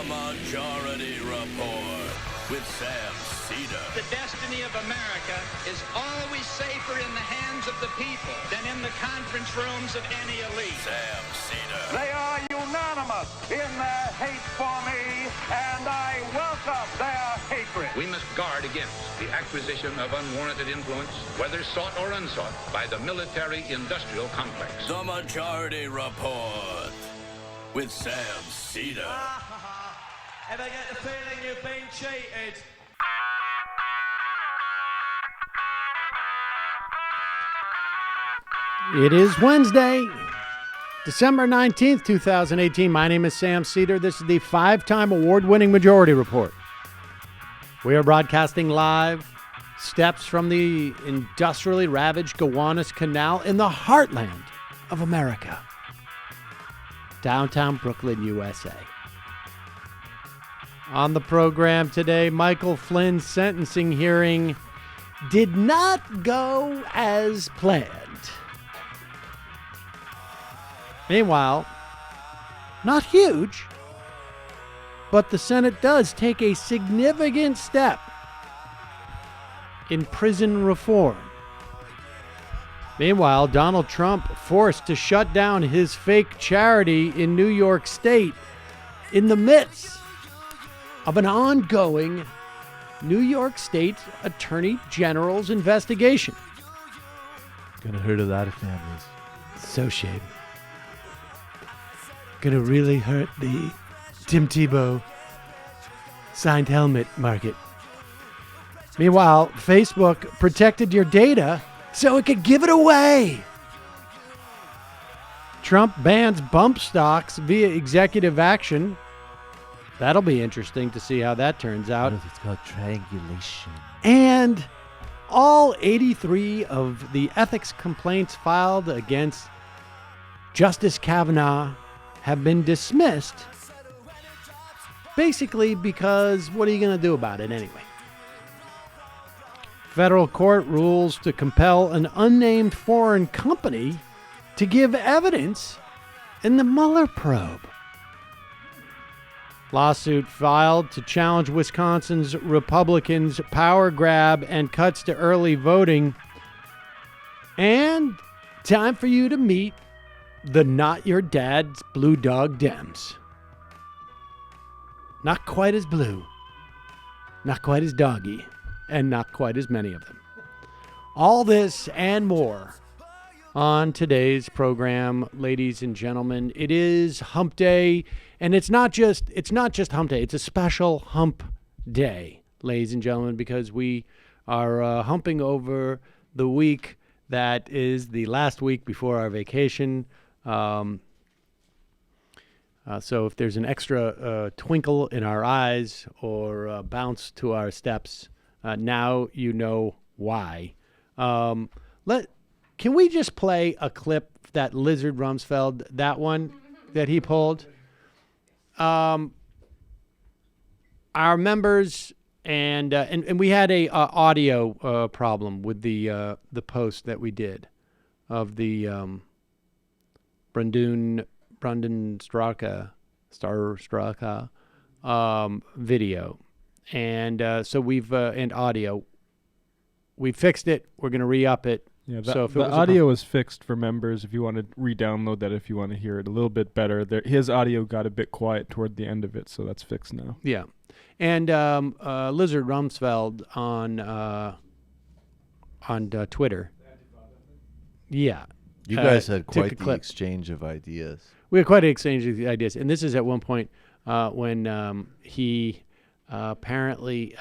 Majority Report with Sam Seder. The destiny of America is always safer in the hands of the people than in the conference rooms of any elite. Sam Seder. They are unanimous in their hate for me, and I welcome their hatred. We must guard against the acquisition of unwarranted influence, whether sought or unsought, by the military-industrial complex. The Majority Report with Sam Seder. Ever get the feeling you've been cheated? It is Wednesday, December 19th, 2018. My name is Sam Seder. This is the 5-time award-winning Majority Report. We are broadcasting live steps from the industrially ravaged Gowanus Canal in the heartland of America, downtown Brooklyn, USA. On the program today, Michael Flynn's sentencing hearing did not go as planned. Meanwhile, not huge, but the Senate does take a significant step in prison reform. Meanwhile, Donald Trump forced to shut down his fake charity in New York State in the midst of an ongoing New York State Attorney General's investigation. Gonna hurt a lot of families. So shady. Gonna really hurt the Tim Tebow signed helmet market. Meanwhile, Facebook protected your data so it could give it away. Trump bans bump stocks via executive action. That'll be interesting to see how that turns out. It's called triangulation. And all 83 of the ethics complaints filed against Justice Kavanaugh have been dismissed, basically because what are you going to do about it anyway? Federal court rules to compel an unnamed foreign company to give evidence in the Mueller probe. Lawsuit filed to challenge Wisconsin's Republicans' power grab and cuts to early voting. And time for you to meet the Not Your Dad's Blue Dog Dems. Not quite as blue, not quite as doggy, and not quite as many of them. All this and more on today's program, ladies and gentlemen. It is Hump Day, and it's not just Hump Day. It's a special Hump Day, ladies and gentlemen, because we are humping over the week that is the last week before our vacation. So if there's an extra twinkle in our eyes or bounce to our steps, now you know why. Can we just play a clip that Lizard Rumsfeld, that one that he pulled? Our members and we had a audio problem with the post that we did of the Brendan Straka video, and so we've and audio. We fixed it. We're gonna re-up it. Yeah, so if the audio is fixed for members. If you want to re-download that, if you want to hear it a little bit better, his audio got a bit quiet toward the end of it, so that's fixed now. Yeah, and Lizard Rumsfeld on Twitter. Yeah, you guys had quite the exchange of ideas. We had quite an exchange of ideas, and this is at one point when he apparently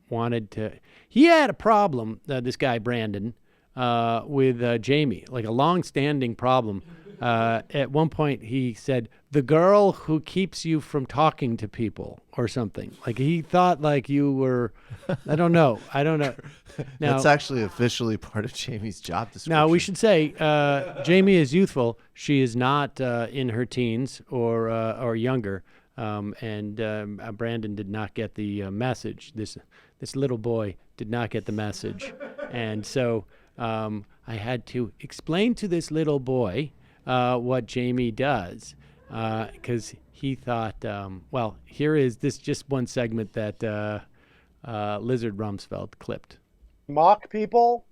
wanted to. He had a problem. This guy Brandon. With Jamie, like a long-standing problem. At one point, he said, "The girl who keeps you from talking to people," or something. Like he thought, like you were. I don't know. Now, that's actually officially part of Jamie's job description. Now we should say, Jamie is youthful. She is not in her teens or younger. And Brandon did not get the message. This little boy did not get the message, and so. I had to explain to this little boy what Jamie does, because he thought, well, here is this just one segment that Lizard Rumsfeld clipped. Mock people.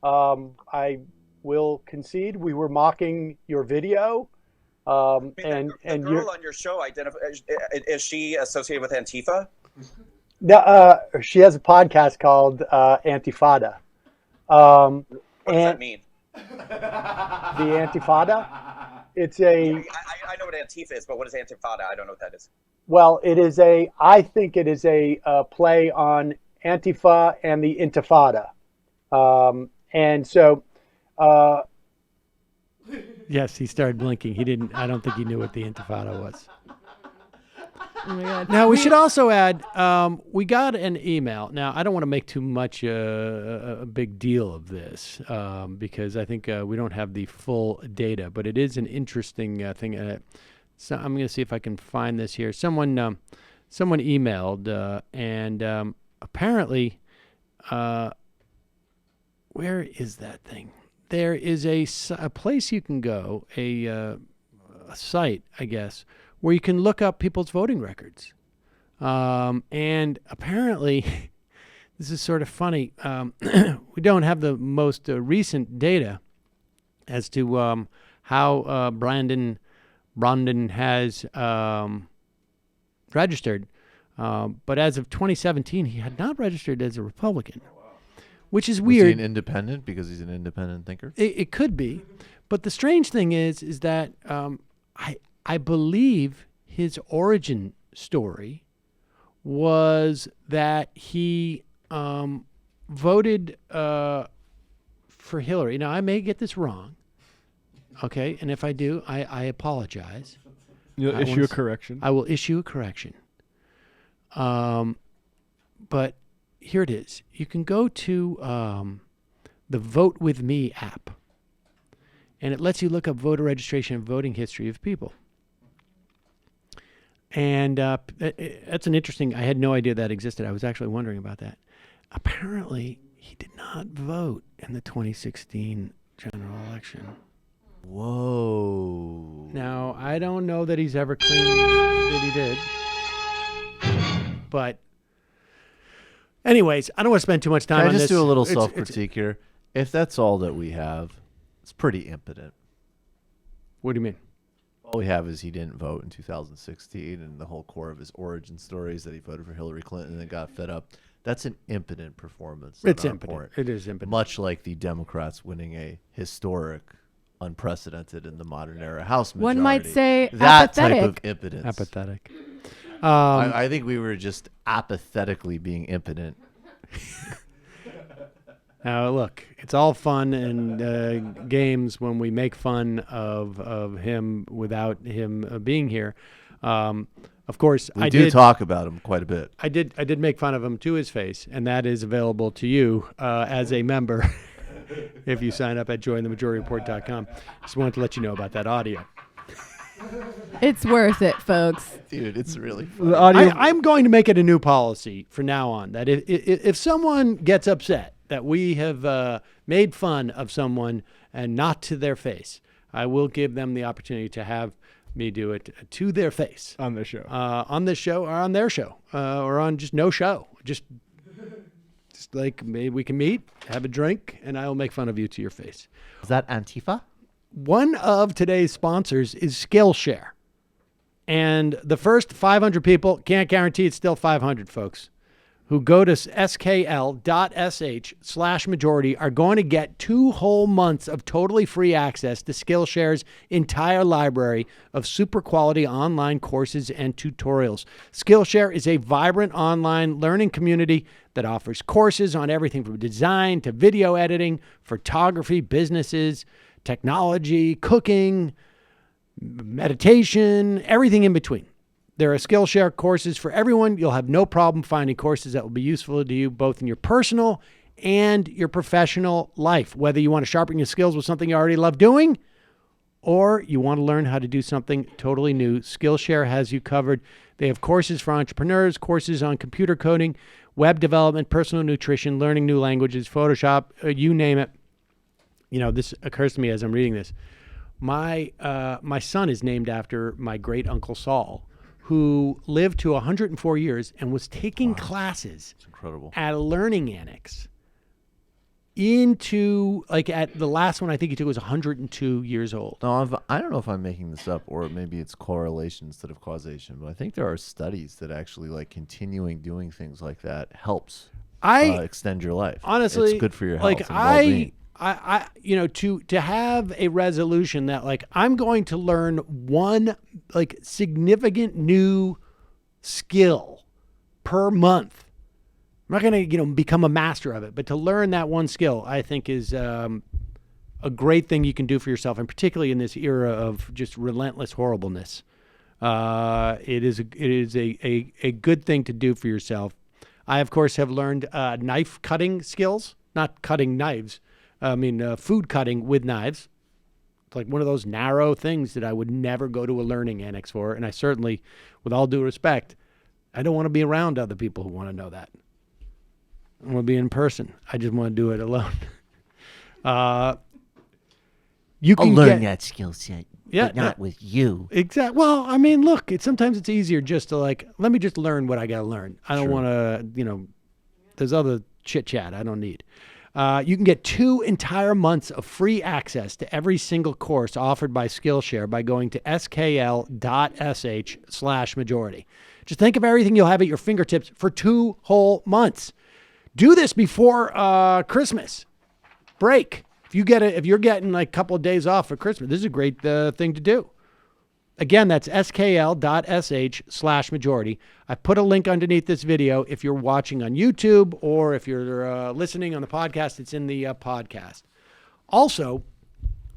I will concede we were mocking your video. The girl on your show, is she associated with Antifa? She has a podcast called Antifada. What does that mean? The Antifada? It's a... I know what Antifa is, but what is Antifada? I don't know what that is. Well, I think it is a play on Antifa and the Intifada. And so... Yes, he started blinking. I don't think he knew what the Intifada was. Oh my God. Now, we should also add, we got an email. Now, I don't want to make too much a big deal of this because I think we don't have the full data, but it is an interesting thing. So I'm going to see if I can find this here. Someone emailed, and apparently, where is that thing? There is a place you can go, a site, I guess, where you can look up people's voting records. And apparently, this is sort of funny. We don't have the most recent data as to how Brandon has registered. But as of 2017, he had not registered as a Republican, which is weird. Was he an independent because he's an independent thinker? It could be. But the strange thing is that I believe his origin story was that he voted for Hillary. Now, I may get this wrong, okay? And if I do, I apologize. You'll issue a correction. I will issue a correction. But here it is. You can go to the Vote With Me app, and it lets you look up voter registration and voting history of people. And that's an interesting, I had no idea that existed. I was actually wondering about that. Apparently, he did not vote in the 2016 general election. Whoa. Now, I don't know that he's ever claimed that he did. But anyways, I don't want to spend too much time on this. Can I just do a little self-critique here? If that's all that we have, it's pretty impotent. What do you mean? All we have is he didn't vote in 2016, and the whole core of his origin story is that he voted for Hillary Clinton and then got fed up. That's an impotent performance. It's impotent. It is impotent. Much like the Democrats winning a historic, unprecedented in the modern era House majority. One might say that apathetic. type of impotence. Apathetic. I think we were just apathetically being impotent. Now, look, it's all fun and games when we make fun of him without him being here. Of course, we do talk about him quite a bit. I did make fun of him to his face, and that is available to you as a member if you sign up at jointhemajority.com. Just wanted to let you know about that audio. It's worth it, folks. Dude, it's really The audio. I'm going to make it a new policy from now on that if someone gets upset that we have made fun of someone and not to their face, I will give them the opportunity to have me do it to their face. On this show. On this show or on their show or on just no show. Just like maybe we can meet, have a drink, and I will make fun of you to your face. Is that Antifa? One of today's sponsors is Skillshare. And the first 500 people, can't guarantee it's still 500, folks, who go to skl.sh/majority are going to get 2 whole months of totally free access to Skillshare's entire library of super quality online courses and tutorials. Skillshare is a vibrant online learning community that offers courses on everything from design to video editing, photography, businesses, technology, cooking, meditation, everything in between. There are Skillshare courses for everyone. You'll have no problem finding courses that will be useful to you both in your personal and your professional life. Whether you want to sharpen your skills with something you already love doing or you want to learn how to do something totally new, Skillshare has you covered. They have courses for entrepreneurs, courses on computer coding, web development, personal nutrition, learning new languages, Photoshop, you name it. You know, this occurs to me as I'm reading this. My son is named after my great uncle Saul, who lived to 104 years and was taking classes incredible. At a learning annex. Into at the last one I think he took was 102 years old. No, I don't know if I'm making this up or maybe it's correlation instead of causation, but I think there are studies that actually continuing doing things like that helps extend your life. Honestly, it's good for your health. And I well-being. to have a resolution that I'm going to learn one significant new skill per month. I'm not going to, become a master of it, but to learn that one skill, I think is a great thing you can do for yourself, and particularly in this era of just relentless horribleness. It is a good thing to do for yourself. I, of course, have learned knife cutting skills, not cutting knives. I mean, food cutting with knives. It's like one of those narrow things that I would never go to a learning annex for, and I certainly, with all due respect, I don't want to be around other people who want to know that. I want to be in person. I just want to do it alone. You can learn that skill set, but not with you. Exactly. Well, I mean, look, sometimes it's easier just to let me just learn what I got to learn. I don't want to, there's other chit chat I don't need. You can get 2 entire months of free access to every single course offered by Skillshare by going to skl.sh/majority. Just think of everything you'll have at your fingertips for 2 whole months. Do this before Christmas break. If you're getting a couple of days off for Christmas, this is a great thing to do. Again, that's skl.sh/majority. I put a link underneath this video if you're watching on YouTube or if you're listening on the podcast, it's in the podcast. Also,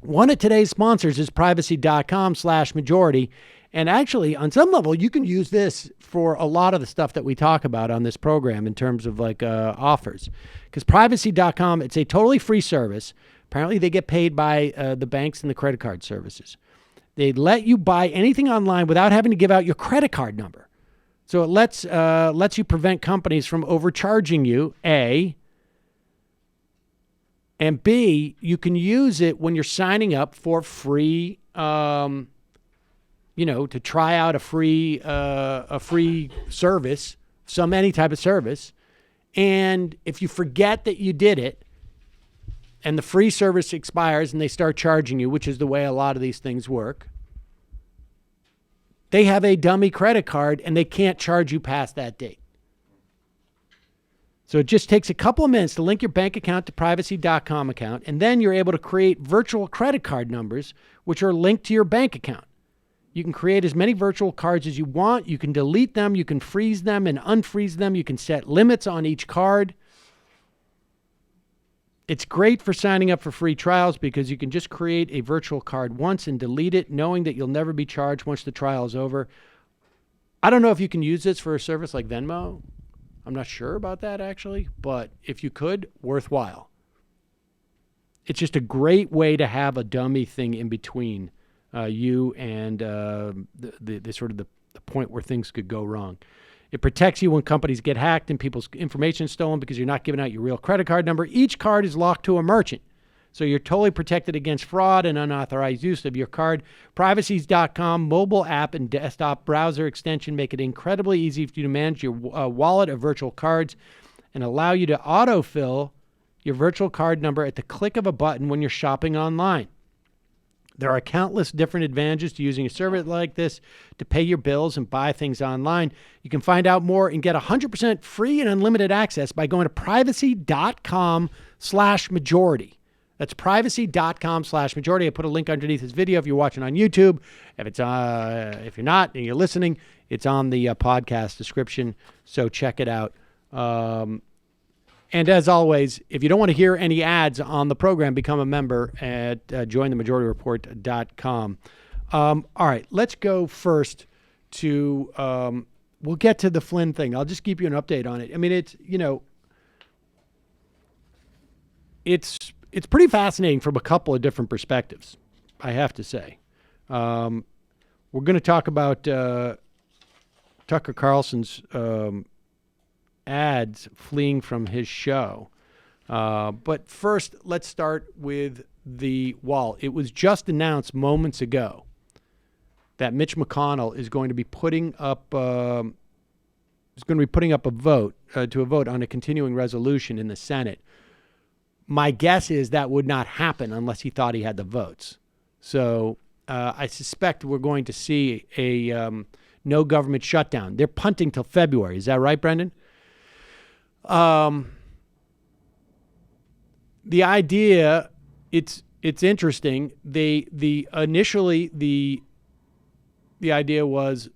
one of today's sponsors is privacy.com/majority. And actually, on some level, you can use this for a lot of the stuff that we talk about on this program in terms of offers. Because privacy.com, it's a totally free service. Apparently, they get paid by the banks and the credit card services. They let you buy anything online without having to give out your credit card number. So it lets you prevent companies from overcharging you, A. And B, you can use it when you're signing up for free to try out a free service, any type of service. And if you forget that you did it and the free service expires and they start charging you, which is the way a lot of these things work, they have a dummy credit card and they can't charge you past that date. So it just takes a couple of minutes to link your bank account to privacy.com account, and then you're able to create virtual credit card numbers, which are linked to your bank account. You can create as many virtual cards as you want. You can delete them. You can freeze them and unfreeze them. You can set limits on each card. It's great for signing up for free trials because you can just create a virtual card once and delete it, knowing that you'll never be charged once the trial is over. I don't know if you can use this for a service like Venmo. I'm not sure about that, actually. But if you could, worthwhile. It's just a great way to have a dummy thing in between you and the sort of the point where things could go wrong. It protects you when companies get hacked and people's information stolen because you're not giving out your real credit card number. Each card is locked to a merchant, so you're totally protected against fraud and unauthorized use of your card. Privacy.com mobile app and desktop browser extension make it incredibly easy for you to manage your wallet of virtual cards and allow you to autofill your virtual card number at the click of a button when you're shopping online. There are countless different advantages to using a service like this to pay your bills and buy things online. You can find out more and get 100% free and unlimited access by going to privacy.com/majority. That's privacy.com/majority. I put a link underneath this video if you're watching on YouTube. If you're not and you're listening, it's on the podcast description. So check it out. And as always, if you don't want to hear any ads on the program, become a member at jointhemajority.report.com. All right, let's go first to, we'll get to the Flynn thing. I'll just give you an update on it. I mean, it's pretty fascinating from a couple of different perspectives, I have to say. We're going to talk about Tucker Carlson's ads fleeing from his show. But first, let's start with the wall. It was just announced moments ago that Mitch McConnell is going to be putting up a vote to a vote on a continuing resolution in the Senate. My guess is that would not happen unless he thought he had the votes. So I suspect we're going to see a no government shutdown. They're punting till February. Is that right, Brendan? The idea, it's interesting. Initially the idea was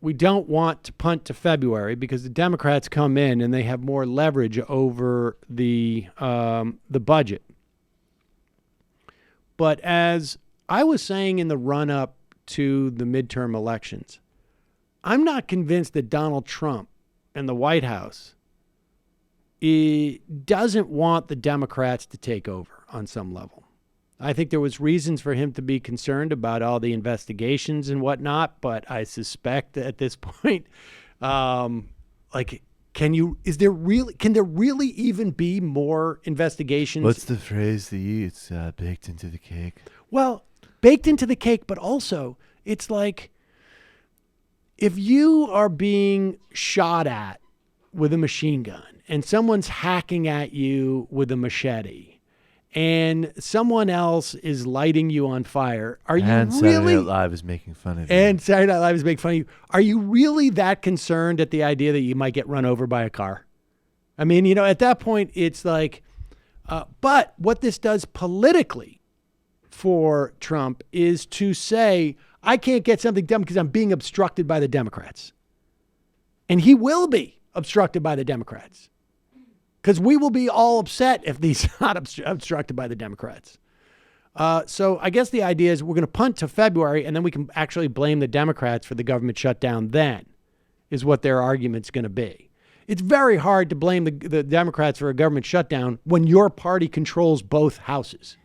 we don't want to punt to February because the Democrats come in and they have more leverage over the budget. But as I was saying in the run-up to the midterm elections, I'm not convinced that Donald Trump and the White House doesn't want the Democrats to take over on some level. I think there was reasons for him to be concerned about all the investigations and whatnot, but I suspect at this point, can there really even be more investigations? What's the phrase that it's baked into the cake? Well, baked into the cake, but also it's like if you are being shot at with a machine gun and someone's hacking at you with a machete, and someone else is lighting you on fire, are you and really... Saturday Night Live is making fun of you. And Saturday Night Live is making fun of you. Are you really that concerned at the idea that you might get run over by a car? I mean, at that point, it's like... but what this does politically for Trump is to say, I can't get something done because I'm being obstructed by the Democrats. And he will be obstructed by the Democrats. Because we will be all upset if he's not obstructed by the Democrats. So I guess the idea is we're going to punt to February, and then we can actually blame the Democrats for the government shutdown then, is what their argument's going to be. It's very hard to blame the Democrats for a government shutdown when your party controls both houses.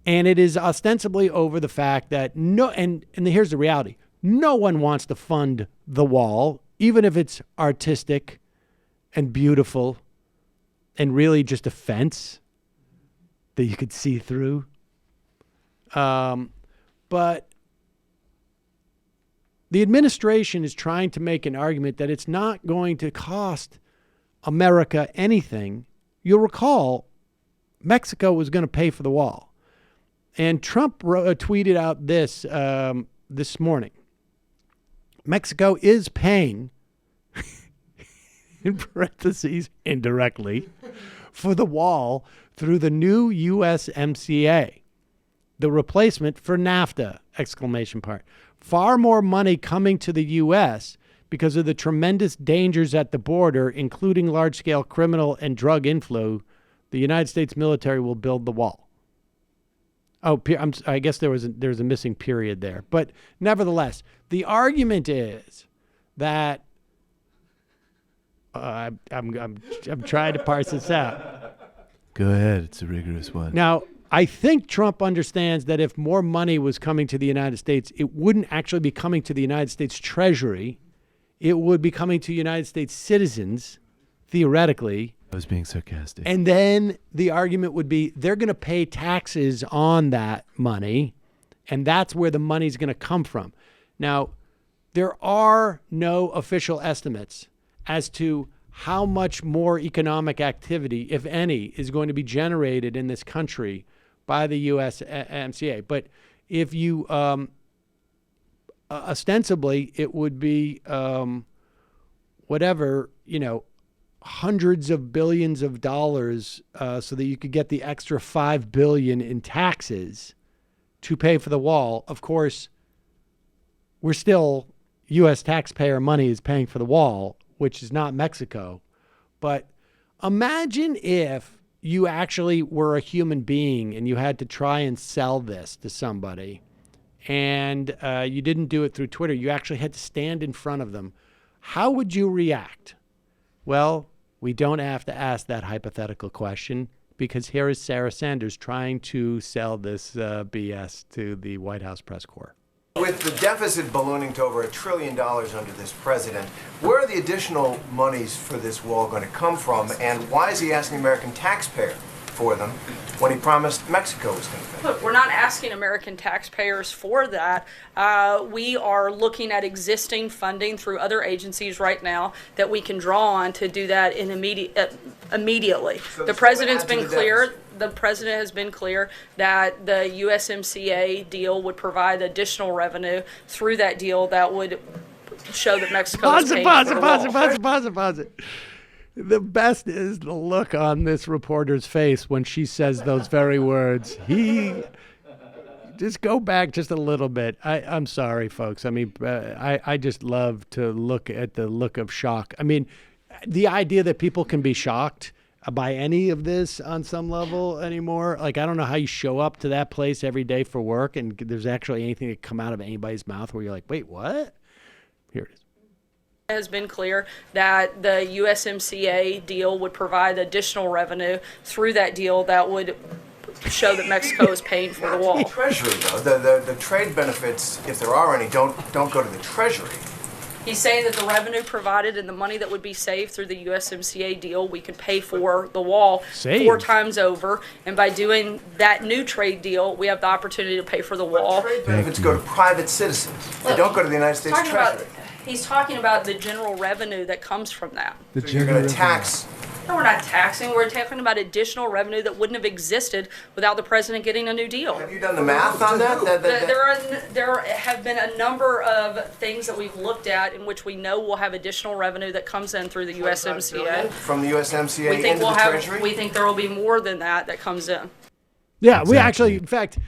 And it is ostensibly over the fact that and here's the reality. No one wants to fund the wall, even if it's artistic and beautiful and really just a fence that you could see through. But the administration is trying to make an argument that it's not going to cost America anything. You'll recall Mexico was going to pay for the wall. And Trump tweeted out this morning. Mexico is paying, in parentheses, indirectly, for the wall through the new USMCA, the replacement for NAFTA, ! Far more money coming to the U.S. because of the tremendous dangers at the border, including large-scale criminal and drug inflow. The United States military will build the wall. Oh, I guess there's a missing period there. But nevertheless, the argument is that I'm trying to parse this out. Go ahead. It's a rigorous one. Now, I think Trump understands that if more money was coming to the United States, it wouldn't actually be coming to the United States Treasury. It would be coming to United States citizens, theoretically. I was being sarcastic. And then the argument would be they're going to pay taxes on that money, and that's where the money's going to come from. Now, there are no official estimates as to how much more economic activity, if any, is going to be generated in this country by the USMCA. But if you ostensibly, it would be hundreds of billions of dollars so that you could get the extra $5 billion in taxes to pay for the wall. Of course, we're still, U.S. taxpayer money is paying for the wall, which is not Mexico. But imagine if you actually were a human being and you had to try and sell this to somebody and you didn't do it through Twitter. You actually had to stand in front of them. How would you react? Well, we don't have to ask that hypothetical question because here is Sarah Sanders trying to sell this BS to the White House press corps. With the deficit ballooning to over $1 trillion under this president, where are the additional monies for this wall going to come from, and why is he asking the American taxpayer for them when he promised Mexico was going to pay. Look, we're not asking American taxpayers for that. We are looking at existing funding through other agencies right now that we can draw on to do that immediately. So the this president's will add to been the clear. deficit. The president has been clear that the USMCA deal would provide additional revenue through that deal that would show that Mexico is paying for the wall. Pause it. The best is the look on this reporter's face when she says those very words. Just go back just a little bit. I'm sorry, folks. I mean, I just love to look at the look of shock. I mean, the idea that people can be shocked by any of this on some level anymore. Like, I don't know how you show up to that place every day for work and there's actually anything that come out of anybody's mouth where you're like, wait, what? Here it is. Has been clear that the USMCA deal would provide additional revenue through that deal that would show that Mexico is paying for the wall. Treasury, though, the trade benefits, if there are any, don't go to the Treasury. He's saying that the revenue provided and the money that would be saved through the USMCA deal, we could pay for the wall 4 times over. And by doing that new trade deal, we have the opportunity to pay for the wall. Trade benefits go to private citizens. They don't go to the United States Treasury. He's talking about the general revenue that comes from that. So you're going to tax. No, we're not taxing. We're talking about additional revenue that wouldn't have existed without the president getting a new deal. Have you done the math on that? There have been a number of things that we've looked at in which we know we'll have additional revenue that comes in through the USMCA. From the USMCA We think into the Treasury? We think there will be more than that comes in. Yeah, we actually, in fact,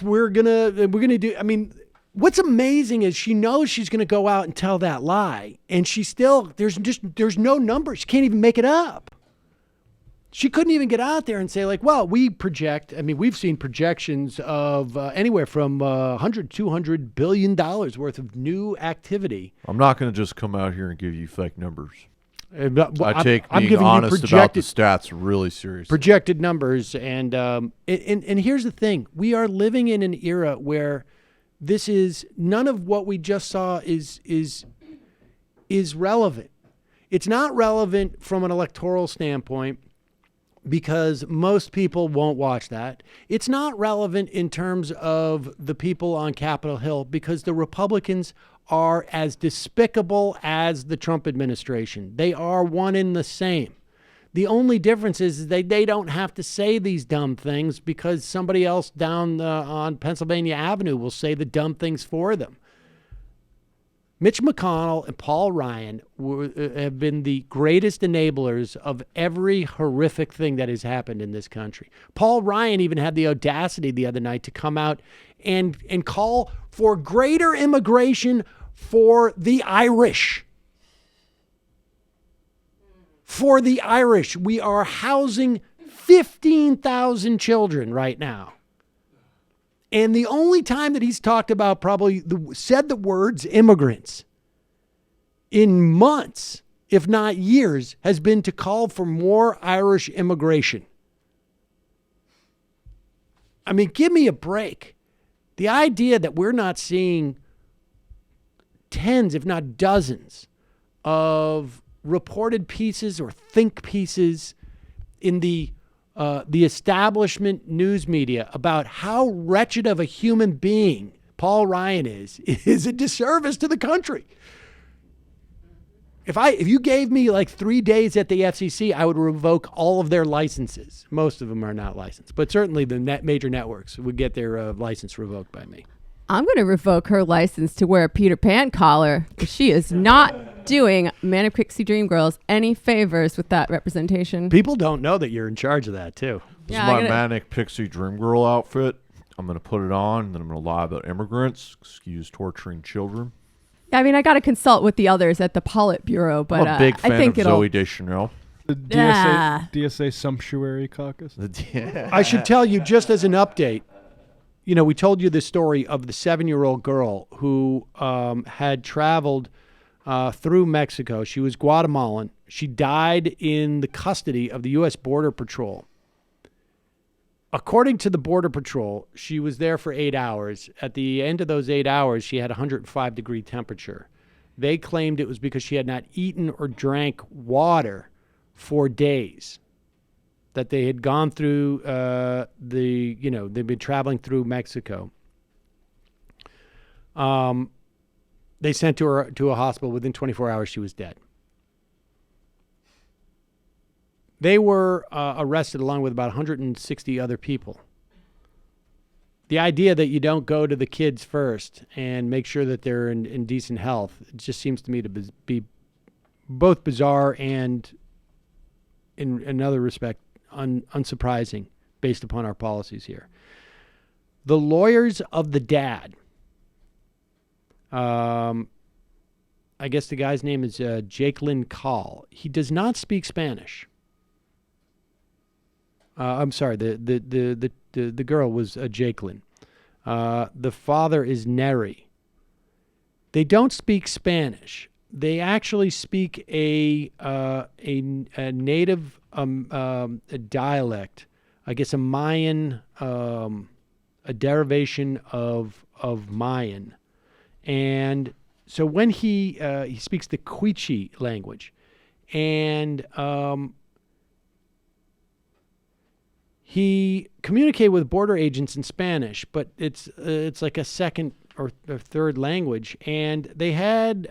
we're gonna do. I mean, what's amazing is she knows she's going to go out and tell that lie, and she still there's no numbers. She can't even make it up. She couldn't even get out there and say like, well, we project. I mean, we've seen projections of anywhere from $100-200 billion worth of new activity. I'm not going to just come out here and give you fake numbers. I take I'm being giving honest about the stats really seriously. Projected numbers, and here's the thing: we are living in an era where this is none of what we just saw is relevant. It's not relevant from an electoral standpoint because most people won't watch that. It's not relevant in terms of the people on Capitol Hill because the Republicans are as despicable as the Trump administration. They are one and the same. The only difference is they don't have to say these dumb things because somebody else down on Pennsylvania Avenue will say the dumb things for them. Mitch McConnell and Paul Ryan have been the greatest enablers of every horrific thing that has happened in this country. Paul Ryan even had the audacity the other night to come out and call for greater immigration for the Irish. For the Irish, we are housing 15,000 children right now. And the only time that he's talked about said the words immigrants in months, if not years, has been to call for more Irish immigration. I mean, give me a break. The idea that we're not seeing tens, if not dozens, of reported pieces or think pieces in the establishment news media about how wretched of a human being Paul Ryan is a disservice to the country. If you gave me like 3 days at the FCC, I would revoke all of their licenses. Most of them are not licensed, but certainly the major networks would get their license revoked by me. I'm going to revoke her license to wear a Peter Pan collar. She is not doing Manic Pixie Dream Girls any favors with that representation. People don't know that you're in charge of that, too. This is my Manic Pixie Dream Girl outfit. I'm going to put it on, and then I'm going to lie about immigrants, excuse torturing children. I mean, I got to consult with the others at the Politburo, but I'm a big fan I think of Zooey Deschanel. The DSA Sumptuary Caucus. I should tell you, just as an update, you know, we told you the story of the 7-year-old girl who had traveled through Mexico. She was Guatemalan. She died in the custody of the U.S. Border Patrol. According to the Border Patrol, she was there for 8 hours. At the end of those 8 hours, she had a 105-degree temperature. They claimed it was because she had not eaten or drank water for days. that they had gone through they've been traveling through Mexico. They sent her to a hospital. Within 24 hours, she was dead. They were arrested along with about 160 other people. The idea that you don't go to the kids first and make sure that they're in decent health, it just seems to me to be both bizarre and, in another respect, unsurprising based upon our policies here. The lawyers of the dad, I guess the guy's name is Jacqueline Call. He does not speak Spanish. I'm sorry, the girl was Jacqueline. The father is Neri. They don't speak Spanish. They actually speak a native a dialect, I guess a Mayan, a derivation of Mayan, and so when he speaks the Quiche language, and he communicated with border agents in Spanish, but it's like a second or third language, and they had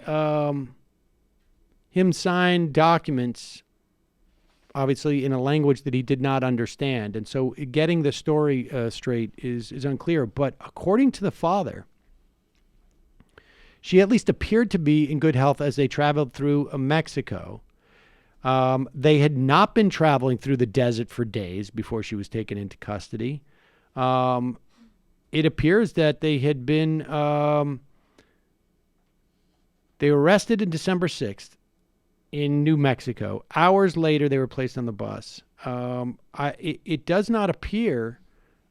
him sign documents, obviously in a language that he did not understand, and so getting the story straight is unclear. But according to the father, she at least appeared to be in good health as they traveled through Mexico. They had not been traveling through the desert for days before she was taken into custody. It appears that they had been, they were arrested on December 6th in New Mexico. Hours later, they were placed on the bus. It does not appear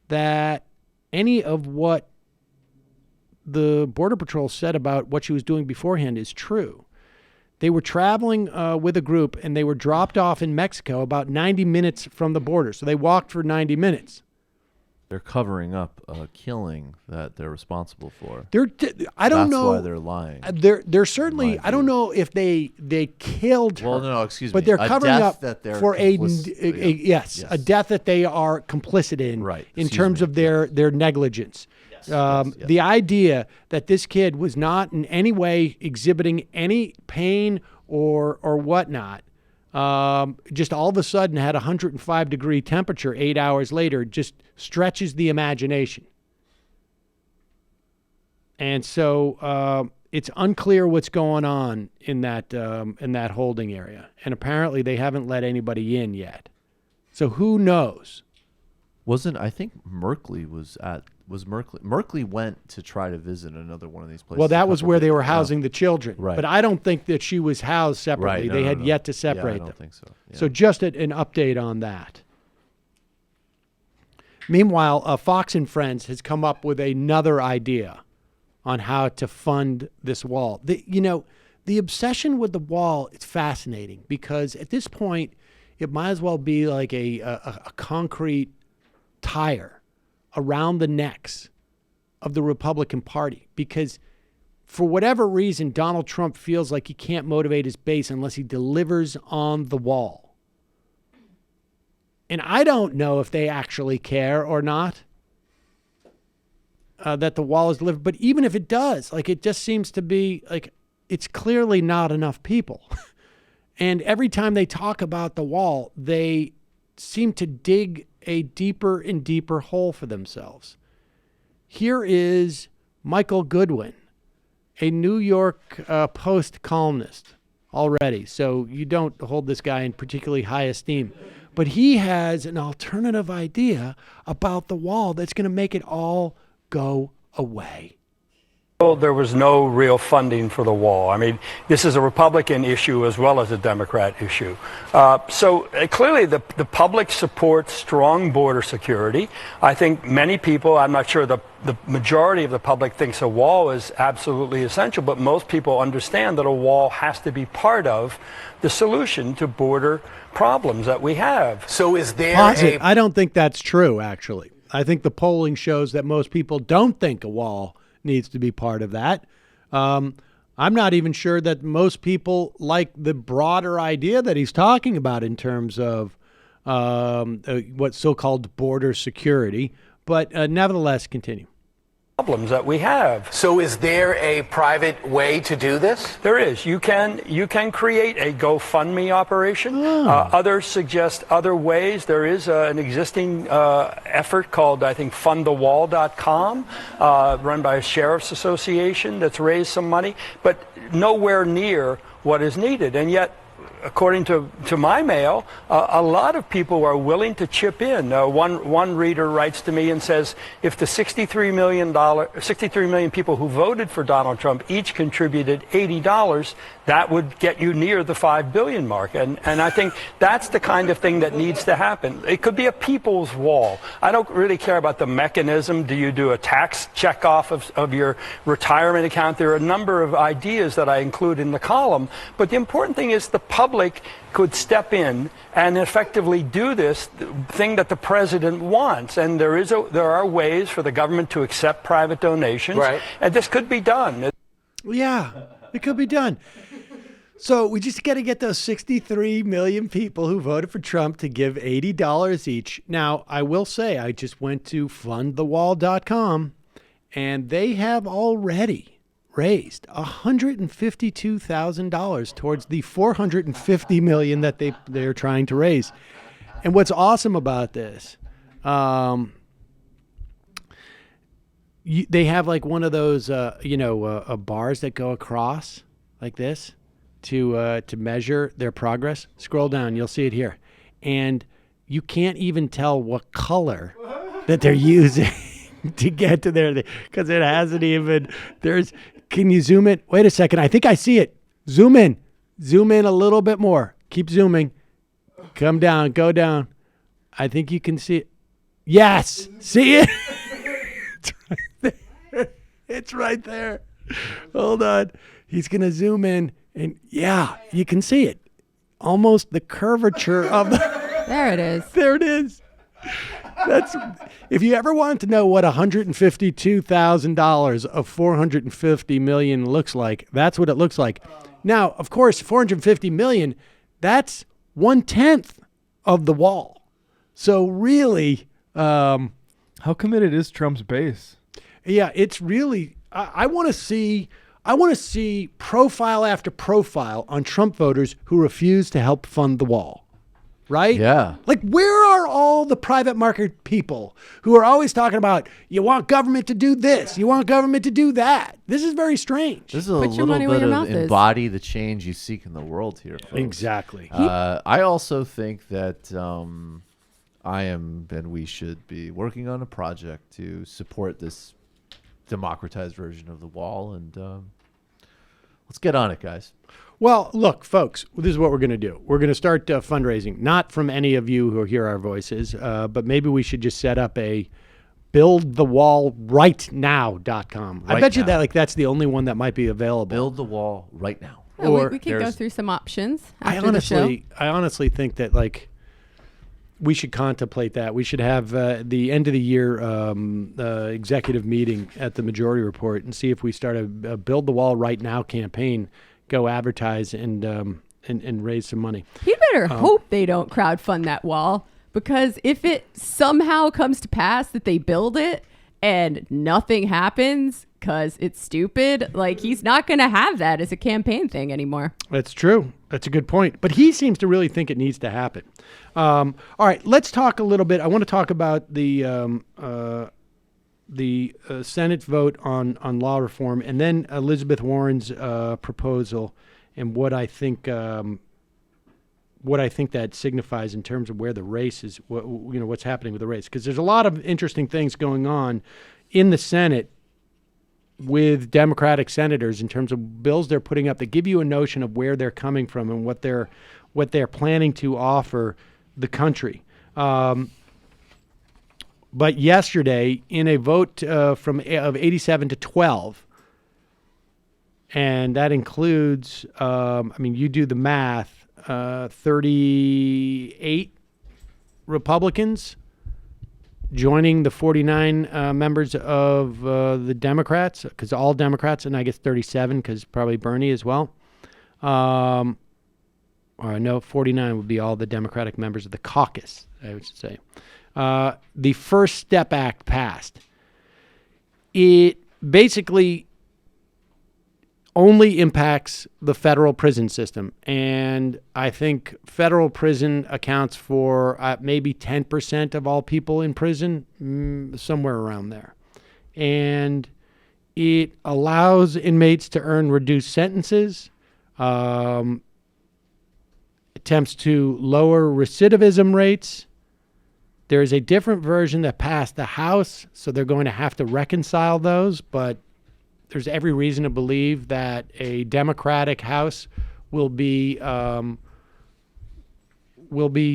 that any of what the Border Patrol said about what she was doing beforehand is true. They were traveling with a group, and they were dropped off in Mexico about 90 minutes from the border. So they walked for 90 minutes. They're covering up a killing that they're responsible for. I don't know. That's why they're lying. They're certainly. I don't know if they killed her. Well, no, excuse me. But they're covering up for a death that they are complicit in. Right. In terms of their negligence. Yes. The idea that this kid was not in any way exhibiting any pain or whatnot, just all of a sudden had a 105-degree temperature 8 hours later, just stretches the imagination. And so it's unclear what's going on in that holding area, and apparently they haven't let anybody in yet. So who knows? I think Merkley was Merkley went to try to visit another one of these places. Well, that was where they were housing the children. Right. But I don't think that she was housed separately. Right. They had yet to separate them. I don't think so. Yeah. So just an update on that. Meanwhile, Fox and Friends has come up with another idea on how to fund this wall. The obsession with the wall is fascinating because at this point, it might as well be like a concrete tire around the necks of the Republican Party, because for whatever reason, Donald Trump feels like he can't motivate his base unless he delivers on the wall. And I don't know if they actually care or not that the wall is delivered, but even if it does, it just seems to be it's clearly not enough people. And every time they talk about the wall, they seem to dig a deeper and deeper hole for themselves. Here is Michael Goodwin, a New York Post columnist already, so you don't hold this guy in particularly high esteem. But he has an alternative idea about the wall that's going to make it all go away. There was no real funding for the wall. I mean, this is a Republican issue as well as a Democrat issue. So clearly the public supports strong border security. I think many people, I'm not sure the majority of the public thinks a wall is absolutely essential, but most people understand that a wall has to be part of the solution to border problems that we have. So is there I don't think that's true, actually. I think the polling shows that most people don't think a wall needs to be part of that. I'm not even sure that most people like the broader idea that he's talking about in terms of what's so-called border security. But nevertheless, continue. Problems that we have. So is there a private way to do this? There is. You can create a GoFundMe operation. Others suggest other ways. There is an existing effort called, I think, fundthewall.com, run by a sheriff's association that's raised some money, but nowhere near what is needed. And yet, according to my mail, a lot of people are willing to chip in. One reader writes to me and says, if the 63 million people who voted for Donald Trump each contributed $80, that would get you near the $5 billion mark. And I think that's the kind of thing that needs to happen. It could be a people's wall. I don't really care about the mechanism. Do you do a tax checkoff of your retirement account? There are a number of ideas that I include in the column. But the important thing is the public could step in and effectively do this thing that the president wants. And there are ways for the government to accept private donations. Right. And this could be done. Yeah, it could be done. So we just got to get those 63 million people who voted for Trump to give $80 each. Now, I will say I just went to fundthewall.com, and they have already raised $152,000 towards the $450 million that they're trying to raise. And what's awesome about this, they have like one of those, bars that go across like this to measure their progress. Scroll down, you'll see it here. And you can't even tell what color that they're using to get to there because it hasn't even, can you zoom in? Wait a second. I think I see it. Zoom in a little bit more. Keep zooming. Come down, go down. I think you can see it. Yes. See it? It's right there. It's right there. Hold on. He's going to zoom in. And yeah, you can see it. Almost the curvature of the... There it is. There it is. That's if you ever wanted to know what $152,000 of $450 million looks like, that's what it looks like. Now, of course, $450 million, that's 1/10 of the wall. So really, how committed is Trump's base? Yeah, it's really. I want to see profile after profile on Trump voters who refuse to help fund the wall. Right? Yeah. Like, where are all the private market people who are always talking about, you want government to do this, you want government to do that? This is very strange. This is a little bit of embody the change you seek in the world here, folks. Exactly. I also think that we should be working on a project to support this democratized version of the wall, and let's get on it, guys. Well, look, folks, this is what we're going to do. We're going to start fundraising, not from any of you who hear our voices, but maybe we should just set up a buildthewallrightnow.com. I bet you that's the only one that might be available. Build the wall right now. Yeah, we could go through some options after the show. I honestly think that we should contemplate that. We should have the end of the year executive meeting at the Majority Report and see if we start a Build the Wall Right Now campaign. Go advertise and raise some money. You better hope they don't crowdfund that wall, because if it somehow comes to pass that they build it and nothing happens because it's stupid, he's not going to have that as a campaign thing anymore. That's true. That's a good point. But he seems to really think it needs to happen. All right, let's talk a little bit. I want to talk about the Senate vote on law reform, and then Elizabeth Warren's proposal, and what I think that signifies in terms of where the race is, what's happening with the race, because there's a lot of interesting things going on in the Senate with Democratic senators in terms of bills they're putting up that give you a notion of where they're coming from and what they're planning to offer the country. But yesterday, in a vote of 87 to 12, and that includes, you do the math, 38 Republicans joining the 49 members of the Democrats, because all Democrats, and I guess 37 because probably Bernie as well. or no, 49 would be all the Democratic members of the caucus, I would say. The First Step Act passed. It basically only impacts the federal prison system. And I think federal prison accounts for maybe 10% of all people in prison, somewhere around there. And it allows inmates to earn reduced sentences, attempts to lower recidivism rates. There is a different version that passed the House, so they're going to have to reconcile those, but there's every reason to believe that a Democratic House will be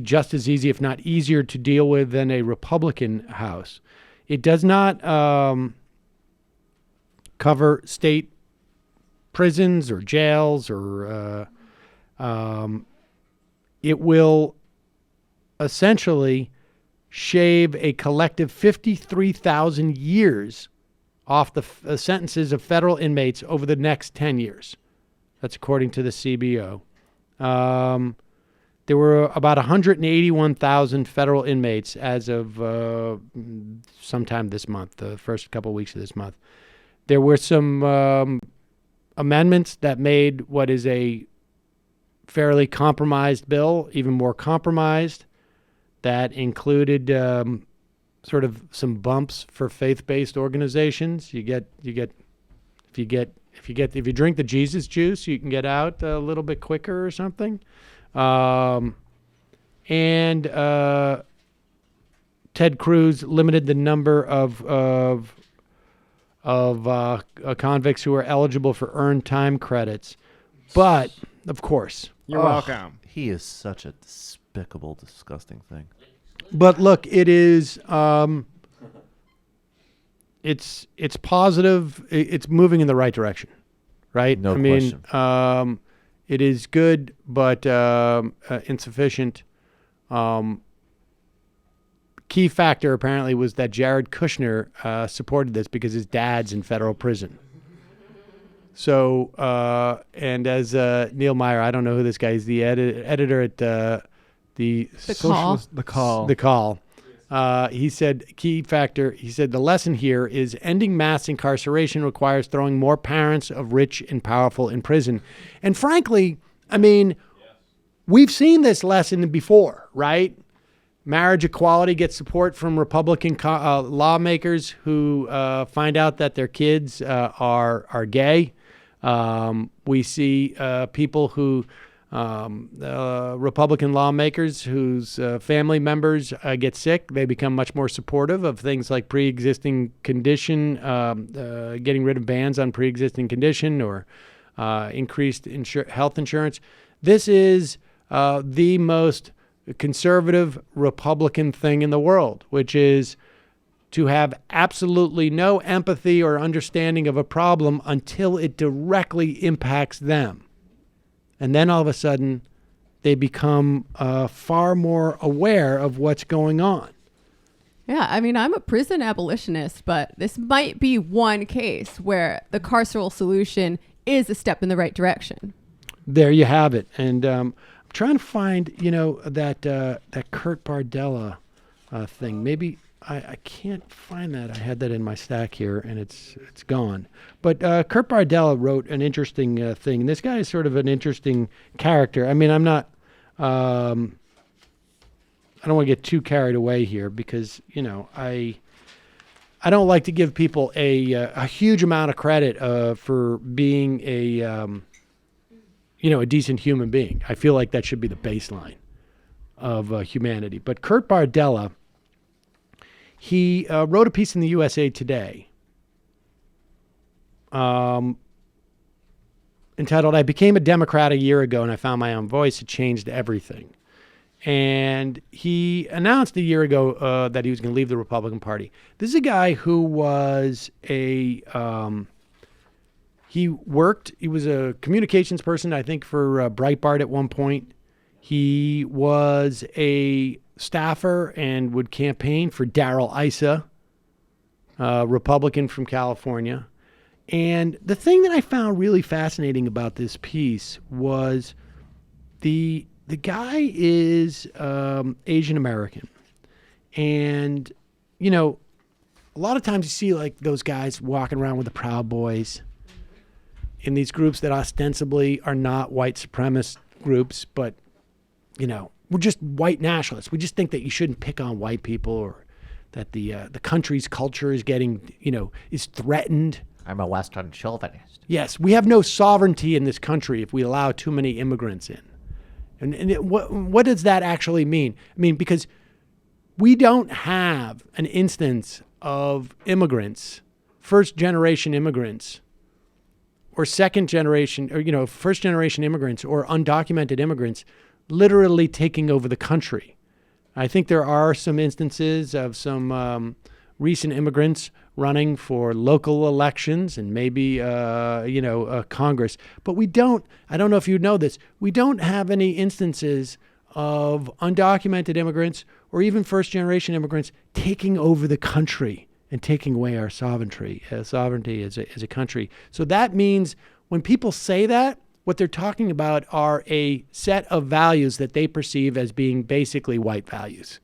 just as easy, if not easier, to deal with than a Republican House. It does not cover state prisons or jails, or it will essentially shave a collective 53,000 years off the sentences of federal inmates over the next 10 years. That's according to the CBO. There were about 181,000 federal inmates as of sometime this month, the first couple of weeks of this month. There were some amendments that made what is a fairly compromised bill even more compromised, that included sort of some bumps for faith-based organizations. If you drink the Jesus juice, you can get out a little bit quicker or something. And Ted Cruz limited the number of convicts who are eligible for earned time credits. But of course, you're welcome. He is such a despicable, disgusting thing. But look, it is it's positive. It's moving in the right direction, right? No question. It is good, but insufficient. Key factor apparently was that Jared Kushner supported this because his dad's in federal prison. So, and as Neil Meyer, I don't know who this guy is, the editor at the Call. He said, key factor, he said, the lesson here is ending mass incarceration requires throwing more parents of rich and powerful in prison. And frankly, I mean, we've seen this lesson before, right? Marriage equality gets support from Republican lawmakers who find out that their kids are gay. We see people who, Republican lawmakers whose family members get sick, they become much more supportive of things like pre-existing condition, getting rid of bans on pre-existing condition or increased health insurance. This is the most conservative Republican thing in the world, which is to have absolutely no empathy or understanding of a problem until it directly impacts them. And then all of a sudden, they become far more aware of what's going on. Yeah, I mean, I'm a prison abolitionist, but this might be one case where the carceral solution is a step in the right direction. There you have it. And I'm trying to find, that Kurt Bardella thing. Maybe I can't find that. I had that in my stack here, and it's gone. But Kurt Bardella wrote an interesting thing. This guy is sort of an interesting character. I mean, I'm not. I don't want to get too carried away here because I don't like to give people a huge amount of credit for being a decent human being. I feel like that should be the baseline of humanity. But Kurt Bardella, he wrote a piece in the USA Today entitled, "I Became a Democrat a Year Ago and I Found My Own Voice. It Changed Everything." And he announced a year ago that he was going to leave the Republican Party. This is a guy who was he was a communications person, I think, for Breitbart at one point. He was a staffer and would campaign for Darrell Issa, Republican from California. And the thing that I found really fascinating about this piece was the the guy is Asian American. And, you know, a lot of times you see like those guys walking around with the Proud Boys in these groups that ostensibly are not white supremacist groups, but, you know, we're just white nationalists. We just think that you shouldn't pick on white people, or that the country's culture is getting, you know, is threatened. I'm a Western chauvinist. Yes, we have no sovereignty in this country if we allow too many immigrants in. And what does that actually mean? I mean, because we don't have an instance of immigrants, first-generation immigrants, or second-generation, or, you know, first-generation immigrants or undocumented immigrants literally taking over the country. I think there are some instances of some recent immigrants running for local elections and maybe, Congress. But we don't, I don't know if you know this, we don't have any instances of undocumented immigrants or even first-generation immigrants taking over the country and taking away our sovereignty as a country. So that means when people say that, what they're talking about are a set of values that they perceive as being basically white values.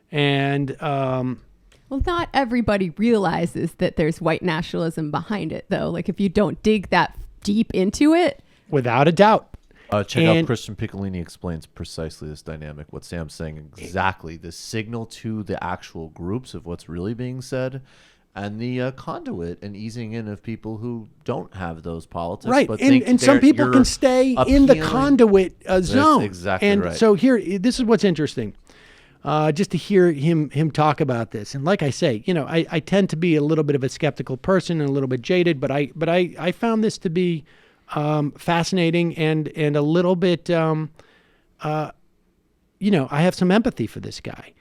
And well, not everybody realizes that there's white nationalism behind it, though. Like, if you don't dig that deep into it. Without a doubt. Check out Christian Piccolini explains precisely this dynamic, what Sam's saying exactly, the signal to the actual groups of what's really being said, and the conduit and easing in of people who don't have those politics. Right, but and some people can stay in the conduit zone. That's exactly and right. So here, this is what's interesting. Just to hear him talk about this. And like I say, you know, I tend to be a little bit of a skeptical person and a little bit jaded, but I found this to be fascinating and a little bit, I have some empathy for this guy.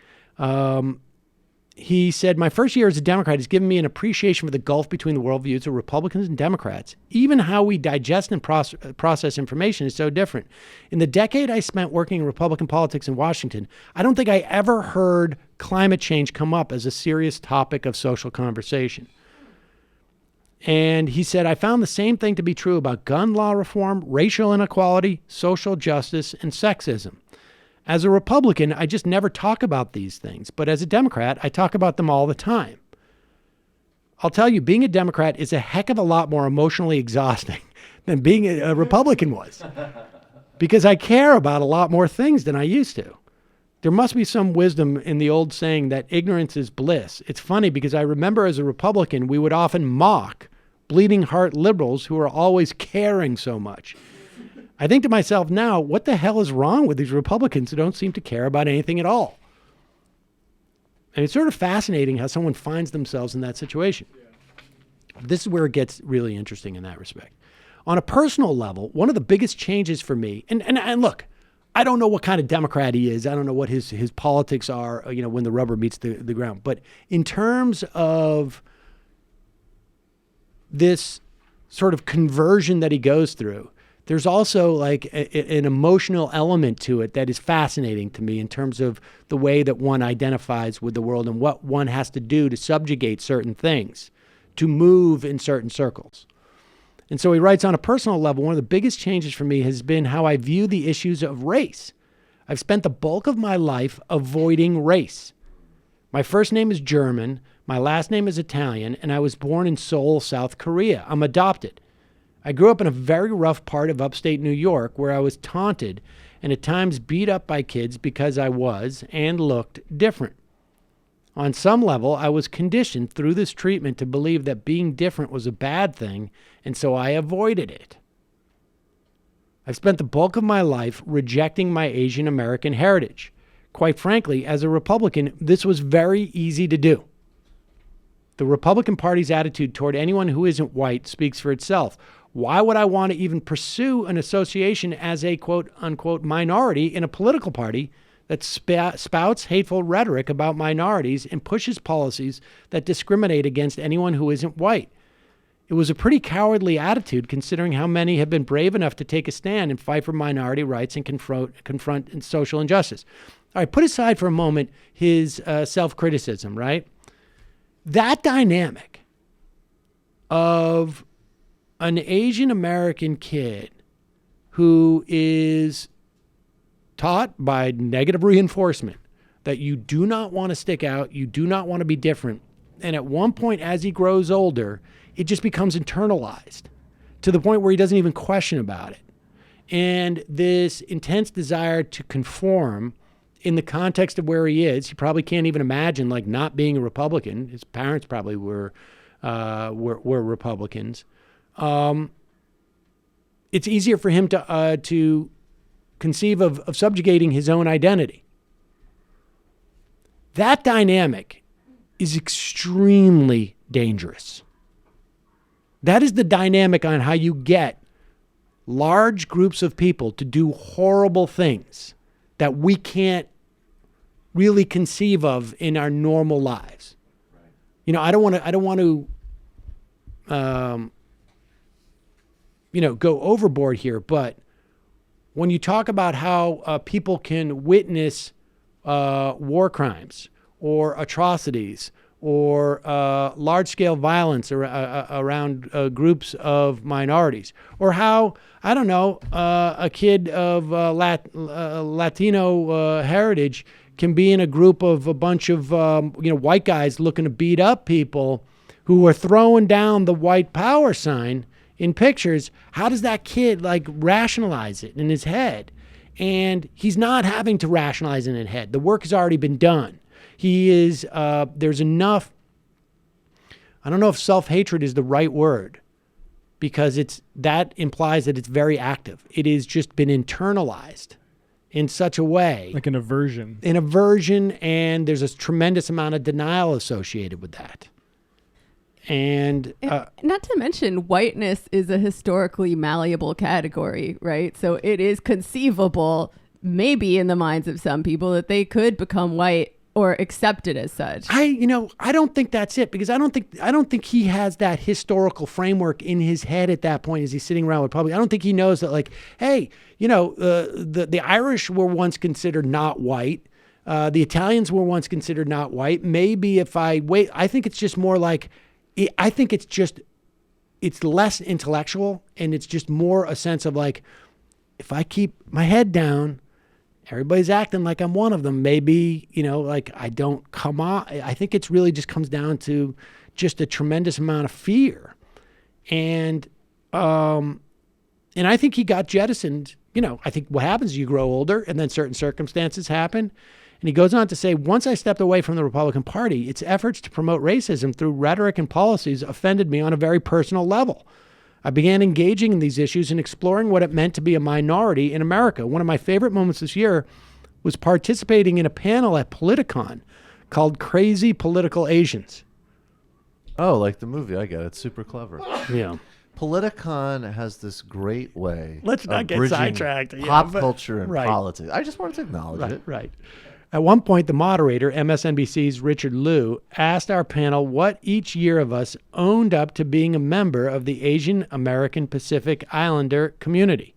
He said, my first year as a Democrat has given me an appreciation for the gulf between the worldviews of Republicans and Democrats. Even how we digest and process information is so different. In the decade I spent working in Republican politics in Washington, I don't think I ever heard climate change come up as a serious topic of social conversation. And he said, I found the same thing to be true about gun law reform, racial inequality, social justice, and sexism. As a Republican, I just never talk about these things. But as a Democrat, I talk about them all the time. I'll tell you, being a Democrat is a heck of a lot more emotionally exhausting than being a Republican was. Because I care about a lot more things than I used to. There must be some wisdom in the old saying that ignorance is bliss. It's funny because I remember as a Republican, we would often mock bleeding heart liberals who are always caring so much. I think to myself now, what the hell is wrong with these Republicans who don't seem to care about anything at all? And it's sort of fascinating how someone finds themselves in that situation. This is where it gets really interesting in that respect. On a personal level, one of the biggest changes for me, and look, I don't know what kind of Democrat he is. I don't know what his politics are, when the rubber meets the ground. But in terms of this sort of conversion that he goes through, there's also like an emotional element to it that is fascinating to me in terms of the way that one identifies with the world and what one has to do to subjugate certain things, to move in certain circles. And so he writes, on a personal level, one of the biggest changes for me has been how I view the issues of race. I've spent the bulk of my life avoiding race. My first name is German, my last name is Italian, and I was born in Seoul, South Korea. I'm adopted. I grew up in a very rough part of upstate New York where I was taunted and at times beat up by kids because I was and looked different. On some level, I was conditioned through this treatment to believe that being different was a bad thing, and so I avoided it. I've spent the bulk of my life rejecting my Asian American heritage. Quite frankly, as a Republican, this was very easy to do. The Republican Party's attitude toward anyone who isn't white speaks for itself. Why would I want to even pursue an association as a quote-unquote minority in a political party that spouts hateful rhetoric about minorities and pushes policies that discriminate against anyone who isn't white? It was a pretty cowardly attitude considering how many have been brave enough to take a stand and fight for minority rights and confront social injustice. All right, put aside for a moment his self-criticism, right? That dynamic of an Asian American kid who is taught by negative reinforcement that you do not want to stick out, you do not want to be different. And at one point, as he grows older, it just becomes internalized to the point where he doesn't even question about it. And this intense desire to conform in the context of where he is, he probably can't even imagine like not being a Republican. His parents probably were Republicans. It's easier for him to conceive of subjugating his own identity. That dynamic is extremely dangerous. That is the dynamic on how you get large groups of people to do horrible things that we can't really conceive of in our normal lives. You know, I don't want to go overboard here, but when you talk about how people can witness war crimes or atrocities or large-scale violence around groups of minorities, or how, I don't know, a kid of Latino heritage can be in a group of a bunch of white guys looking to beat up people who are throwing down the white power sign in pictures. How does that kid like rationalize it in his head? And he's not having to rationalize it in his head. The work has already been done. He is, there's enough, I don't know if self-hatred is the right word, because that implies that it's very active. It has just been internalized in such a way. Like an aversion. An aversion, and there's a tremendous amount of denial associated with that. And not to mention, whiteness is a historically malleable category, right? So it is conceivable, maybe in the minds of some people, that they could become white or accepted as such. I don't think that's it, because I don't think he has that historical framework in his head at that point as he's sitting around with public. I don't think he knows that, like, hey, the Irish were once considered not white. The Italians were once considered not white. Maybe if I wait, I think it's just more like, I think it's less intellectual, and it's just more a sense of like, if I keep my head down, everybody's acting like I'm one of them. Maybe, like I don't come on. I think it's really just comes down to just a tremendous amount of fear. And I think he got jettisoned. I think what happens is you grow older and then certain circumstances happen. And he goes on to say, once I stepped away from the Republican Party, its efforts to promote racism through rhetoric and policies offended me on a very personal level. I began engaging in these issues and exploring what it meant to be a minority in America. One of my favorite moments this year was participating in a panel at Politicon called Crazy Political Asians. Oh, like the movie. I get it. It's super clever. Yeah. Politicon has this great way Let's not get sidetracked. Pop culture and right. politics. I just wanted to acknowledge it. Right. At one point, the moderator, MSNBC's Richard Liu, asked our panel what each year of us owned up to being a member of the Asian American Pacific Islander community.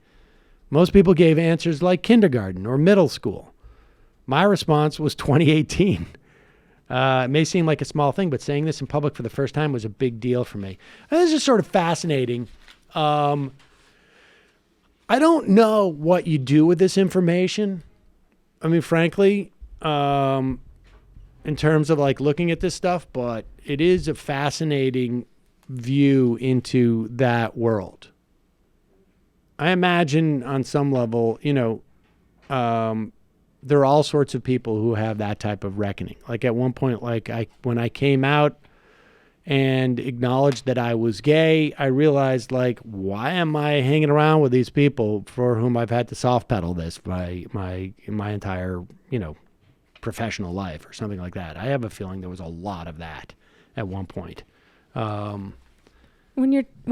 Most people gave answers like kindergarten or middle school. My response was 2018. It may seem like a small thing, but saying this in public for the first time was a big deal for me. And this is sort of fascinating. I don't know what you do with this information. I mean, frankly, in terms of like looking at this stuff, but it is a fascinating view into that world. I imagine on some level, there are all sorts of people who have that type of reckoning. Like at one point, when I came out and acknowledged that I was gay, I realized, like, why am I hanging around with these people for whom I've had to soft pedal this my entire, professional life or something like that. I have a feeling there was a lot of that at one point. When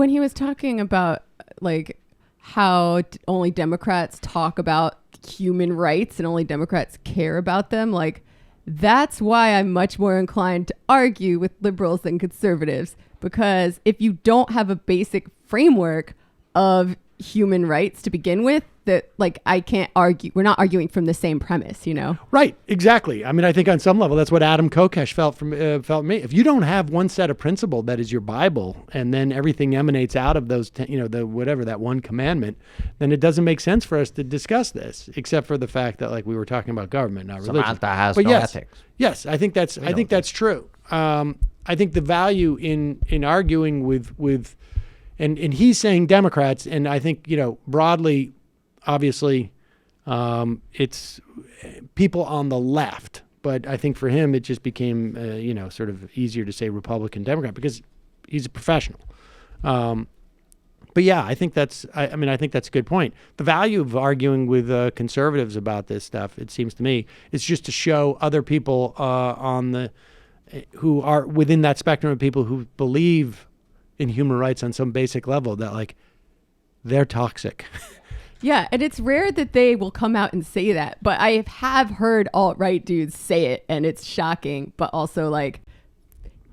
he was talking about like how only Democrats talk about human rights and only Democrats care about them, like, that's why I'm much more inclined to argue with liberals than conservatives, because if you don't have a basic framework of human rights to begin with, that like I can't argue. We're not arguing from the same premise, you know? Right, exactly. I mean, I think on some level that's what Adam Kokesh felt me. If you don't have one set of principle that is your Bible, and then everything emanates out of those, that one commandment, then it doesn't make sense for us to discuss this, except for the fact that like we were talking about government, not religion. Samantha has but no ethics. Yes, I think that's true. I think the value in arguing with and he's saying Democrats, and I think, broadly, obviously, it's people on the left. But I think for him, it just became, sort of easier to say Republican, Democrat, because he's a professional. But yeah, I think that's a good point. The value of arguing with conservatives about this stuff, it seems to me, is just to show other people who are within that spectrum of people who believe in human rights on some basic level that like they're toxic. Yeah, and it's rare that they will come out and say that, but I have heard alt-right dudes say it, and it's shocking, but also like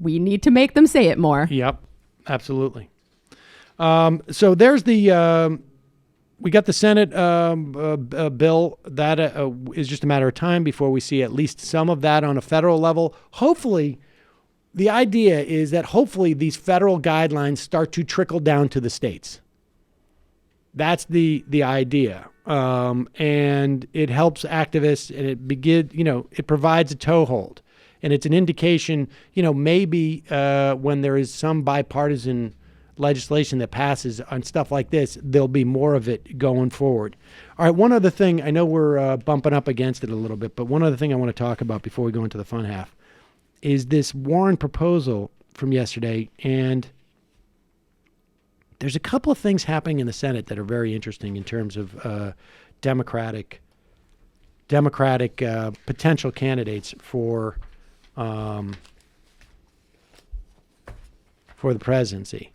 we need to make them say it more. Yep, absolutely. So there's we got the Senate bill. That is just a matter of time before we see at least some of that on a federal level. Hopefully, the idea is that hopefully these federal guidelines start to trickle down to the states. That's the idea. And it helps activists, and it provides a toehold. And it's an indication, maybe when there is some bipartisan legislation that passes on stuff like this, there'll be more of it going forward. All right, one other thing, I know we're bumping up against it a little bit, but one other thing I want to talk about before we go into the fun half is this Warren proposal from yesterday. And there's a couple of things happening in the Senate that are very interesting in terms of Democratic potential candidates for the presidency.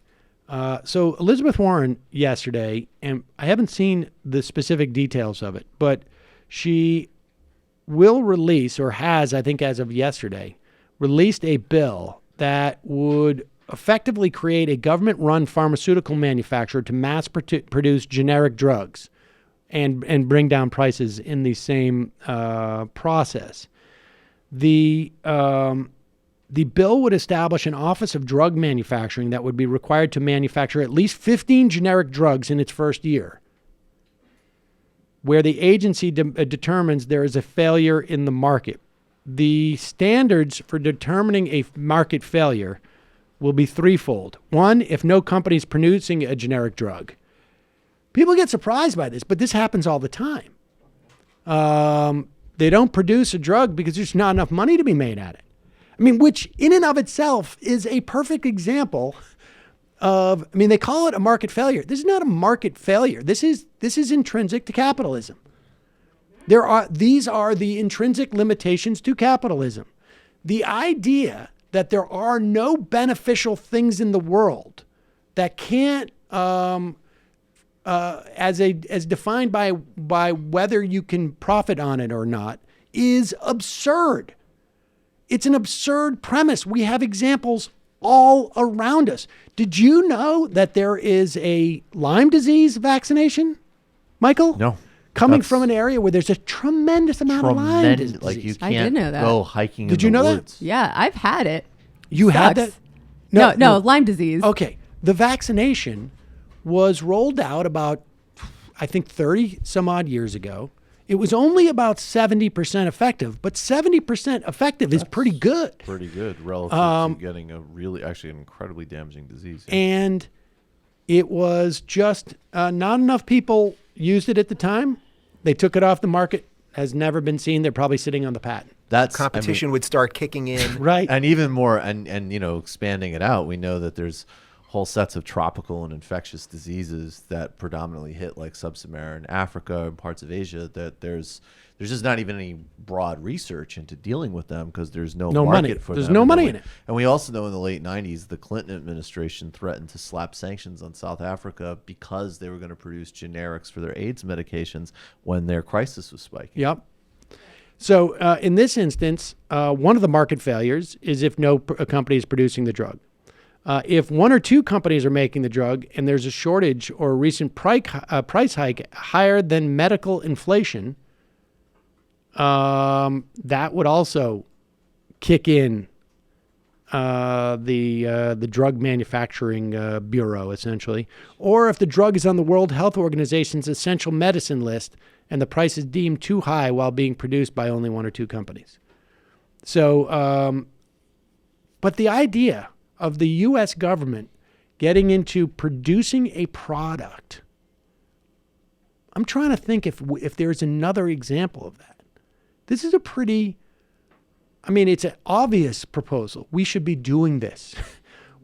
So Elizabeth Warren yesterday, and I haven't seen the specific details of it, but she will release, or has, I think as of yesterday, released a bill that would effectively create a government-run pharmaceutical manufacturer to mass produce generic drugs and bring down prices in the same process. The bill would establish an Office of Drug Manufacturing that would be required to manufacture at least 15 generic drugs in its first year, where the agency determines there is a failure in the market. The standards for determining a market failure will be threefold. One, if no company is producing a generic drug. People get surprised by this, but this happens all the time. They don't produce a drug because there's not enough money to be made at it. I mean, which in and of itself is a perfect example of, they call it a market failure. This is not a market failure. This is intrinsic to capitalism. These are the intrinsic limitations to capitalism. The idea that there are no beneficial things in the world that can't, as defined by whether you can profit on it or not, is absurd. It's an absurd premise. We have examples all around us. Did you know that there is a Lyme disease vaccination, Michael? No. Coming from an area where there's a tremendous amount of Lyme disease. Like you I did can't know that. go hiking Did in you the know woods. that? Yeah, I've had it. You had that? No, Lyme disease. Okay. The vaccination was rolled out about, I think, 30 some odd years ago. It was only about 70% effective, but 70% effective is pretty good. Pretty good relative to getting an incredibly damaging disease. Yeah. And it was just not enough people used it at the time. They took it off the market. Has never been seen. They're probably sitting on the patent. Competition would start kicking in. Right. And even more, and expanding it out, we know that there's whole sets of tropical and infectious diseases that predominantly hit like sub-Saharan Africa and parts of Asia that there's just not even any broad research into dealing with them because there's no market money. for There's them. no money in it. And we also know in the late 90s, the Clinton administration threatened to slap sanctions on South Africa because they were going to produce generics for their AIDS medications when their crisis was spiking. Yep. So in this instance, one of the market failures is if no company is producing the drug. If one or two companies are making the drug and there's a shortage or a recent price hike higher than medical inflation, that would also kick in the drug manufacturing bureau, essentially. Or if the drug is on the World Health Organization's essential medicine list and the price is deemed too high while being produced by only one or two companies. So, but the idea of the U.S. government getting into producing a product, I'm trying to think if there's another example of that. This is a pretty, I mean, it's an obvious proposal. We should be doing this.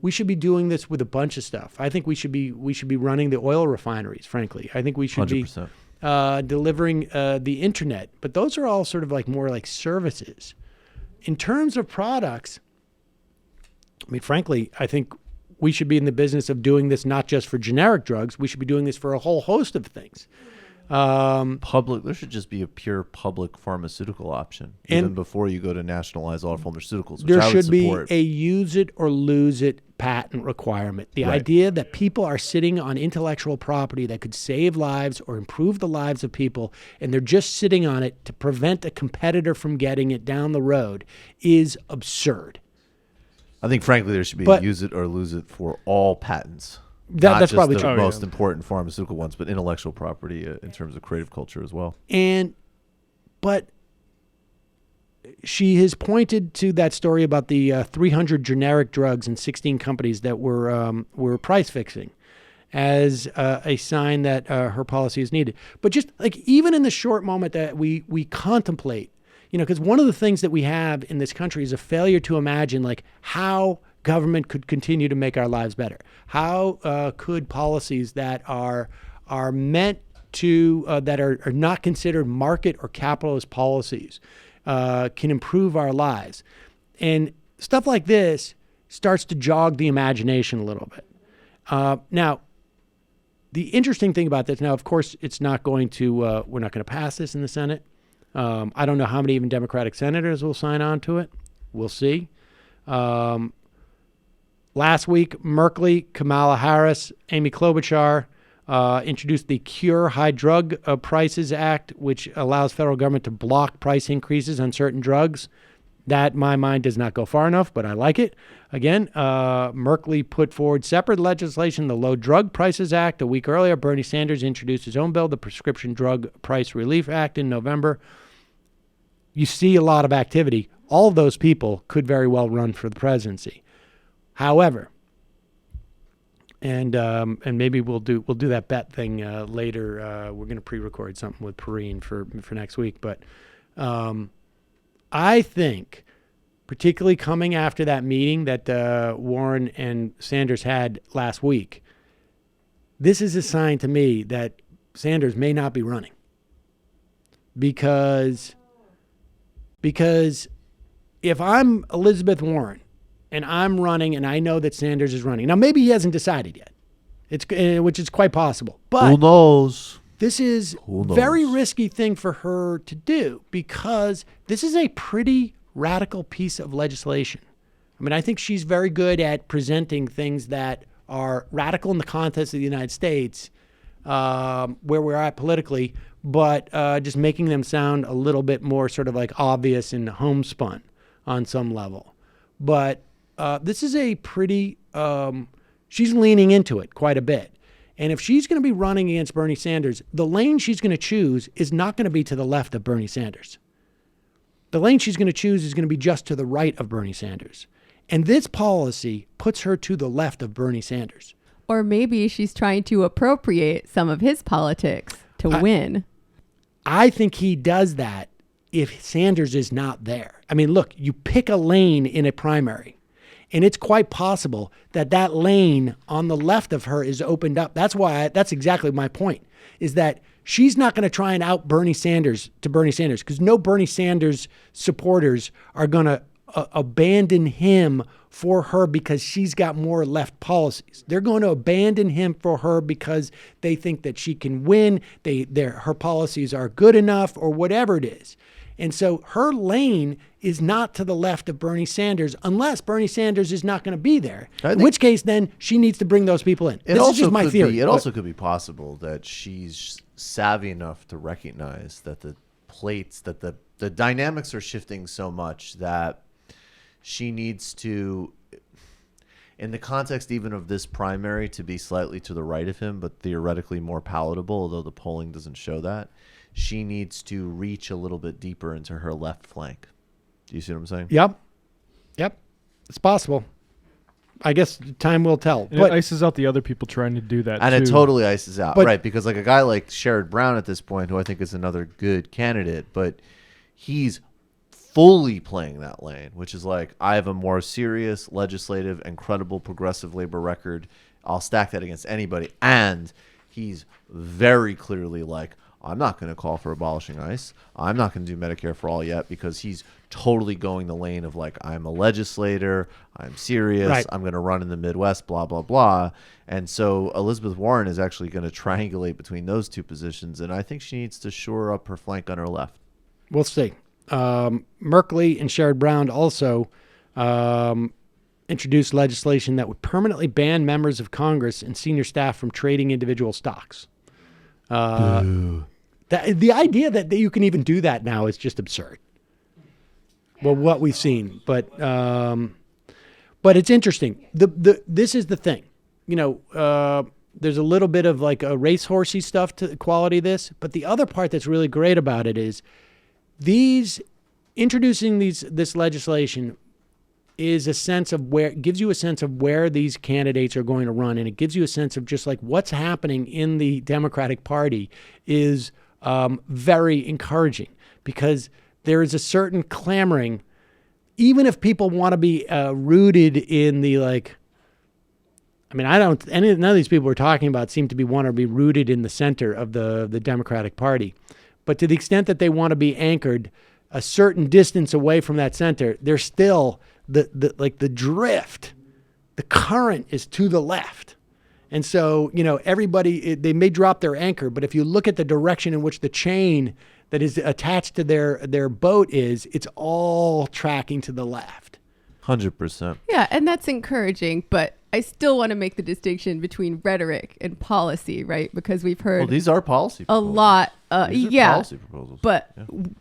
We should be doing this with a bunch of stuff. I think we should be running the oil refineries, frankly. I think we should 100%. Be delivering the internet. But those are all sort of like more like services. In terms of products, I mean, frankly, I think we should be in the business of doing this not just for generic drugs. We should be doing this for a whole host of things. There should just be a pure public pharmaceutical option, even before you go to nationalize all pharmaceuticals. Which there I would should be support. a use it or lose it patent requirement. The idea that people are sitting on intellectual property that could save lives or improve the lives of people, and they're just sitting on it to prevent a competitor from getting it down the road is absurd. I think, frankly, there should be a use it or lose it for all patents. That's just probably the true. most important pharmaceutical ones, but intellectual property in terms of creative culture as well. But she has pointed to that story about the 300 generic drugs and 16 companies that were price fixing as a sign that her policy is needed. But just like even in the short moment that we contemplate, because one of the things that we have in this country is a failure to imagine like how government could continue to make our lives better. How could policies that are meant to that are not considered market or capitalist policies can improve our lives? And stuff like this starts to jog the imagination a little bit. Now, the interesting thing about this, now, of course, it's not going to, we're not going to pass this in the Senate. I don't know how many even Democratic senators will sign on to it. We'll see. Last week, Merkley, Kamala Harris, Amy Klobuchar introduced the Cure High Drug Prices Act, which allows federal government to block price increases on certain drugs. That, in my mind, does not go far enough, but I like it. Again, Merkley put forward separate legislation, the Low Drug Prices Act. A week earlier, Bernie Sanders introduced his own bill, the Prescription Drug Price Relief Act, in November. You see a lot of activity. All of those people could very well run for the presidency. However, and maybe we'll do that bet thing later. We're going to pre-record something with Perrine for next week. But I think, particularly coming after that meeting that Warren and Sanders had last week, this is a sign to me that Sanders may not be running. Because if I'm Elizabeth Warren, and I'm running, and I know that Sanders is running. Now, maybe he hasn't decided yet, which is quite possible. But who knows? This is a very risky thing for her to do because this is a pretty radical piece of legislation. I mean, I think she's very good at presenting things that are radical in the context of the United States, where we're at politically, but just making them sound a little bit more sort of like obvious and homespun on some level. But this is a pretty, she's leaning into it quite a bit. And if she's going to be running against Bernie Sanders, the lane she's going to choose is not going to be to the left of Bernie Sanders. The lane she's going to choose is going to be just to the right of Bernie Sanders. And this policy puts her to the left of Bernie Sanders. Or maybe she's trying to appropriate some of his politics to win. I think he does that if Sanders is not there. I mean, look, you pick a lane in a primary. And it's quite possible that that lane on the left of her is opened up. That's exactly my point, is that she's not going to try and out Bernie Sanders because no Bernie Sanders supporters are going to abandon him for her because she's got more left policies. They're going to abandon him for her because they think that she can win. Her policies are good enough or whatever it is. And so her lane is not to the left of Bernie Sanders unless Bernie Sanders is not going to be there. In which case, then she needs to bring those people in. This is just my theory. It also could be possible that she's savvy enough to recognize that the plates, that the dynamics are shifting so much that she needs to, in the context even of this primary, to be slightly to the right of him, but theoretically more palatable, although the polling doesn't show that. She needs to reach a little bit deeper into her left flank. Do you see what I'm saying? Yep. It's possible. I guess time will tell. But it ices out the other people trying to do that, and too. It totally ices out. Right, because like a guy like Sherrod Brown at this point, who I think is another good candidate, but he's fully playing that lane, which is like, I have a more serious, legislative, and credible progressive labor record. I'll stack that against anybody. And he's very clearly like, I'm not going to call for abolishing ICE. I'm not going to do Medicare for all yet, because he's totally going the lane of like, I'm a legislator, I'm serious, right. I'm going to run in the Midwest, blah, blah, blah. And so Elizabeth Warren is actually going to triangulate between those two positions, and I think she needs to shore up her flank on her left. We'll see. Merkley and Sherrod Brown also introduced legislation that would permanently ban members of Congress and senior staff from trading individual stocks. The idea that you can even do that now is just absurd. Well, what we've seen, but it's interesting. This is the thing, there's a little bit of like a racehorsey stuff to the quality of this, but the other part that's really great about it is introducing this legislation is a sense of gives you a sense of where these candidates are going to run, and it gives you a sense of just like what's happening in the Democratic Party is very encouraging, because there is a certain clamoring, even if people want to be rooted in the none of these people we're talking about seem to want to be rooted in the center of the Democratic Party, but to the extent that they want to be anchored a certain distance away from that center, they're still the drift, the current is to the left. And so, everybody, they may drop their anchor, but if you look at the direction in which the chain that is attached to their boat it's all tracking to the left. 100%. Yeah, and that's encouraging, but I still want to make the distinction between rhetoric and policy, right? Because we've heard these are policy proposals. A lot. Policy proposals. But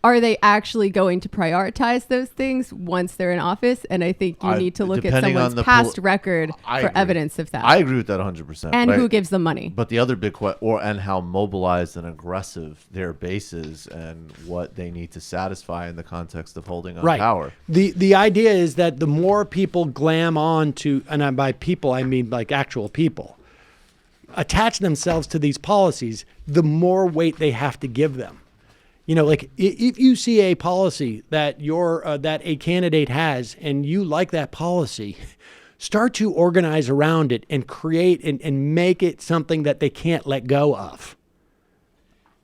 are they actually going to prioritize those things once they're in office? And I think you need to look at someone's past record for evidence of that. I agree with that 100%. And who gives them money. But the other big and how mobilized and aggressive their base is and what they need to satisfy in the context of holding on power. The idea is that the more people glam on to, and by people I mean like actual people, attach themselves to these policies, the more weight they have to give them. Like if you see a policy that that a candidate has and you like that policy, start to organize around it and create and make it something that they can't let go of.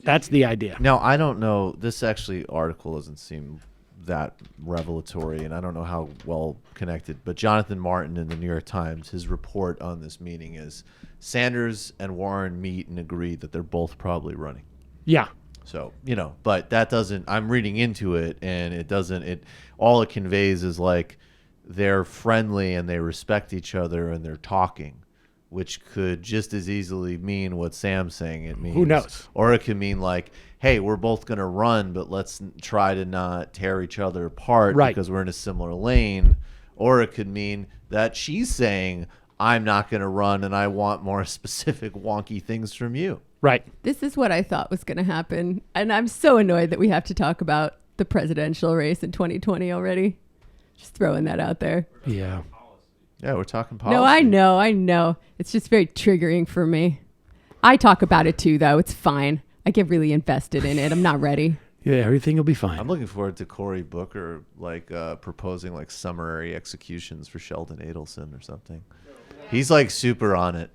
That's the idea. Now, I don't know, this article doesn't seem that revelatory, and I don't know how well connected, but Jonathan Martin in the New York Times, his report on this meeting is Sanders and Warren meet and agree that they're both probably running. Yeah. So, but that doesn't, I'm reading into it, and all it conveys is like they're friendly and they respect each other and they're talking, which could just as easily mean what Sam's saying it means. Who knows? Or it could mean like, hey, we're both going to run, but let's try to not tear each other apart because we're in a similar lane. Or it could mean that she's saying, I'm not going to run and I want more specific wonky things from you. Right. This is what I thought was going to happen. And I'm so annoyed that we have to talk about the presidential race in 2020 already. Just throwing that out there. Yeah. Yeah, we're talking policy. No, I know. It's just very triggering for me. I talk about it too, though. It's fine. I get really invested in it. I'm not ready. Yeah, everything will be fine. I'm looking forward to Cory Booker proposing summary executions for Sheldon Adelson or something. He's super on it.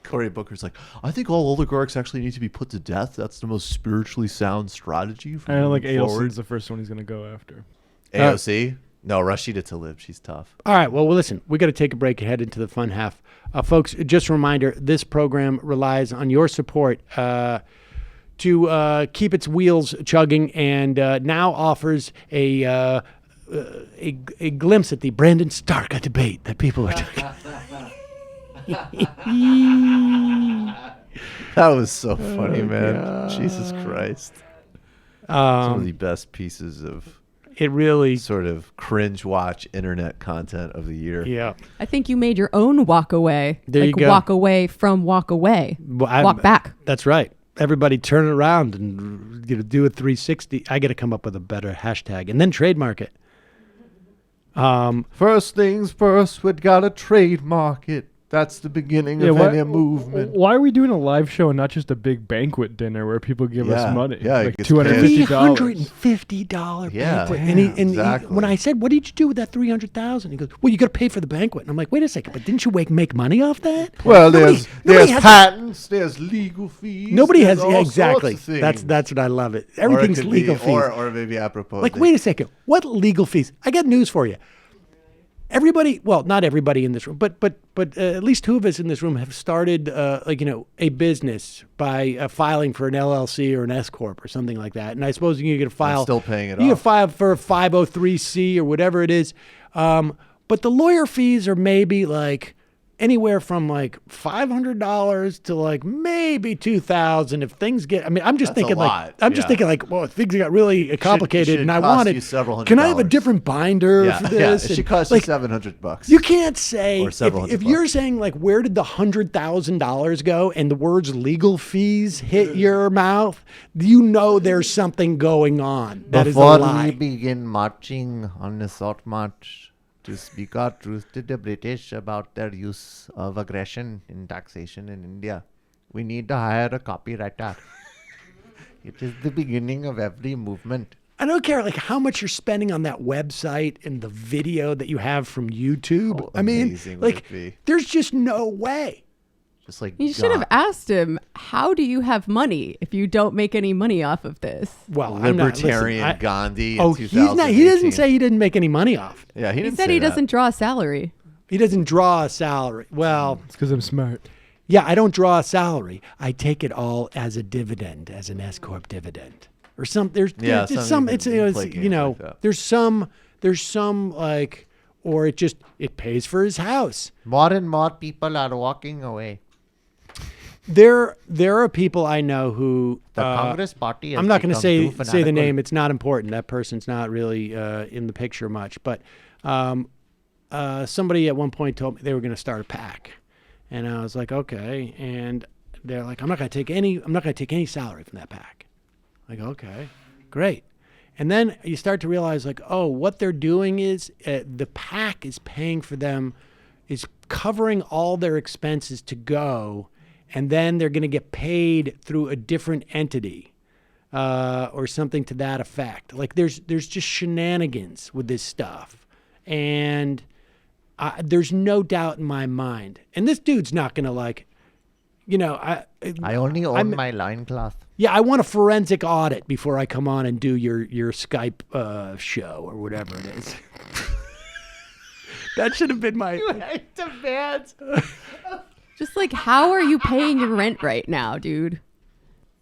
Cory Booker's like, I think all oligarchs actually need to be put to death. That's the most spiritually sound strategy. I know, Adelson's the first one he's going to go after. AOC? No, Rashida Tlaib. She's tough. All right. Well, listen, we got to take a break and head into the fun half. Folks, just a reminder, this program relies on your support. keep its wheels chugging, and now offers a glimpse at the Brandon Stark debate that people are talking. That was so funny, man. God. Jesus Christ. Some of the best pieces of it really sort of cringe watch internet content of the year. Yeah. I think you made your own walk away. There you go. Walk away from walk away. Well, walk back. That's right. Everybody turn it around and do a 360. I got to come up with a better hashtag and then trademark it. First things first, we got to trademark it. That's the beginning of any movement. Why are we doing a live show and not just a big banquet dinner where people give us money? Yeah, like $250. $350 Yeah, banquet. exactly. When I said, "What did you do with that $300,000?" He goes, "Well, you got to pay for the banquet." And I'm like, "Wait a second, but didn't you make money off that?" Well, Nobody there's has patents, there's legal fees. Nobody has all exactly. sorts of things. That's what I love it. Everything's Or it could legal be, fees. or maybe apropos. Like, wait a second. What legal fees? I got news for you. Everybody, well, not everybody in this room, but at least two of us in this room have started, a business by filing for an LLC or an S corp or something like that. And I suppose you get to file. I'm still paying it You off. can file for a 503C or whatever it is. But the lawyer fees are maybe like anywhere from like $500 to like maybe $2,000 if things get. I mean, I'm just That's a thinking lot, I'm just thinking like, well, if things got really complicated, should and I cost wanted. you several hundred Can I have a dollars. different binder for this? It And, should cost like, you $700. you can't say Or several if hundred you're saying like where did the $100,000 go and the words legal fees hit your mouth, you know there's something going on. That is a Before lie. we begin marching on a short march to speak our truth to the British about their use of aggression in taxation in India, we need to hire a copywriter. It is the beginning of every movement. I don't care like how much you're spending on that website and the video that you have from YouTube. How I mean, amazing would like it be? there's just no way. Just like You should have asked him, how do you have money if you don't make any money off of this? Well, Libertarian Gandhi. Oh, in he's not. He 2018. doesn't say he didn't make any money off. Yeah, He said he doesn't draw a salary. He doesn't draw a salary. Well, It's because I'm smart. yeah, I don't draw a salary. I take it all as a dividend, as an S corp dividend, or some. There's Yeah, there's some some. you It's can play games like that. there's some like, or it pays for his house. More and more people are walking away. There are people I know who The Congress Party has I'm not going to say become too the fanatical. name. It's not important. That person's not really in the picture much. But somebody at one point told me they were going to start a PAC, and I was like, okay. And they're like, I'm not going to take any salary from that PAC. I go, okay, great. And then you start to realize, like, oh, what they're doing is the PAC is paying for them, is covering all their expenses to go. And then they're going to get paid through a different entity or something to that effect. Like there's just shenanigans with this stuff. And there's no doubt in my mind. And this dude's not going to like, I only own my loincloth. Yeah, I want a forensic audit before I come on and do your Skype show or whatever it is. That should have been my... demands. Just like, how are you paying your rent right now, dude?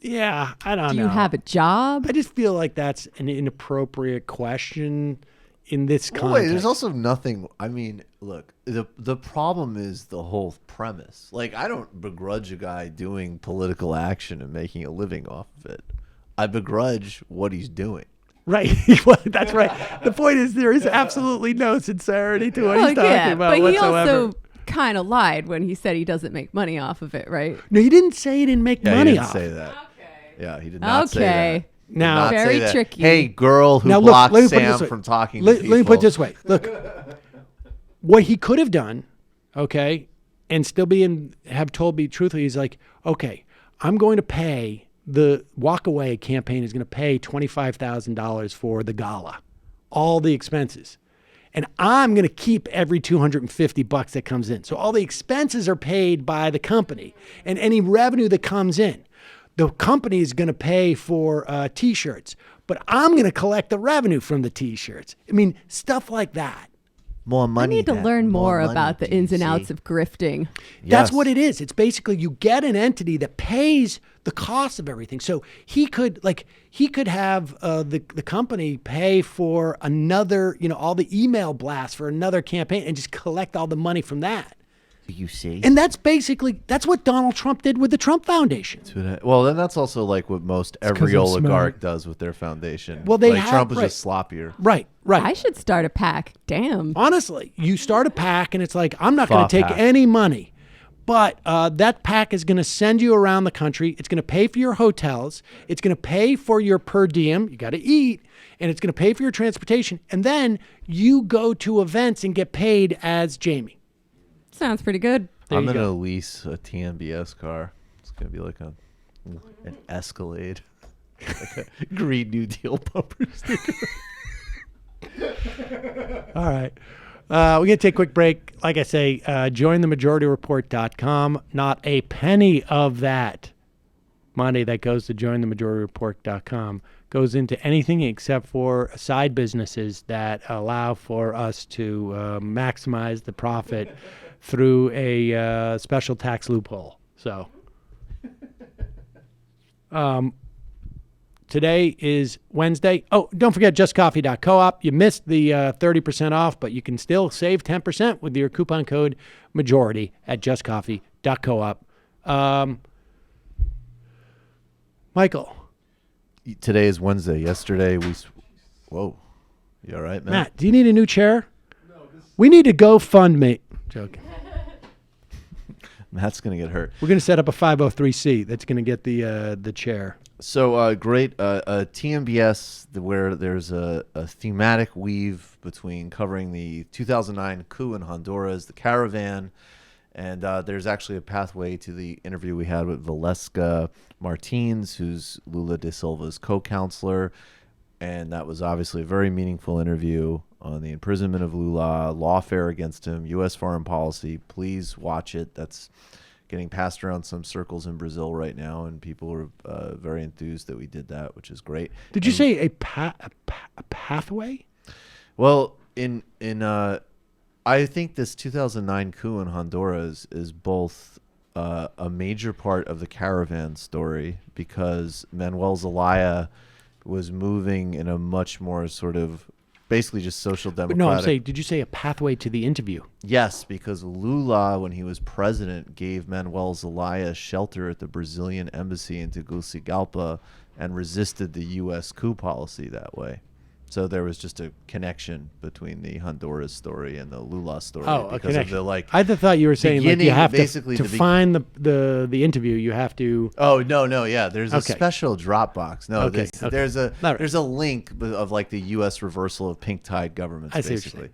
Yeah, I don't know. Do you have a job? I just feel like that's an inappropriate question in this context. Wait, there's also nothing. I mean, look, the problem is the whole premise. Like, I don't begrudge a guy doing political action and making a living off of it. I begrudge what he's doing. Right. Well, that's right. The point is there is absolutely no sincerity to what he's talking about but whatsoever. He also kind of lied when he said he doesn't make money off of it, right? No, he didn't say he didn't make money he didn't off. say that. Yeah, he did not say that. Okay. He did Now, not say very that. tricky. Hey, girl who Now, look, blocked let me put it Sam this way. from talking Let to people. me put it this way. Look, what he could have done, okay, and still have told me truthfully, he's like, okay, I'm going to pay, the Walk Away campaign is going to pay $25,000 for the gala, all the expenses. And I'm going to keep every $250 that comes in. So all the expenses are paid by the company, and any revenue that comes in, the company is going to pay for T-shirts, but I'm going to collect the revenue from the T-shirts. I mean, stuff like that. More I money. need to Dad. learn more money, about the do you ins and see? outs of grifting. That's what it is. It's basically you get an entity that pays the cost of everything. So he could have the company pay for another, all the email blasts for another campaign and just collect all the money from that. You see? And that's what Donald Trump did with the Trump Foundation. Well, then that's also like what most every oligarch does with their foundation. Well, Trump was just sloppier. Right. I should start a PAC. Damn. Honestly, you start a PAC and it's like, I'm not going to take any money. But that PAC is going to send you around the country. It's going to pay for your hotels. It's going to pay for your per diem. You got to eat. And it's going to pay for your transportation. And then you go to events and get paid as Jamie. Sounds pretty good. I'm going to lease a TMBS car. It's going to be like an Escalade. Like a Green New Deal bumper sticker. All right. We're going to take a quick break. Like I say, jointhemajorityreport.com. Not a penny of that money that goes to jointhemajorityreport.com goes into anything except for side businesses that allow for us to maximize the profit through a special tax loophole. So today is Wednesday. Oh, don't forget justcoffee.coop. You missed the 30% off, but you can still save 10% with your coupon code majority at justcoffee.coop. Michael. Today is Wednesday. Yesterday whoa. You all right, Matt, do you need a new chair? No. We need to GoFundMe. Joking. Matt's going to get hurt. We're going to set up a 503c that's going to get the chair. So great TMBS where there's a thematic weave between covering the 2009 coup in Honduras, the caravan, and there's actually a pathway to the interview we had with Valeska Martins, who's Lula da Silva's co-counselor, and that was obviously a very meaningful interview on the imprisonment of Lula, lawfare against him, U.S. foreign policy. Please watch it. That's getting passed around some circles in Brazil right now, and people are very enthused that we did that, which is great. Did you say a pathway? Well, I think this 2009 coup in Honduras is both a major part of the caravan story because Manuel Zelaya was moving in a much more sort of basically just social democratic. No, I'm saying, did you say a pathway to the interview? Yes, because Lula, when he was president, gave Manuel Zelaya shelter at the Brazilian embassy in Tegucigalpa and resisted the U.S. coup policy that way. So there was just a connection between the Honduras story and the Lula story. Oh, a connection. Of the, I thought you were saying like you have basically to find the interview. You have to. Oh no, yeah. There's a special Dropbox. No, there's a link of like the U.S. reversal of pink tide governments. I see basically.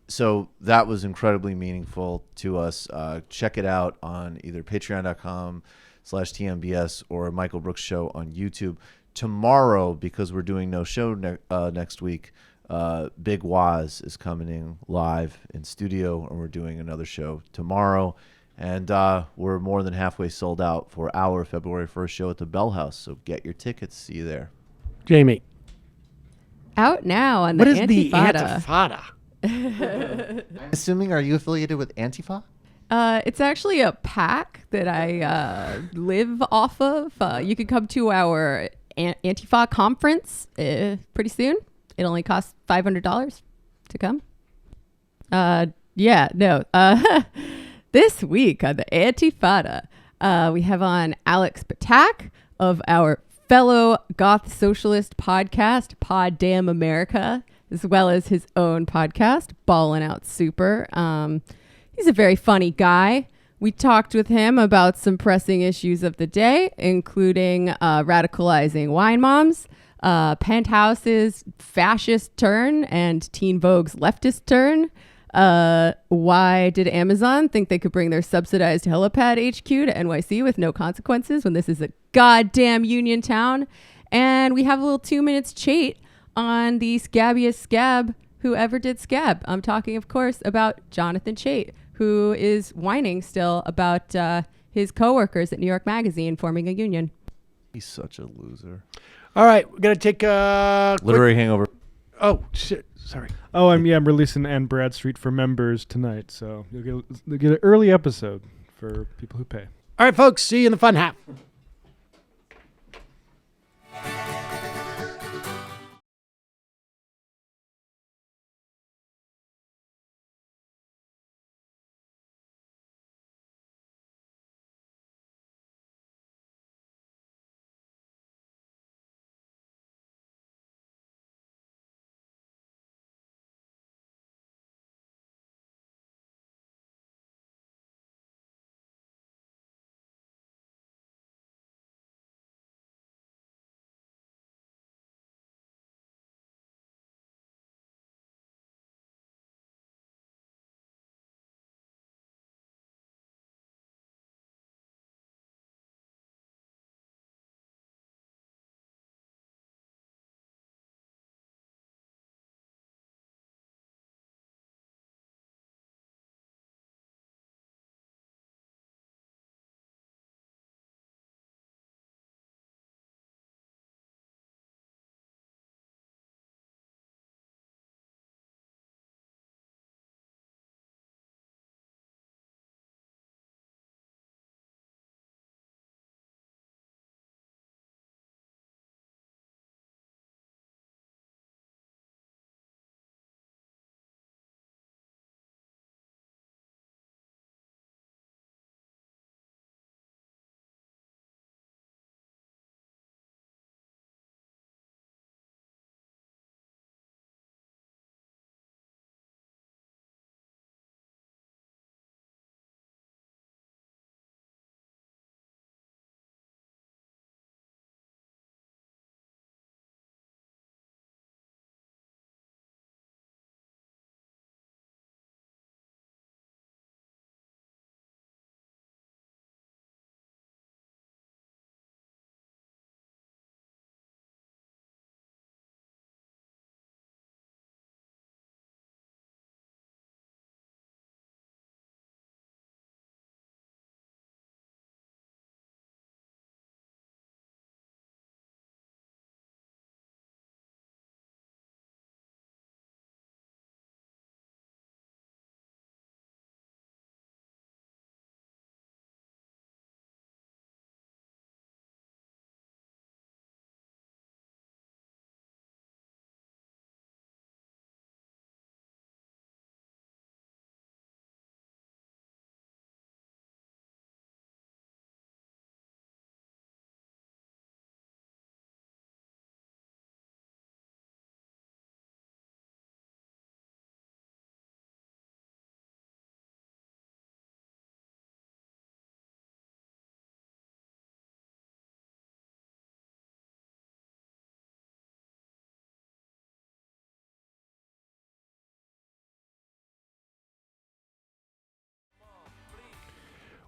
So that was incredibly meaningful to us. Check it out on either patreon.com/TMBS or Michael Brooks Show on YouTube. Tomorrow, because we're doing no show next week, Big Waz is coming in live in studio, and we're doing another show tomorrow. And we're more than halfway sold out for our February 1st show at the Bell House. So get your tickets. See you there. Jamie. Out now on what the is Antifada. The Antifada? Assuming, are you affiliated with Antifa? It's actually a PAC that I live off of. You can come to our Antifa conference pretty soon. It only costs $500 to come. This week on the Antifada, we have on Alex Patak of our fellow goth socialist podcast, Pod Damn America, as well as his own podcast, Ballin' Out Super. He's a very funny guy. We talked with him about some pressing issues of the day, including radicalizing wine moms, Penthouse's fascist turn, and Teen Vogue's leftist turn. Why did Amazon think they could bring their subsidized helipad HQ to NYC with no consequences when this is a goddamn union town? And we have a little 2 minutes chat on the scabbiest scab who ever did scab. I'm talking, of course, about Jonathan Chait, who is whining still about his coworkers at New York Magazine forming a union. He's such a loser. All right, we're going to take a literary hangover. Oh, shit. Sorry. Oh, I'm releasing Anne Bradstreet for members tonight, so you'll get an early episode for people who pay. All right, folks, see you in the fun half.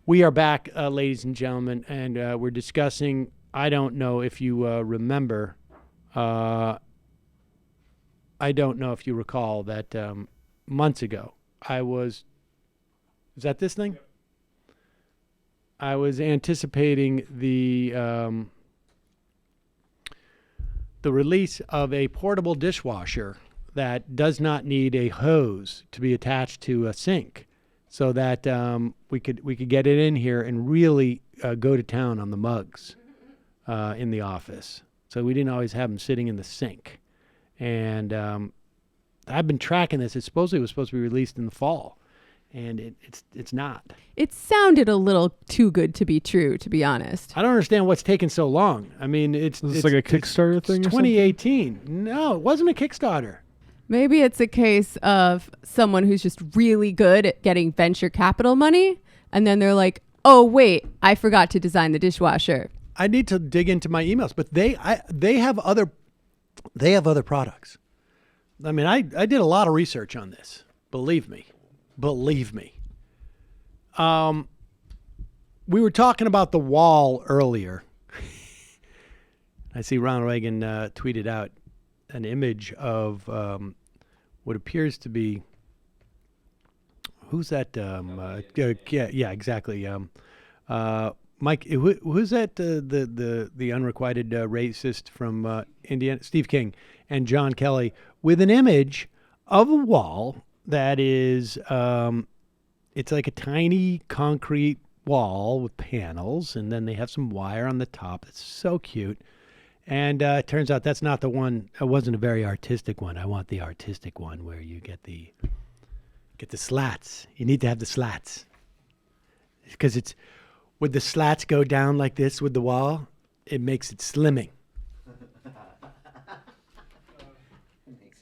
We are back, ladies and gentlemen, and we're discussing, I don't know if you remember, I don't know if you recall that months ago, is that this thing? I was anticipating the release of a portable dishwasher that does not need a hose to be attached to a sink, so that we could get it in here and really go to town on the mugs in the office. So we didn't always have them sitting in the sink. And I've been tracking this. It supposedly was supposed to be released in the fall, and it's not. It sounded a little too good to be true, to be honest. I don't understand what's taking so long. I mean, it's like a Kickstarter thing. It's 2018. No, it wasn't a Kickstarter. Maybe it's a case of someone who's just really good at getting venture capital money, and then they're like, "Oh wait, I forgot to design the dishwasher." I need to dig into my emails, but they have other products. I mean, I did a lot of research on this. Believe me. We were talking about the wall earlier. I see Ronald Reagan tweeted out an image of what appears to be, who's that? Yeah, exactly. Mike, who's that? The unrequited racist from Indiana, Steve King and John Kelly, with an image of a wall that is, it's like a tiny concrete wall with panels, and then they have some wire on the top. It's so cute. And it turns out that's not the one. It wasn't a very artistic one. I want the artistic one where you get the slats. You need to have the slats, because it's, would the slats go down like this with the wall, it makes it slimming.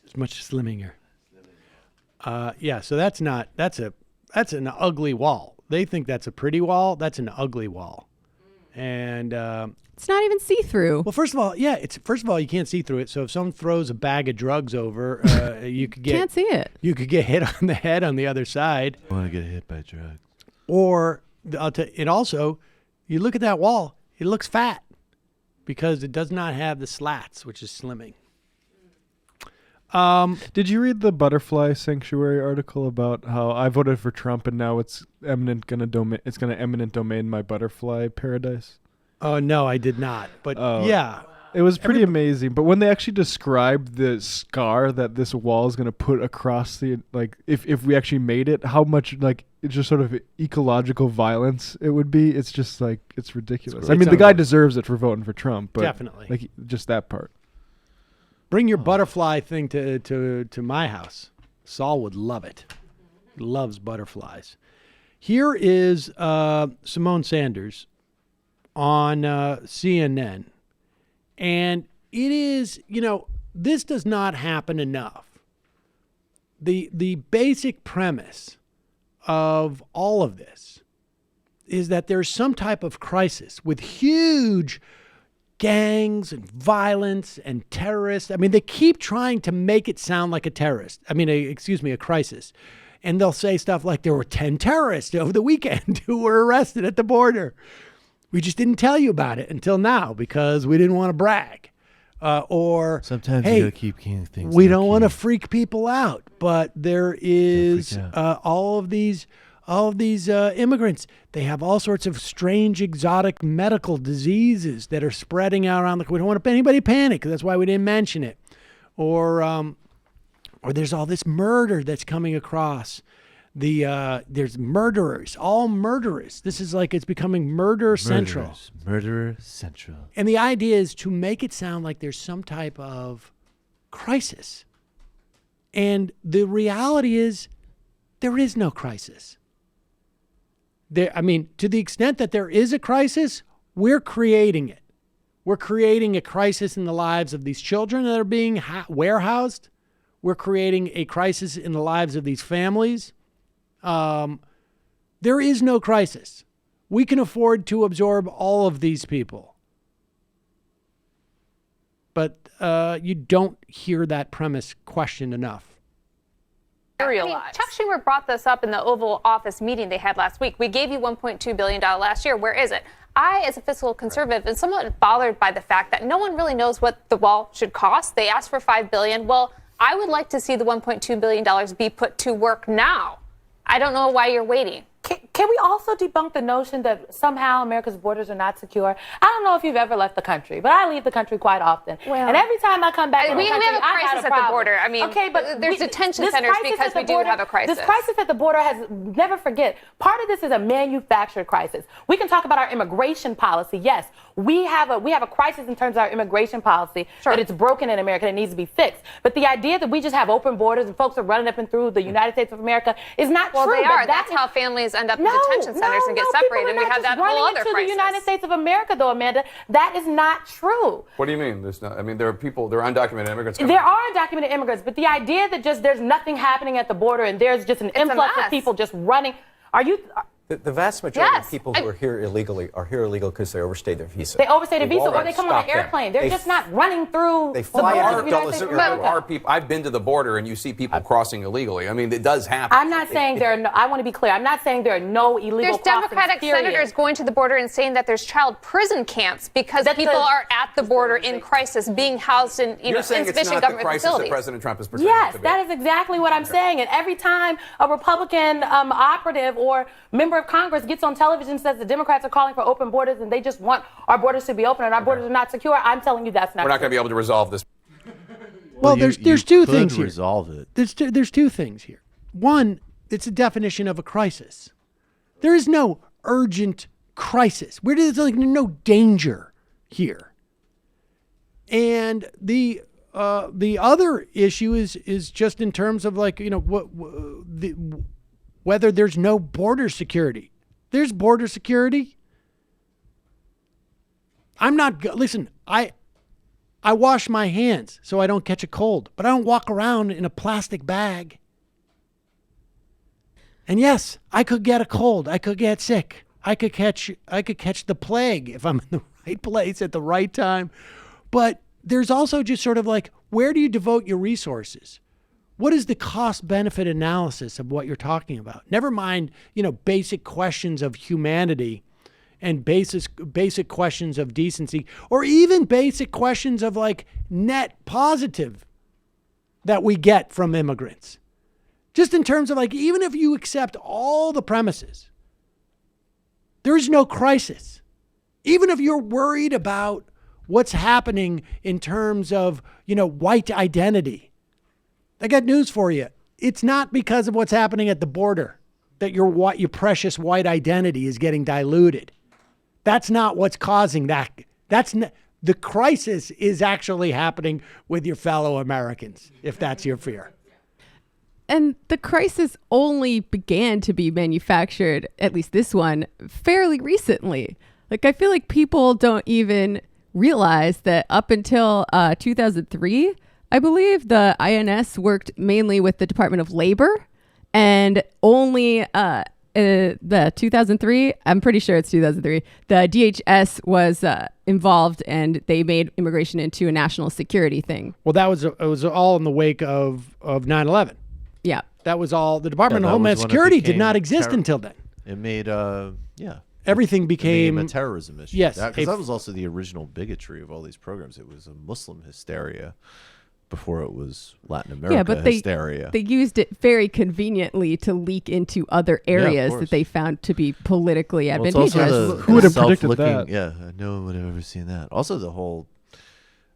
It's much slimminger. Yeah, so that's an ugly wall. They think that's a pretty wall. That's an ugly wall. And it's not even see-through. Well, first of all, you can't see through it. So if someone throws a bag of drugs over, you could get can't see it. You could get hit on the head on the other side. I want to get hit by drugs. Or it also, you look at that wall, it looks fat because it does not have the slats, which is slimming. Did you read the Butterfly Sanctuary article about how I voted for Trump and now it's eminent domain my butterfly paradise? Oh no, I did not. But yeah, it was pretty amazing. But when they actually described the scar that this wall is going to put across the, like, if we actually made it, how much, like, it's just sort of ecological violence it would be. It's just like, it's ridiculous. I mean, the guy deserves it for voting for Trump, but definitely, like, just that part. Bring your butterfly thing to my house. Saul would love it. He loves butterflies. Here is Simone Sanders on CNN. And it is, this does not happen enough. The basic premise of all of this is that there's some type of crisis with huge gangs and violence and terrorists. I mean, they keep trying to make it sound like a crisis. And they'll say stuff like there were 10 terrorists over the weekend who were arrested at the border. We just didn't tell you about it until now because we didn't want to brag. Or sometimes hey, you gotta keep things. We don't want to freak people out, but there is all of these immigrants. They have all sorts of strange, exotic medical diseases that are spreading out around we don't want anybody to panic. That's why we didn't mention it. Or there's all this murder that's coming across. There's murderers, all murderers. This is like it's becoming murderer central. And the idea is to make it sound like there's some type of crisis. And the reality is there is no crisis. To the extent that there is a crisis, we're creating it. We're creating a crisis in the lives of these children that are being warehoused. We're creating a crisis in the lives of these families. There is no crisis. We can afford to absorb all of these people. But you don't hear that premise questioned enough. Chuck Schumer brought this up in the Oval Office meeting they had last week. We gave you $1.2 billion last year. Where is it? I, as a fiscal conservative, am somewhat bothered by the fact that no one really knows what the wall should cost. They asked for $5 billion. Well, I would like to see the $1.2 billion be put to work now. I don't know why you're waiting. Can we also debunk the notion that somehow America's borders are not secure? I don't know if you've ever left the country, but I leave the country quite often. Well, and every time I come back, we have a crisis at the border. I mean, okay, but there's detention centers because we do have a crisis. This crisis at the border has, never forget, part of this is a manufactured crisis. We can talk about our immigration policy. Yes, we have a crisis in terms of our immigration policy, that it's broken in America and it needs to be fixed. But the idea that we just have open borders and folks are running up and through the United States of America is not true. Well, they are. That's how families end up in detention centers and get separated. And we have that whole other crisis. The United States of America, though, Amanda, that is not true. What do you mean? There's not. I mean, there are people. There are undocumented immigrants. There are undocumented immigrants, but the idea that just there's nothing happening at the border and there's just an influx of people just running. Are you? The vast majority of people who are here illegally are here illegal because they overstayed their visa. They overstayed their visa, or they come on an airplane. They're just not running through. They fly out. There are people. I've been to the border, and you see people crossing illegally. I mean, it does happen. I'm not saying there are no. I want to be clear. I'm not saying there are no illegal. There's Democratic senators going to the border and saying that there's child prison camps because people are at the border in crisis, being housed in insufficient government crisis facilities. That President Trump is pretending Yes, to be. that is exactly what I'm saying. And every time a Republican operative or member of Congress gets on television and says the Democrats are calling for open borders and they just want our borders to be open and our borders are not secure, I'm telling you that's not We're not true. going to be able to resolve this. Well, there's two things here. Resolve it. There's two things here. One, it's a definition of a crisis. There is no urgent crisis. There's like no danger here. And the other issue is just in terms of like, you know, whether there's no border security. There's border security. Listen, I wash my hands so I don't catch a cold, but I don't walk around in a plastic bag. And yes, I could get a cold. I could get sick. I could catch the plague if I'm in the right place at the right time. But there's also just sort of like, where do you devote your resources? What is the cost-benefit analysis of what you're talking about? Never mind, you know, basic questions of humanity and basic questions of decency, or even basic questions of like net positive that we get from immigrants. Just in terms of like, even if you accept all the premises, there is no crisis. Even if you're worried about what's happening in terms of, you know, white identity, I got news for you. It's not because of what's happening at the border that your precious white identity is getting diluted. That's not what's causing that. The crisis is actually happening with your fellow Americans, if that's your fear. And the crisis only began to be manufactured, at least this one, fairly recently. Like, I feel like people don't even realize that up until 2003, I believe the INS worked mainly with the Department of Labor, and only the 2003, I'm pretty sure it's 2003, the DHS was involved and they made immigration into a national security thing. Well, it was all in the wake of 9/11. Yeah. That was all. The Department of Homeland Security did not exist until then. It made, everything became a terrorism issue. Yes. Because that was also the original bigotry of all these programs. It was a Muslim hysteria before it was Latin America hysteria. They used it very conveniently to leak into other areas that they found to be politically advantageous. Who would have predicted that? Yeah, no one would have ever seen that. Also, the whole,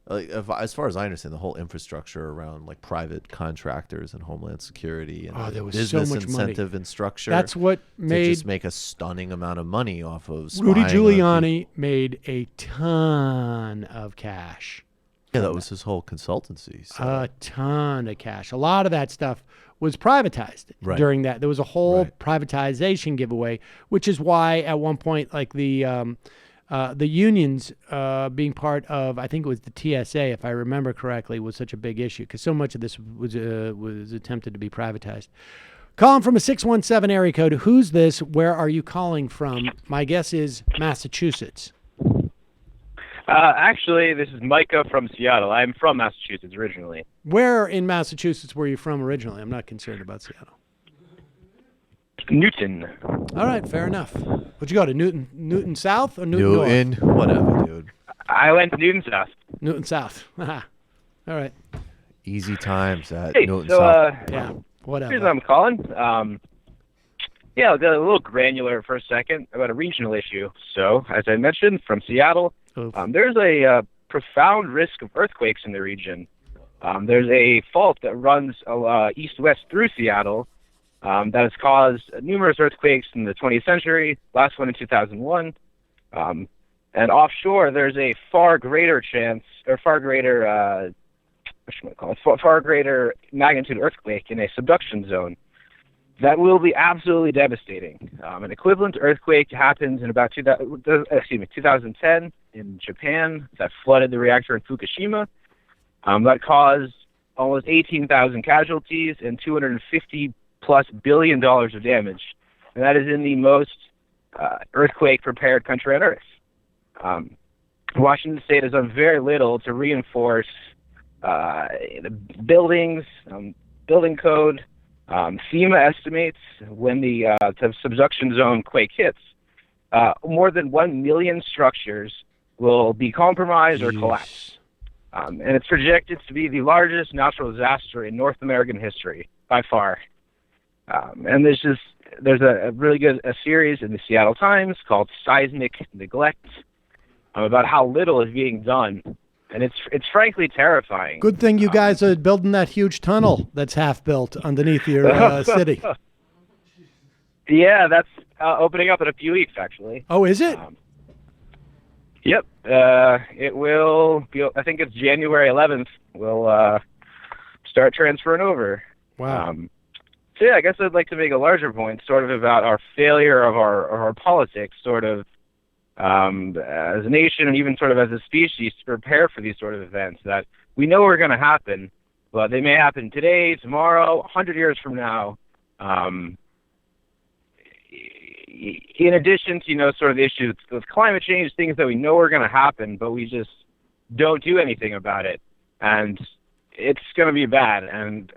as far as I understand, the whole infrastructure around like private contractors and Homeland Security and there was business so much incentive money. and structure. That's what made to just make a stunning amount of money off of Rudy spying on Giuliani made a ton of cash. Yeah, that was his whole consultancy. So. A ton of cash. A lot of that stuff was privatized during that. There was a whole privatization giveaway, which is why at one point, like the unions being part of, I think it was the TSA, if I remember correctly, was such a big issue because so much of this was attempted to be privatized. Calling from a 617 area code. Who's this? Where are you calling from? My guess is Massachusetts. Actually, this is Micah from Seattle. I'm from Massachusetts originally. Where in Massachusetts were you from originally? I'm not concerned about Seattle. Newton. All right, fair enough. Would you go to Newton South or Newton North? Whatever, dude. I went to Newton South. Newton South. All right. Easy times at Hey, Newton so, South. Yeah, whatever. Here's what I'm calling. Yeah, I'll get a little granular for a second about a regional issue. So, as I mentioned, from Seattle, there's a profound risk of earthquakes in the region. There's a fault that runs east-west through Seattle that has caused numerous earthquakes in the 20th century, last one in 2001. And offshore, there's a far greater chance, or far greater magnitude earthquake in a subduction zone that will be absolutely devastating. An equivalent earthquake happened in about 2010 in Japan that flooded the reactor in Fukushima. That caused almost 18,000 casualties and $250+ billion of damage. And that is in the most earthquake-prepared country on Earth. Washington State has done very little to reinforce the buildings, building code. FEMA estimates when the subduction zone quake hits, more than 1 million structures will be compromised or collapse. And it's projected to be the largest natural disaster in North American history, by far. And there's a really good series in the Seattle Times called Seismic Neglect about how little is being done. And it's frankly terrifying. Good thing you guys are building that huge tunnel that's half built underneath your city. Yeah, that's opening up in a few weeks, actually. Oh, is it? Yep. It will be, I think it's January 11th. We'll start transferring over. Wow. So yeah, I guess I'd like to make a larger point, sort of about our failure of our politics, sort of as a nation and even sort of as a species to prepare for these sort of events that we know are going to happen, but they may happen today, tomorrow, 100 years from now. In addition to, sort of the issues with climate change, things that we know are going to happen, but we just don't do anything about it. And it's going to be bad. And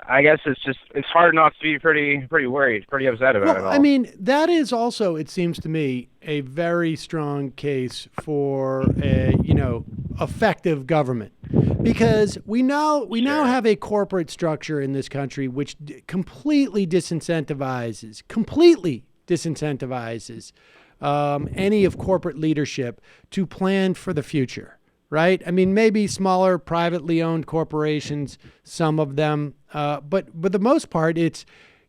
I guess it's hard not to be pretty worried, pretty upset about it all. I mean, that is also, it seems to me, a very strong case for effective government, because we now have a corporate structure in this country which completely disincentivizes any of corporate leadership to plan for the future. Right? I mean, maybe smaller privately owned corporations, some of them, but the most part, it's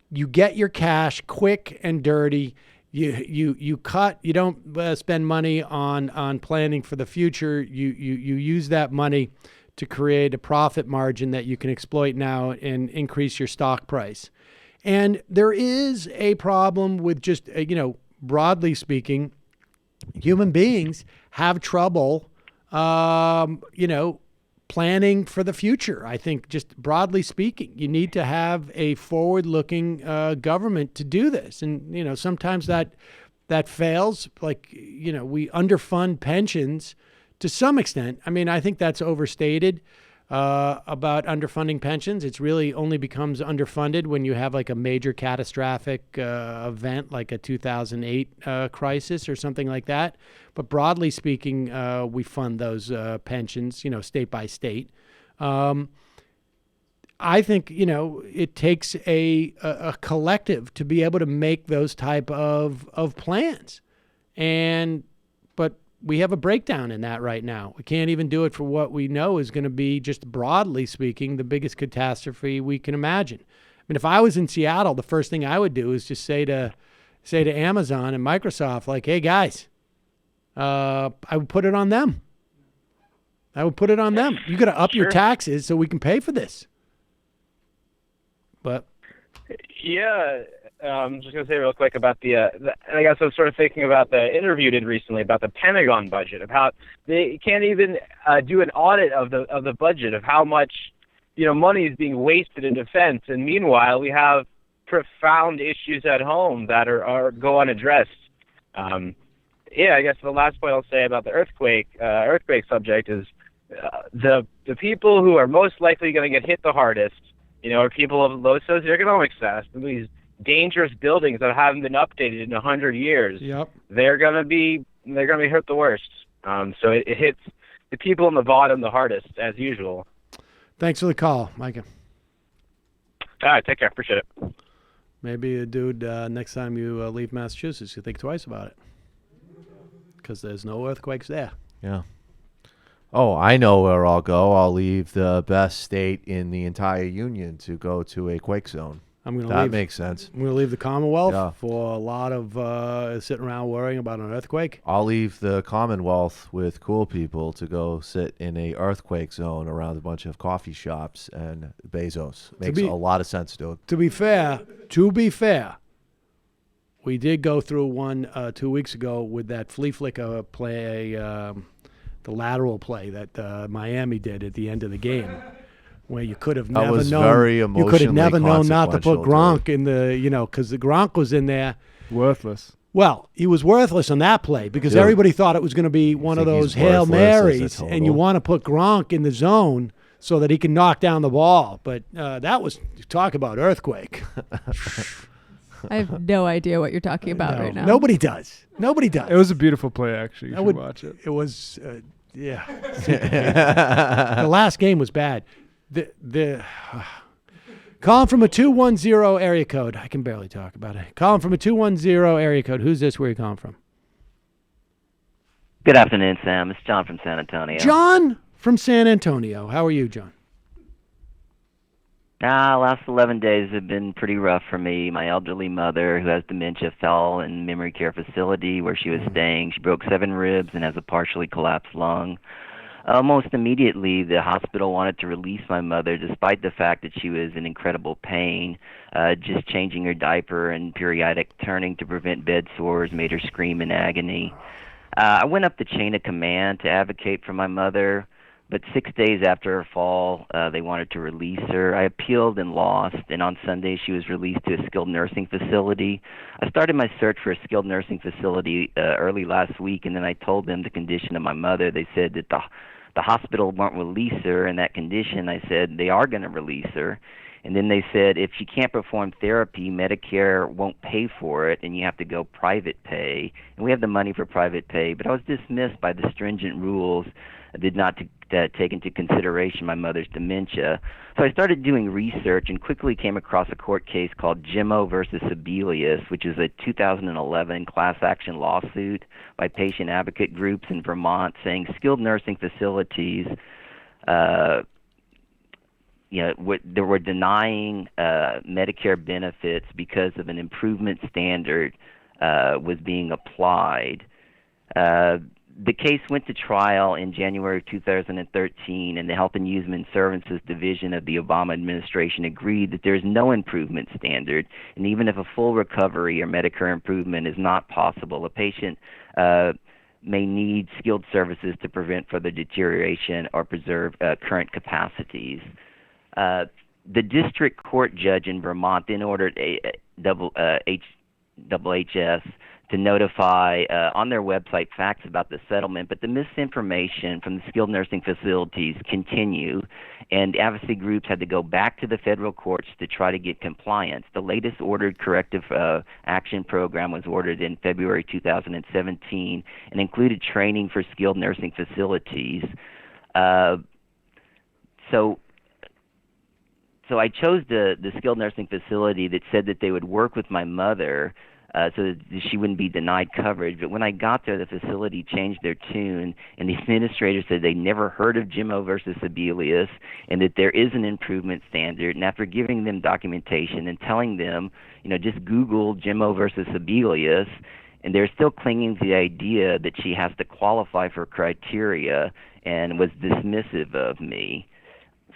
you get your cash quick and dirty. You cut. You don't spend money on planning for the future. You use that money to create a profit margin that you can exploit now and increase your stock price. And there is a problem with just broadly speaking, human beings have trouble. Planning for the future. I think just broadly speaking, you need to have a forward-looking government to do this. And, sometimes that fails. Like, we underfund pensions to some extent. I mean, I think that's overstated about underfunding pensions. It's really only becomes underfunded when you have like a major catastrophic event like a 2008 crisis or something like that. But broadly speaking, we fund those pensions, state by state. I think, it takes a collective to be able to make those type of plans. But we have a breakdown in that right now. We can't even do it for what we know is going to be, just broadly speaking, the biggest catastrophe we can imagine. I mean, if I was in Seattle, the first thing I would do is just say to Amazon and Microsoft, like, hey, guys, I would put it on them. You got to up your taxes so we can pay for this. But yeah, I'm just going to say real quick about I guess I was sort of thinking about the interview you did recently about the Pentagon budget, of how they can't even do an audit of the budget, of how much money is being wasted in defense, and meanwhile we have profound issues at home that are go unaddressed. yeah, I guess the last point I'll say about the earthquake subject is the people who are most likely going to get hit the hardest, are people of low socioeconomic status. These dangerous buildings that haven't been updated in 100 years. Yep. They're gonna be hurt the worst. So it hits the people on the bottom the hardest, as usual. Thanks for the call, Micah. All right, take care. Appreciate it. Maybe, dude, next time you leave Massachusetts, you think twice about it. Because there's no earthquakes there. Yeah. Oh, I know where I'll go. I'll leave the best state in the entire union to go to a quake zone. That makes sense. I'm going to leave the Commonwealth for a lot of sitting around worrying about an earthquake. I'll leave the Commonwealth with cool people to go sit in a earthquake zone around a bunch of coffee shops and Bezos. Makes a lot of sense, dude. To be fair, we did go through one 2 weeks ago with that flea flicker play, the lateral play that Miami did at the end of the game. Where you could have never known, you could have never known not to put Gronk in the, because the Gronk was in there. Worthless. Well, he was worthless on that play because everybody thought it was going to be one of those Hail Marys, and you want to put Gronk in the zone so that he can knock down the ball. But that was, talk about earthquake. I have no idea what you're talking about right now. Nobody does. It was a beautiful play, actually. You should watch it. It was, yeah. The last game was bad. Calling from a 210 area code. I can barely talk about it. Calling from a 210 area code. Who's this? Where are you calling from? Good afternoon, Sam. It's John from San Antonio. John from San Antonio. How are you, John? Last 11 days have been pretty rough for me. My elderly mother, who has dementia, fell in memory care facility where she was staying. She broke 7 ribs and has a partially collapsed lung. Almost immediately, the hospital wanted to release my mother, despite the fact that she was in incredible pain. Just changing her diaper and periodic turning to prevent bed sores made her scream in agony. I went up the chain of command to advocate for my mother, but 6 days after her fall, they wanted to release her. I appealed and lost, and on Sunday she was released to a skilled nursing facility. I started my search for a skilled nursing facility early last week, and then I told them the condition of my mother. They said that the hospital won't release her in that condition. I said they are going to release her. And then they said if she can't perform therapy, Medicare won't pay for it, and you have to go private pay. And we have the money for private pay, but I was dismissed by the stringent rules. I did not take into consideration my mother's dementia. So I started doing research and quickly came across a court case called Jimmo versus Sebelius, which is a 2011 class action lawsuit by patient advocate groups in Vermont saying skilled nursing facilities they were denying Medicare benefits because of an improvement standard was being applied. The case went to trial in January 2013, and the Health and Human Services Division of the Obama administration agreed that there is no improvement standard, and even if a full recovery or Medicare improvement is not possible, a patient may need skilled services to prevent further deterioration or preserve current capacities. The district court judge in Vermont then ordered HHS to notify on their website facts about the settlement, but the misinformation from the skilled nursing facilities continue, and advocacy groups had to go back to the federal courts to try to get compliance. The latest ordered corrective action program was ordered in February 2017 and included training for skilled nursing facilities. So I chose the skilled nursing facility that said that they would work with my mother so that she wouldn't be denied coverage. But when I got there, the facility changed their tune, and the administrator said they never heard of Jimmo versus Sebelius and that there is an improvement standard. And after giving them documentation and telling them, just Google Jimmo versus Sebelius, and they're still clinging to the idea that she has to qualify for criteria and was dismissive of me.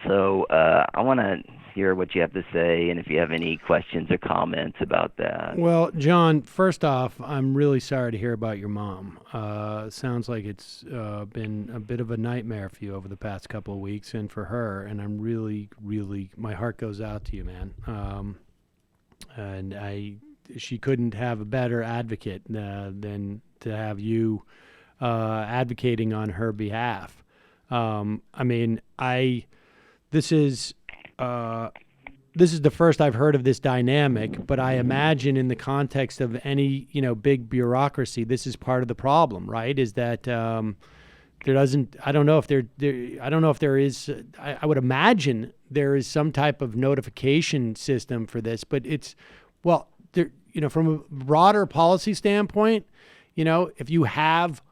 So I want to hear what you have to say, and if you have any questions or comments about that. Well, John, first off, I'm really sorry to hear about your mom. Sounds like it's been a bit of a nightmare for you over the past couple of weeks, and for her, and I'm really, really, my heart goes out to you, man. And she couldn't have a better advocate than have you advocating on her behalf. I mean, this is the first I've heard of this dynamic, but I imagine in the context of any, big bureaucracy, this is part of the problem, right? Is that there doesn't, I don't know if there is, I would imagine there is some type of notification system for this, but it's, well, there, from a broader policy standpoint, if you have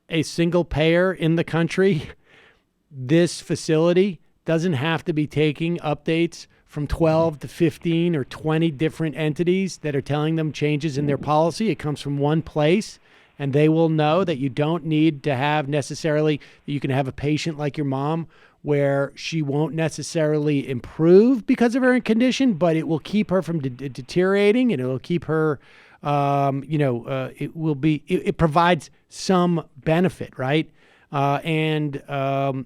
a single payer in the country, this facility doesn't have to be taking updates from 12 to 15 or 20 different entities that are telling them changes in their policy. It comes from one place, and they will know that you don't need to have necessarily, you can have a patient like your mom where she won't necessarily improve because of her condition, but it will keep her from deteriorating, and it will keep her, it provides some benefit, right? I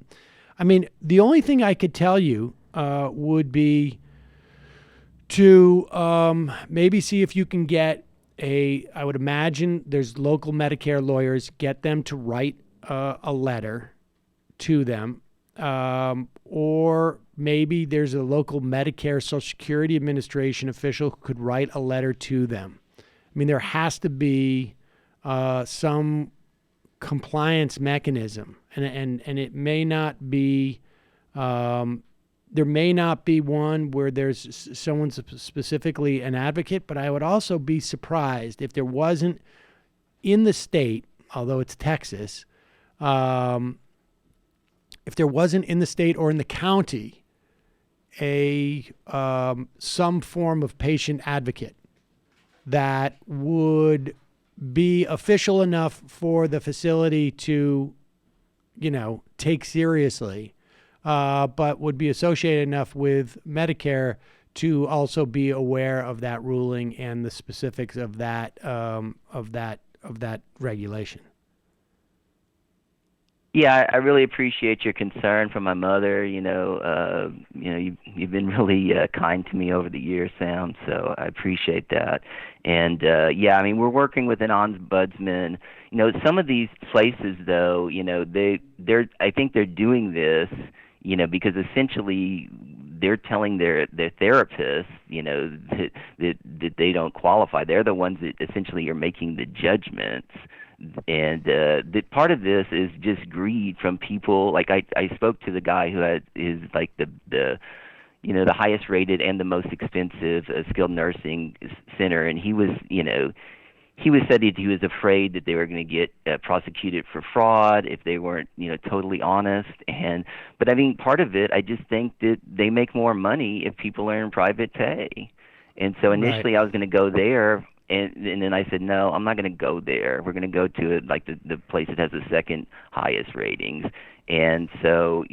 mean, the only thing I could tell you would be to maybe see if you can get I would imagine there's local Medicare lawyers, get them to write a letter to them. Or maybe there's a local Medicare Social Security Administration official who could write a letter to them. I mean, there has to be some compliance mechanism, and it may not be, there may not be one where there's someone specifically an advocate, but I would also be surprised if there wasn't in the state, although it's Texas, if there wasn't in the state or in the county some form of patient advocate that would be official enough for the facility to, take seriously, but would be associated enough with Medicare to also be aware of that ruling and the specifics of that regulation. Yeah, I really appreciate your concern for my mother. You've been really kind to me over the years, Sam. So I appreciate that. And I mean, we're working with an ombudsman. Some of these places, though, I think they're doing this, because essentially they're telling their therapists, that they don't qualify. They're the ones that essentially are making the judgments. And the part of this is just greed from people. Like I spoke to the guy who is like the highest rated and the most expensive skilled nursing center, and he was said he was afraid that they were going to get prosecuted for fraud if they weren't totally honest. But I mean, part of it, I just think that they make more money if people are in private pay. And so initially I was going to go there. And then I said, no, I'm not going to go there. We're going to go to the place that has the second highest ratings. And so,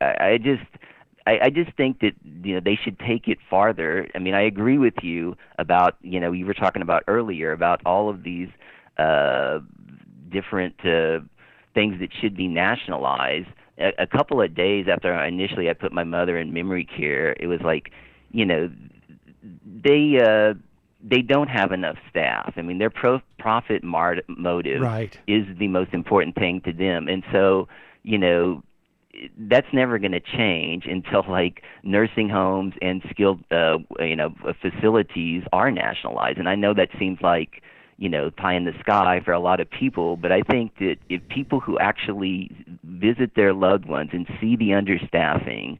I just think that, they should take it farther. I mean, I agree with you about, you were talking about earlier about all of these different things that should be nationalized. A couple of days after initially I put my mother in memory care, it was like, they don't have enough staff. I mean, their profit motive is the most important thing to them. And so, that's never going to change until nursing homes and skilled, facilities are nationalized. And I know that seems like, pie in the sky for a lot of people, but I think that if people who actually visit their loved ones and see the understaffing,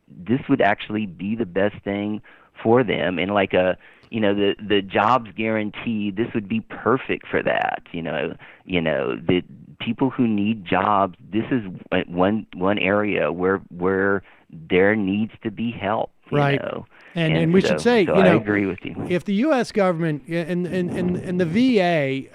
this would actually be the best thing for them. And the jobs guarantee, this would be perfect for that. The people who need jobs, this is one area where there needs to be help. Right. And we should say, I agree with you. If the U.S. government and the VA,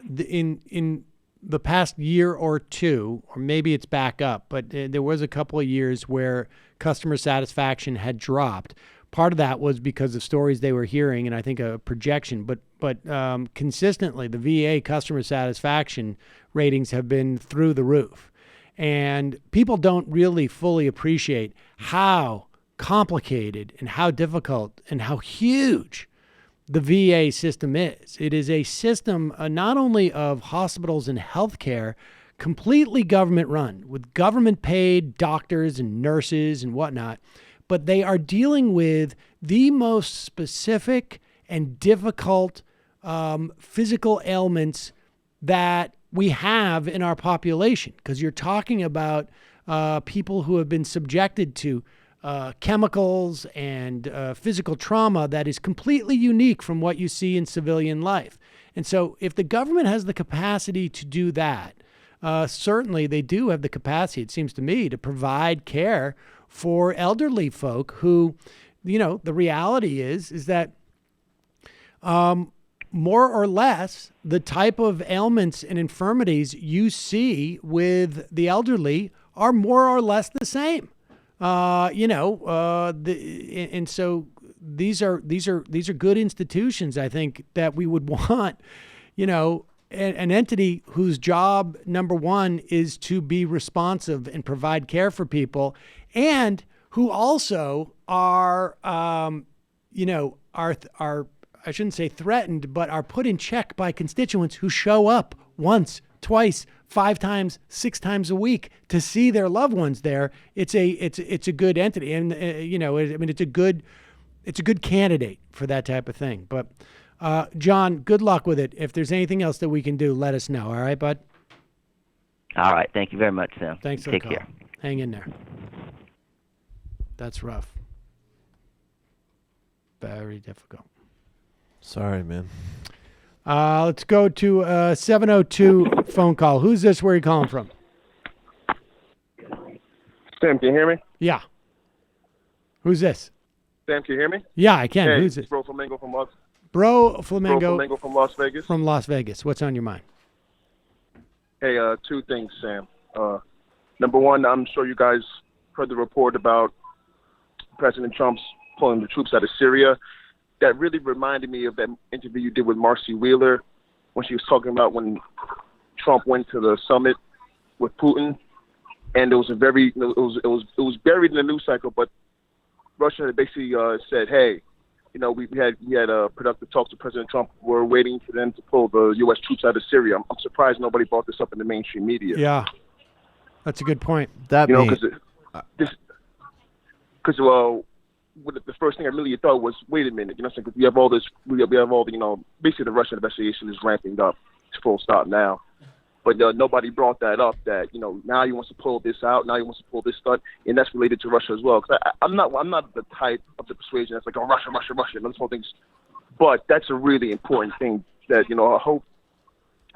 in the past year or two, or maybe it's back up, but there was a couple of years where customer satisfaction had dropped. Part of that was because of stories they were hearing, and I think a projection. But consistently, the VA customer satisfaction ratings have been through the roof. And people don't really fully appreciate how complicated and how difficult and how huge the VA system is. It is a system not only of hospitals and healthcare, completely government run with government paid doctors and nurses and whatnot, but they are dealing with the most specific and difficult physical ailments that we have in our population, because you're talking about people who have been subjected to chemicals and physical trauma that is completely unique from what you see in civilian life. And so if the government has the capacity to do that, certainly they do have the capacity, it seems to me, to provide care for elderly folk who, the reality is that more or less the type of ailments and infirmities you see with the elderly are more or less the same. And so these are good institutions, I think, that we would want, an entity whose job, number one, is to be responsive and provide care for people, and who also are, I shouldn't say threatened, but are put in check by constituents who show up once, twice, 5 times, 6 times a week to see their loved ones there. It's a good entity, and it's a good candidate for that type of thing. But John, good luck with it. If there's anything else that we can do, let us know. All right, bud? All right. Thank you very much, Sam. Thanks for the Take call. care. Hang in there. That's rough. Very difficult. Sorry, man. Let's go to 702 phone call. Who's this? Where are you calling from? Sam, can you hear me? Yeah. Who's this? Sam, can you hear me? Yeah, I can. Hey, Who's this? Bro Flamingo from Las Bro Flamingo from Las Vegas. From Las Vegas. What's on your mind? Hey, 2 things, Sam. Number one, I'm sure you guys heard the report about President Trump's pulling the troops out of Syria. That really reminded me of that interview you did with Marcy Wheeler when she was talking about when Trump went to the summit with Putin, and it was buried in the news cycle. But Russia had basically said, "Hey, we had productive talks with President Trump. We're waiting for them to pull the U.S. troops out of Syria." I'm surprised nobody brought this up in the mainstream media. Yeah, that's a good point. The first thing I really thought was, wait a minute, because we have all this, we have all the, basically the Russian investigation is ramping up. It's full stop now. But nobody brought that up, that, now he wants to pull this out, now he wants to pull this stunt, and that's related to Russia as well. Because I'm not the type of the persuasion that's like, oh, Russia, and those whole things. But that's a really important thing that, I hope,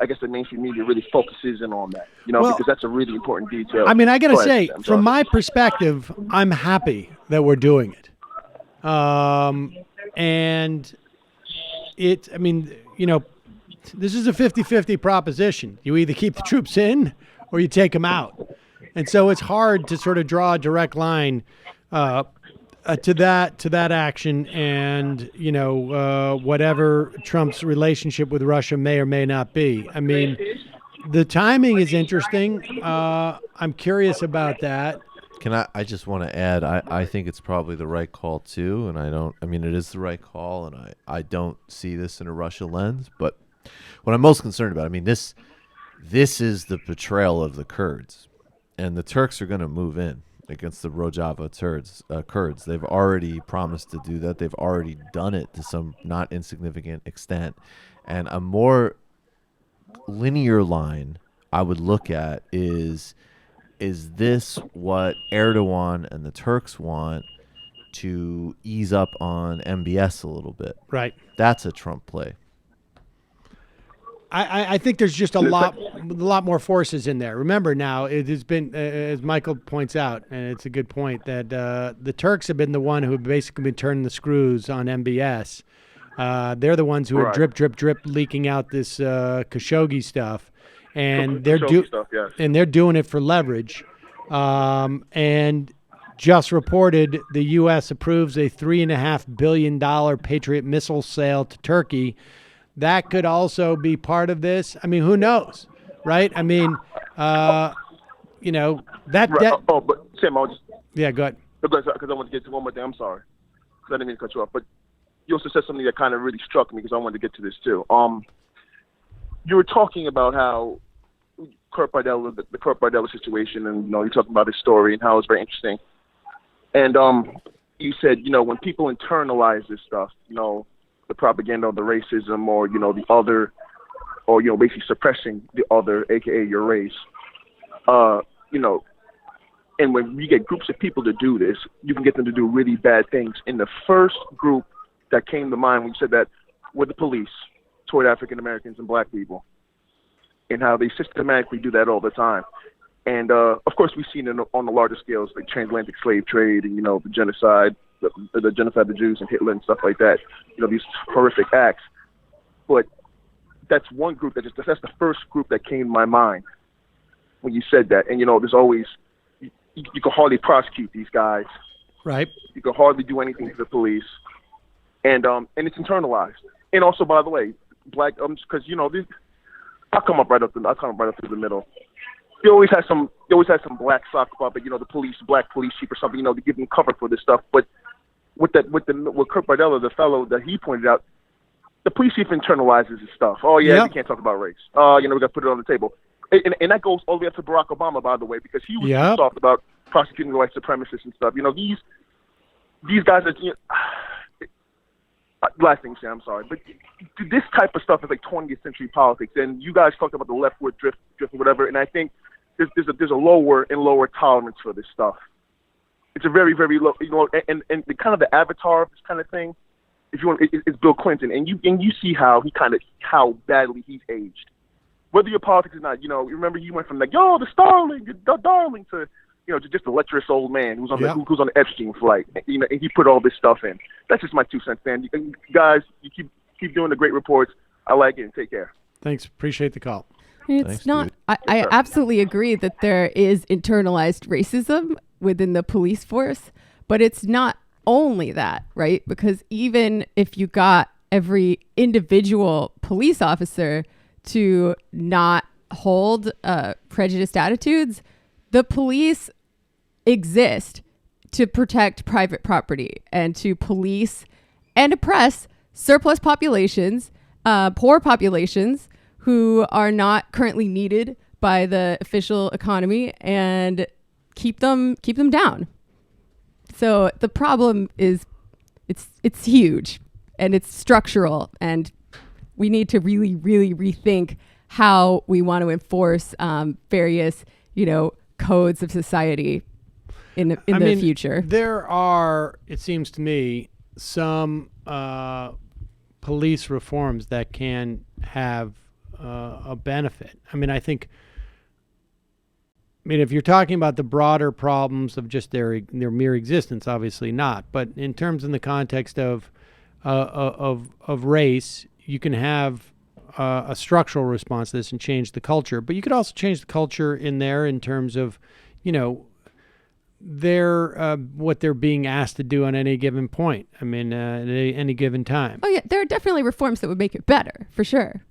I guess the mainstream media really focuses in on that, because that's a really important detail. I mean, I got to Go ahead, say, Sam, from sorry. my perspective, I'm happy that we're doing it. And this is a 50-50 proposition. You either keep the troops in or you take them out. And so it's hard to sort of draw a direct line to that action and, whatever Trump's relationship with Russia may or may not be. I mean, the timing is interesting. I'm curious about that. I just want to add, I think it's probably the right call too, and it is the right call, and I don't see this in a Russia lens, but what I'm most concerned about, this is the betrayal of the Kurds, and the Turks are going to move in against the Rojava Kurds. They've already promised to do that. They've already done it to some not insignificant extent, and a more linear line I would look at is this what Erdogan and the Turks want to ease up on MBS a little bit? Right. That's a Trump play. I think there's just a lot more forces in there. Remember now, it has been, as Michael points out, and it's a good point, that the Turks have been the one who have basically been turning the screws on MBS. They're the ones who are drip, drip, drip leaking out this Khashoggi stuff. And they're doing it for leverage. And just reported the U.S. approves a $3.5 billion Patriot missile sale to Turkey. That could also be part of this. I mean, who knows, right? I mean, that. Right. But Sam, yeah, go ahead. Because I want to get to one more thing. I'm sorry, because I didn't mean to cut you off. But you also said something that kind of really struck me because I wanted to get to this too. You were talking about how Kurt Bardella, the Kurt Bardella situation, and you're talking about his story and how it's very interesting. And you said, when people internalize this stuff, the propaganda or the racism or the other, or basically suppressing the other, aka your race, and when you get groups of people to do this, you can get them to do really bad things. And the first group that came to mind when you said that were the police toward African Americans and black people, and how they systematically do that all the time. And of course, we've seen it on the larger scales, like transatlantic slave trade and the genocide, the genocide of the Jews and Hitler and stuff like that. These horrific acts. But that's one group that's the first group that came to my mind when you said that. And there's always you can hardly prosecute these guys. Right. You can hardly do anything to the police, and it's internalized. And also, by the way, black because I'll come up right up through the middle. They always have some black sock puppet, the police, black police chief or something, to give them cover for this stuff. But with Kurt Bardella, the fellow that he pointed out, the police chief internalizes his stuff. Oh yeah, we can't talk about race. We got to put it on the table. And that goes all the way up to Barack Obama, by the way, because he was soft about prosecuting the white supremacists and stuff. These guys are. Last thing, Sam, I'm sorry, but this type of stuff is like 20th century politics, and you guys talked about the leftward drift and whatever, and I think there's a lower and lower tolerance for this stuff. It's a very, very low, and the kind of the avatar of this kind of thing, if you want, is Bill Clinton, and you see how how badly he's aged. Whether your politics or not, remember he went from like, the darling to, to just a lecherous old man who's on the Epstein flight, and he put all this stuff in. That's just my 2 cents, man. Guys, you keep doing the great reports. I like it, and take care. Thanks. Appreciate the call. It's not. I absolutely agree that there is internalized racism within the police force, but it's not only that, right? Because even if you got every individual police officer to not hold prejudiced attitudes, the police exist to protect private property and to police and oppress surplus populations, poor populations who are not currently needed by the official economy, and keep them down. So the problem is it's huge and it's structural, and we need to really, really rethink how we want to enforce various, codes of society in the future. There are, it seems to me, some police reforms that can have a benefit. If you're talking about the broader problems of just their mere existence, obviously not. But in terms in the context of race, you can have a structural response to this and change the culture. But you could also change the culture in there in terms of, what they're being asked to do on any given point. At any given time. Oh yeah, there are definitely reforms that would make it better, for sure.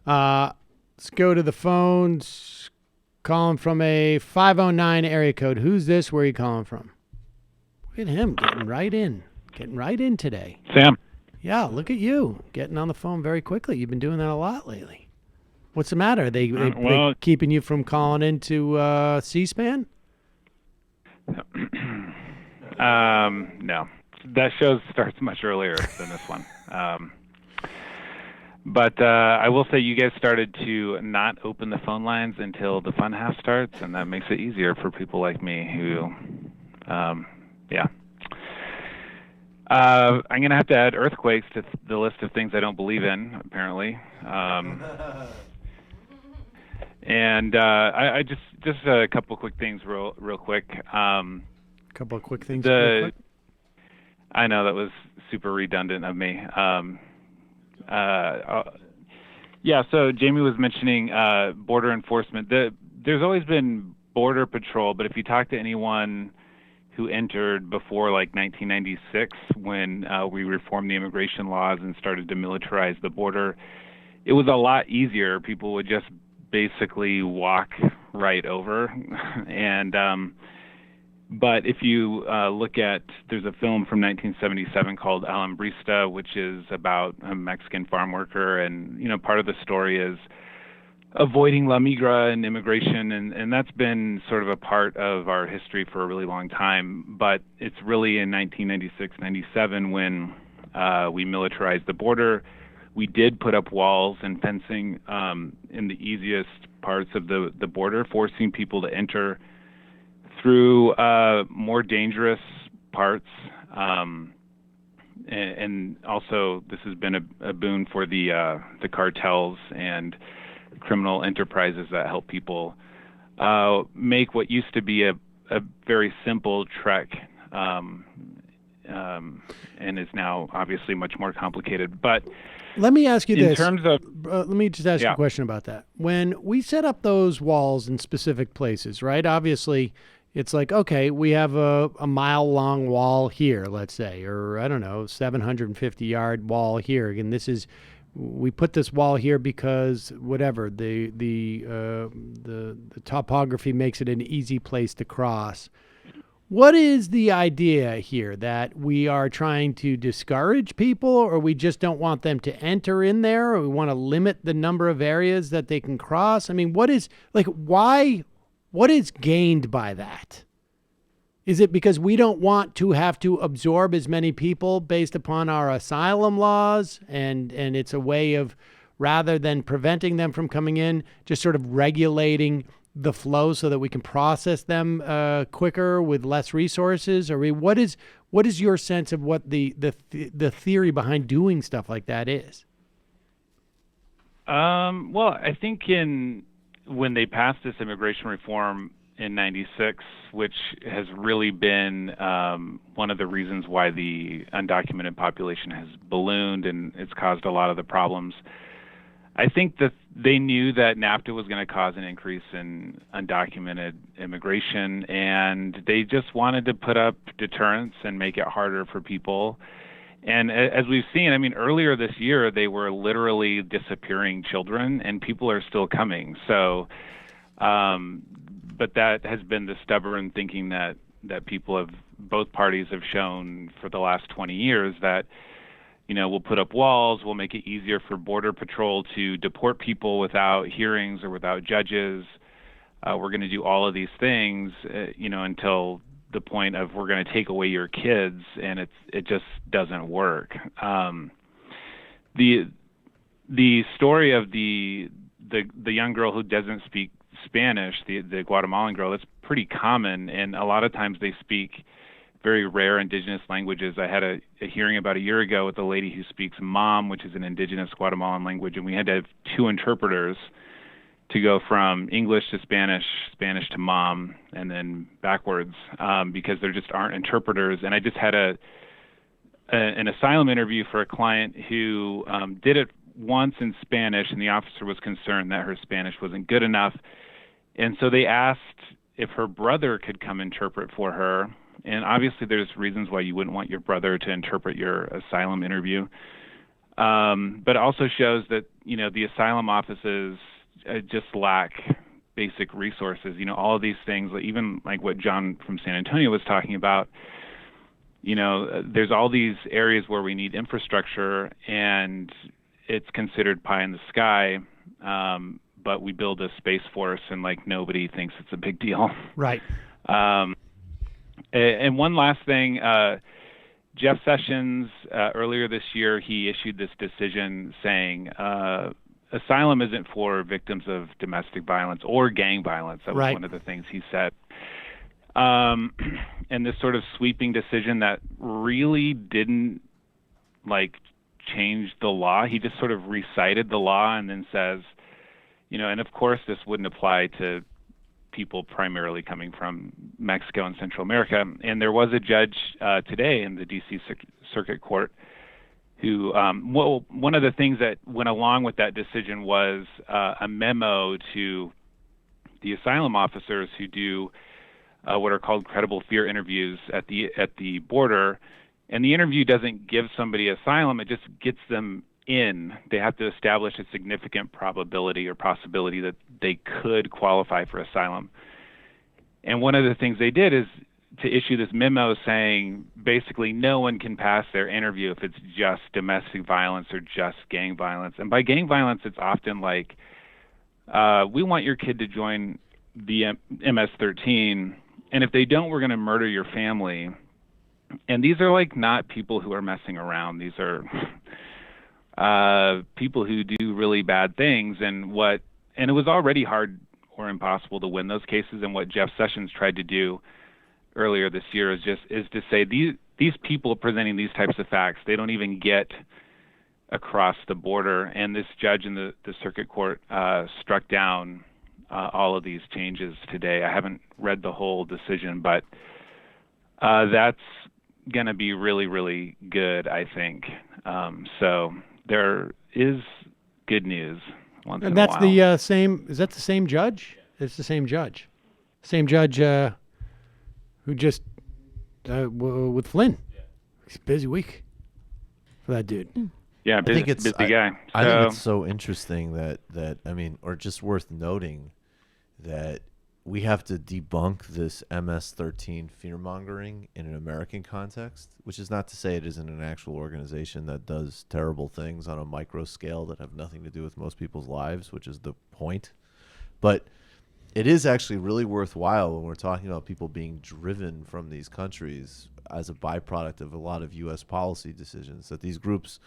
Let's go to the phones. Calling from a 509 area code. Who's this? Where are you calling from? Look at him getting right in today. Sam. Yeah, look at you getting on the phone very quickly. You've been doing that a lot lately. What's the matter? They keeping you from calling into C-SPAN? No. That show starts much earlier than this one. But I will say you guys started to not open the phone lines until the fun half starts, and that makes it easier for people like me who, I'm going to have to add earthquakes to the list of things I don't believe in, apparently. And I just a couple quick things real quick. Couple of quick things real quick. I know that was super redundant of me. So Jamie was mentioning border enforcement. There's always been border patrol, but if you talk to anyone who entered before like 1996, when we reformed the immigration laws and started to militarize the border, it was a lot easier. People would just basically walk right over, and But if you look at, there's a film from 1977 called Alambrista, which is about a Mexican farm worker, and part of the story is avoiding La Migra and immigration, and that's been sort of a part of our history for a really long time. But it's really in 1996-97 when we militarized the border. We did put up walls and fencing in the easiest parts of the border, forcing people to enter through more dangerous parts. And also, this has been a boon for the cartels and criminal enterprises that help people make what used to be a very simple trek and is now obviously much more complicated. But let me ask you this. In terms of, let me just ask you a question about that. When we set up those walls in specific places, right? Obviously, it's like, okay, we have a mile-long wall here, let's say, or I don't know, 750-yard wall here. And we put this wall here because whatever the topography makes it an easy place to cross. What is the idea here? That we are trying to discourage people, or we just don't want them to enter in there, or we want to limit the number of areas that they can cross? I mean, what is gained by that? Is it because we don't want to have to absorb as many people based upon our asylum laws, and it's a way of, rather than preventing them from coming in, just sort of regulating the flow so that we can process them quicker with less resources? Or what is your sense of what the theory behind doing stuff like that is? Well, I think when they passed this immigration reform in '96, which has really been one of the reasons why the undocumented population has ballooned and it's caused a lot of the problems. I think that they knew that NAFTA was going to cause an increase in undocumented immigration, and they just wanted to put up deterrents and make it harder for people. And as we've seen, I mean, earlier this year, they were literally disappearing children, and people are still coming. So, but that has been the stubborn thinking that both parties have shown for the last 20 years, that we'll put up walls, we'll make it easier for Border Patrol to deport people without hearings or without judges. We're going to do all of these things, until the point of we're going to take away your kids, and it just doesn't work. The story of the young girl who doesn't speak Spanish, the Guatemalan girl, that's pretty common, and a lot of times they speak very rare indigenous languages. I had a hearing about a year ago with a lady who speaks Mam, which is an indigenous Guatemalan language, and we had to have two interpreters to go from English to Spanish, Spanish to Mam, and then backwards, because there just aren't interpreters. And I just had an asylum interview for a client who did it once in Spanish, and the officer was concerned that her Spanish wasn't good enough. And so they asked if her brother could come interpret for her. And obviously there's reasons why you wouldn't want your brother to interpret your asylum interview. But it also shows that, the asylum offices just lack basic resources. All of these things, even like what John from San Antonio was talking about, there's all these areas where we need infrastructure, and it's considered pie in the sky. But we build a Space Force, and nobody thinks it's a big deal. Right. And one last thing, Jeff Sessions, earlier this year, he issued this decision saying asylum isn't for victims of domestic violence or gang violence. That was one of the things he said. And this sort of sweeping decision that really didn't change the law. He just sort of recited the law and then says, and of course this wouldn't apply to people primarily coming from Mexico and Central America. And there was a judge today in the D.C. Circuit Court who, one of the things that went along with that decision was a memo to the asylum officers who do what are called credible fear interviews at the border. And the interview doesn't give somebody asylum, it just gets them in. They have to establish a significant probability or possibility that they could qualify for asylum. And one of the things they did is to issue this memo saying basically no one can pass their interview if it's just domestic violence or just gang violence. And by gang violence, it's often like, we want your kid to join the MS-13, and if they don't, we're going to murder your family. And these are like not people who are messing around. These are people who do really bad things. And it was already hard or impossible to win those cases. And what Jeff Sessions tried to do earlier this year is to say these people presenting these types of facts, they don't even get across the border. And this judge in the circuit court struck down all of these changes today. I haven't read the whole decision, but that's going to be really, really good, I think. So there is good news once in a while. And that's the same, is that the same judge? It's the same judge. Same judge who just, with Flynn. It's a busy week for that dude. Yeah, busy guy. I think it's so interesting that I mean, or just worth noting that we have to debunk this MS-13 fear-mongering in an American context, which is not to say it isn't an actual organization that does terrible things on a micro scale that have nothing to do with most people's lives, which is the point. But it is actually really worthwhile when we're talking about people being driven from these countries as a byproduct of a lot of U.S. policy decisions, that these groups,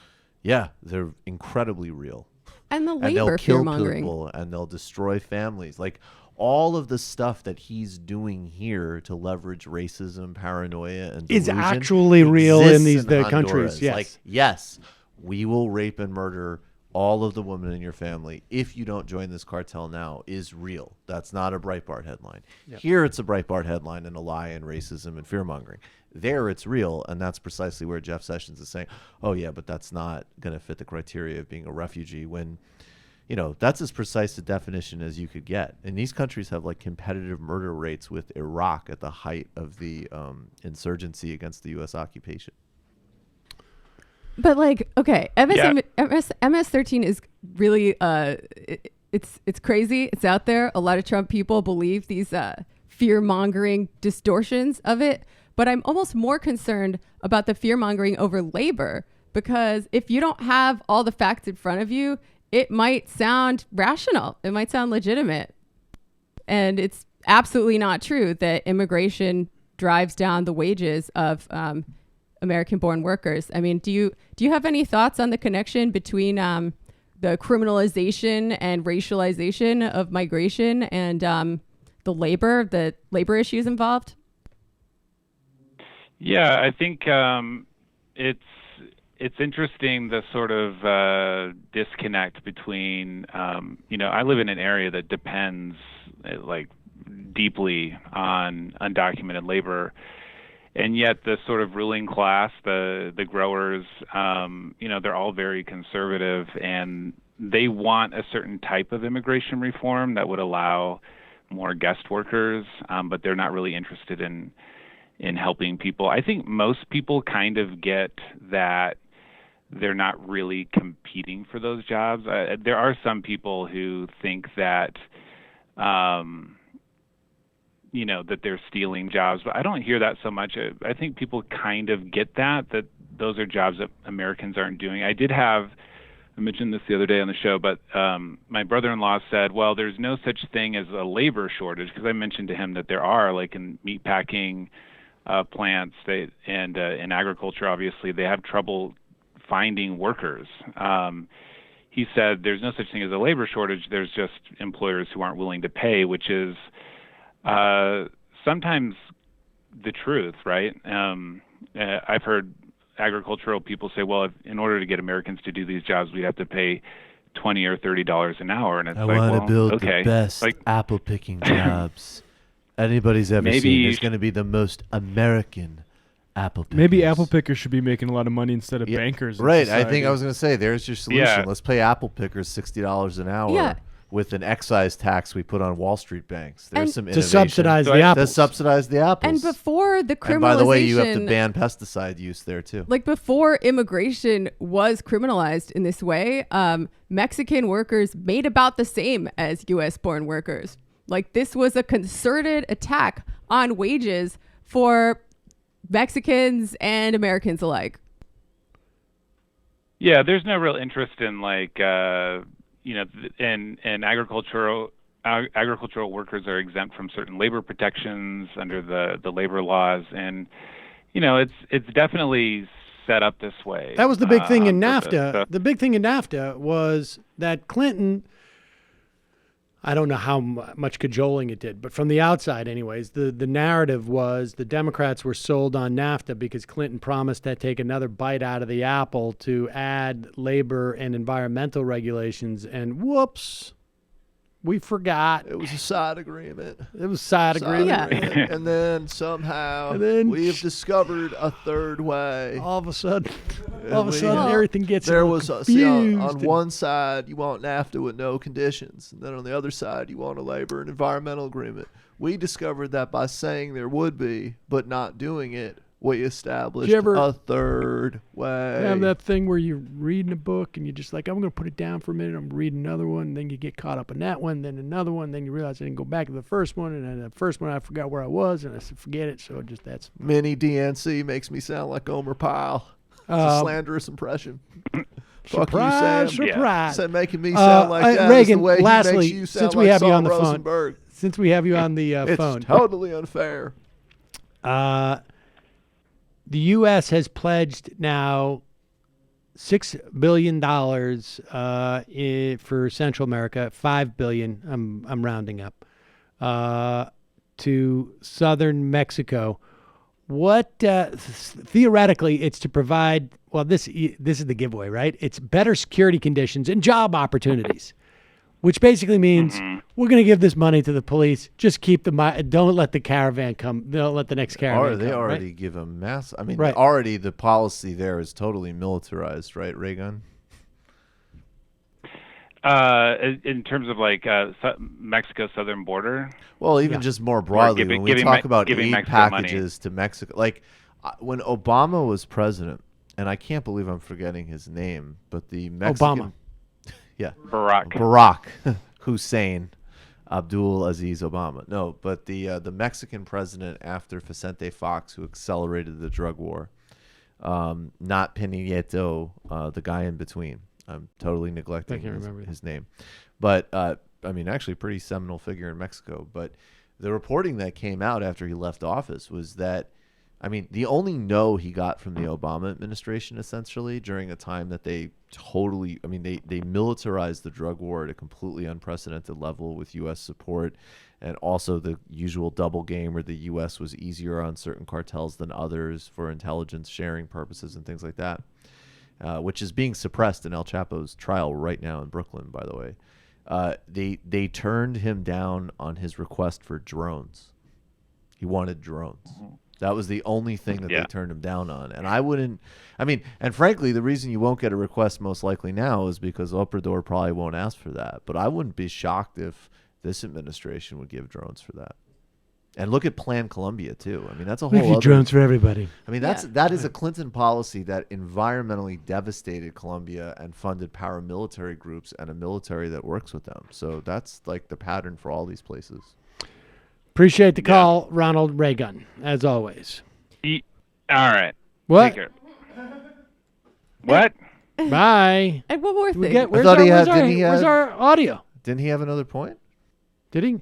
yeah, they're incredibly real. And the and labor they'll kill fear-mongering. people and they'll destroy families. Like all of the stuff that he's doing here to leverage racism, paranoia, and is delusion actually real in these Honduras. countries. Yes. Like, yes, we will rape and murder all of the women in your family if you don't join this cartel now is real. That's not a Breitbart headline. Yep. Here it's a Breitbart headline and a lie and racism and fear-mongering. There it's real, and that's precisely where Jeff Sessions is saying, oh, yeah, but that's not going to fit the criteria of being a refugee when, you know, that's as precise a definition as you could get. And these countries have like competitive murder rates with Iraq at the height of the insurgency against the U.S. occupation. But like, okay, MS-13 is really it's crazy. It's out there. A lot of Trump people believe these fear-mongering distortions of it. But I'm almost more concerned about the fear-mongering over labor, because if you don't have all the facts in front of you, it might sound rational. It might sound legitimate. And it's absolutely not true that immigration drives down the wages of American-born workers. I mean, do you have any thoughts on the connection between the criminalization and racialization of migration and the labor issues involved? Yeah, I think it's interesting, the sort of disconnect between, I live in an area that depends like deeply on undocumented labor, and yet the sort of ruling class, the growers, they're all very conservative, and they want a certain type of immigration reform that would allow more guest workers, but they're not really interested in helping people. I think most people kind of get that they're not really competing for those jobs. There are some people who think that, that they're stealing jobs, but I don't hear that so much. I think people kind of get that those are jobs that Americans aren't doing. I mentioned this the other day on the show, but my brother-in-law said, well, there's no such thing as a labor shortage, because I mentioned to him that there are, like in meatpacking plants and in agriculture, obviously, they have trouble finding workers. He said there's no such thing as a labor shortage. There's just employers who aren't willing to pay, which is sometimes the truth, right? I've heard agricultural people say, well, in order to get Americans to do these jobs, we'd have to pay $20 or $30 an hour. And it's I like, want to build okay. the best apple picking jobs anybody's ever seen. It's going to be the most American apple pickers. Maybe apple pickers should be making a lot of money instead of bankers. Right. I think I was going to say, there's your solution. Yeah. Let's pay apple pickers $60 an hour with an excise tax we put on Wall Street banks. There's some innovation. To subsidize the apples. To subsidize the apples. And before the criminalization... And by the way, you have to ban pesticide use there, too. Like before immigration was criminalized in this way, Mexican workers made about the same as U.S.-born workers. Like this was a concerted attack on wages for Mexicans and Americans alike. Yeah, there's no real interest in and agricultural workers are exempt from certain labor protections under the labor laws, and it's definitely set up this way. That was the big thing in on NAFTA. purpose. The big thing in NAFTA was that Clinton, I don't know how much cajoling it did, but from the outside anyways, the narrative was the Democrats were sold on NAFTA because Clinton promised to take another bite out of the apple to add labor and environmental regulations, and whoops, we forgot. It was a side agreement. It was side agreement. Yeah. And then somehow And we have discovered a third way. All of a sudden, And everything gets there a was little see, on confused. one side you want NAFTA with no conditions, and then on the other side you want a labor and environmental agreement. We discovered that by saying there would be, but not doing it, we established a third way. Have that thing where you're reading a book and you're just like, I'm going to put it down for a minute. I'm reading another one. Then you get caught up in that one, then another one. Then you realize I didn't go back to the first one. And then the first one, I forgot where I was. And I said, forget it. So that's. Mini DNC makes me sound like Omer Pyle. It's a slanderous impression. Fuck you, Sam. Surprise. Said making me sound like that Reagan, is the way lastly, he makes you sound since we like have you on the Saul phone. Rosenberg. Since we have you on the It's phone. totally unfair. The U.S. has pledged now $6 billion for Central America, $5 billion, I'm rounding up, to southern Mexico. What theoretically, it's to provide. Well, this is the giveaway, right? It's better security conditions and job opportunities, which basically means we're going to give this money to the police. Just keep don't let the caravan come. Don't let the next caravan They come. already Right? give them mass. I mean, Right. already the policy there is totally militarized, right, Raygun? In terms of Mexico's southern border. Well, even just more broadly, when we talk about giving aid Mexico packages to Mexico, when Obama was president, and I can't believe I'm forgetting his name, but the Mexican, Obama. Yeah, Barack Hussein Abdul Aziz Obama. No, but the Mexican president after Vicente Fox, who accelerated the drug war, not Peña Nieto, the guy in between. I'm totally neglecting his name, but I mean, actually, a pretty seminal figure in Mexico. But the reporting that came out after he left office was that, I mean, the only no he got from the Obama administration, essentially, during a time that they totally, I mean, they militarized the drug war at a completely unprecedented level with U.S. support, and also the usual double game where the U.S. was easier on certain cartels than others for intelligence sharing purposes and things like that, which is being suppressed in El Chapo's trial right now in Brooklyn, by the way. They turned him down on his request for drones. He wanted drones. That was the only thing that they turned him down on. And and frankly, the reason you won't get a request most likely now is because Obrador probably won't ask for that. But I wouldn't be shocked if this administration would give drones for that. And look at Plan Colombia, too. I mean, that's a whole other... drones for everybody. I mean, that is a Clinton policy that environmentally devastated Colombia and funded paramilitary groups and a military that works with them. So that's like the pattern for all these places. Appreciate the call, Ronald Reagan, as always. All right. What? Take care. What? Bye. And one more thing. Where's our audio? Didn't he have another point? Did he?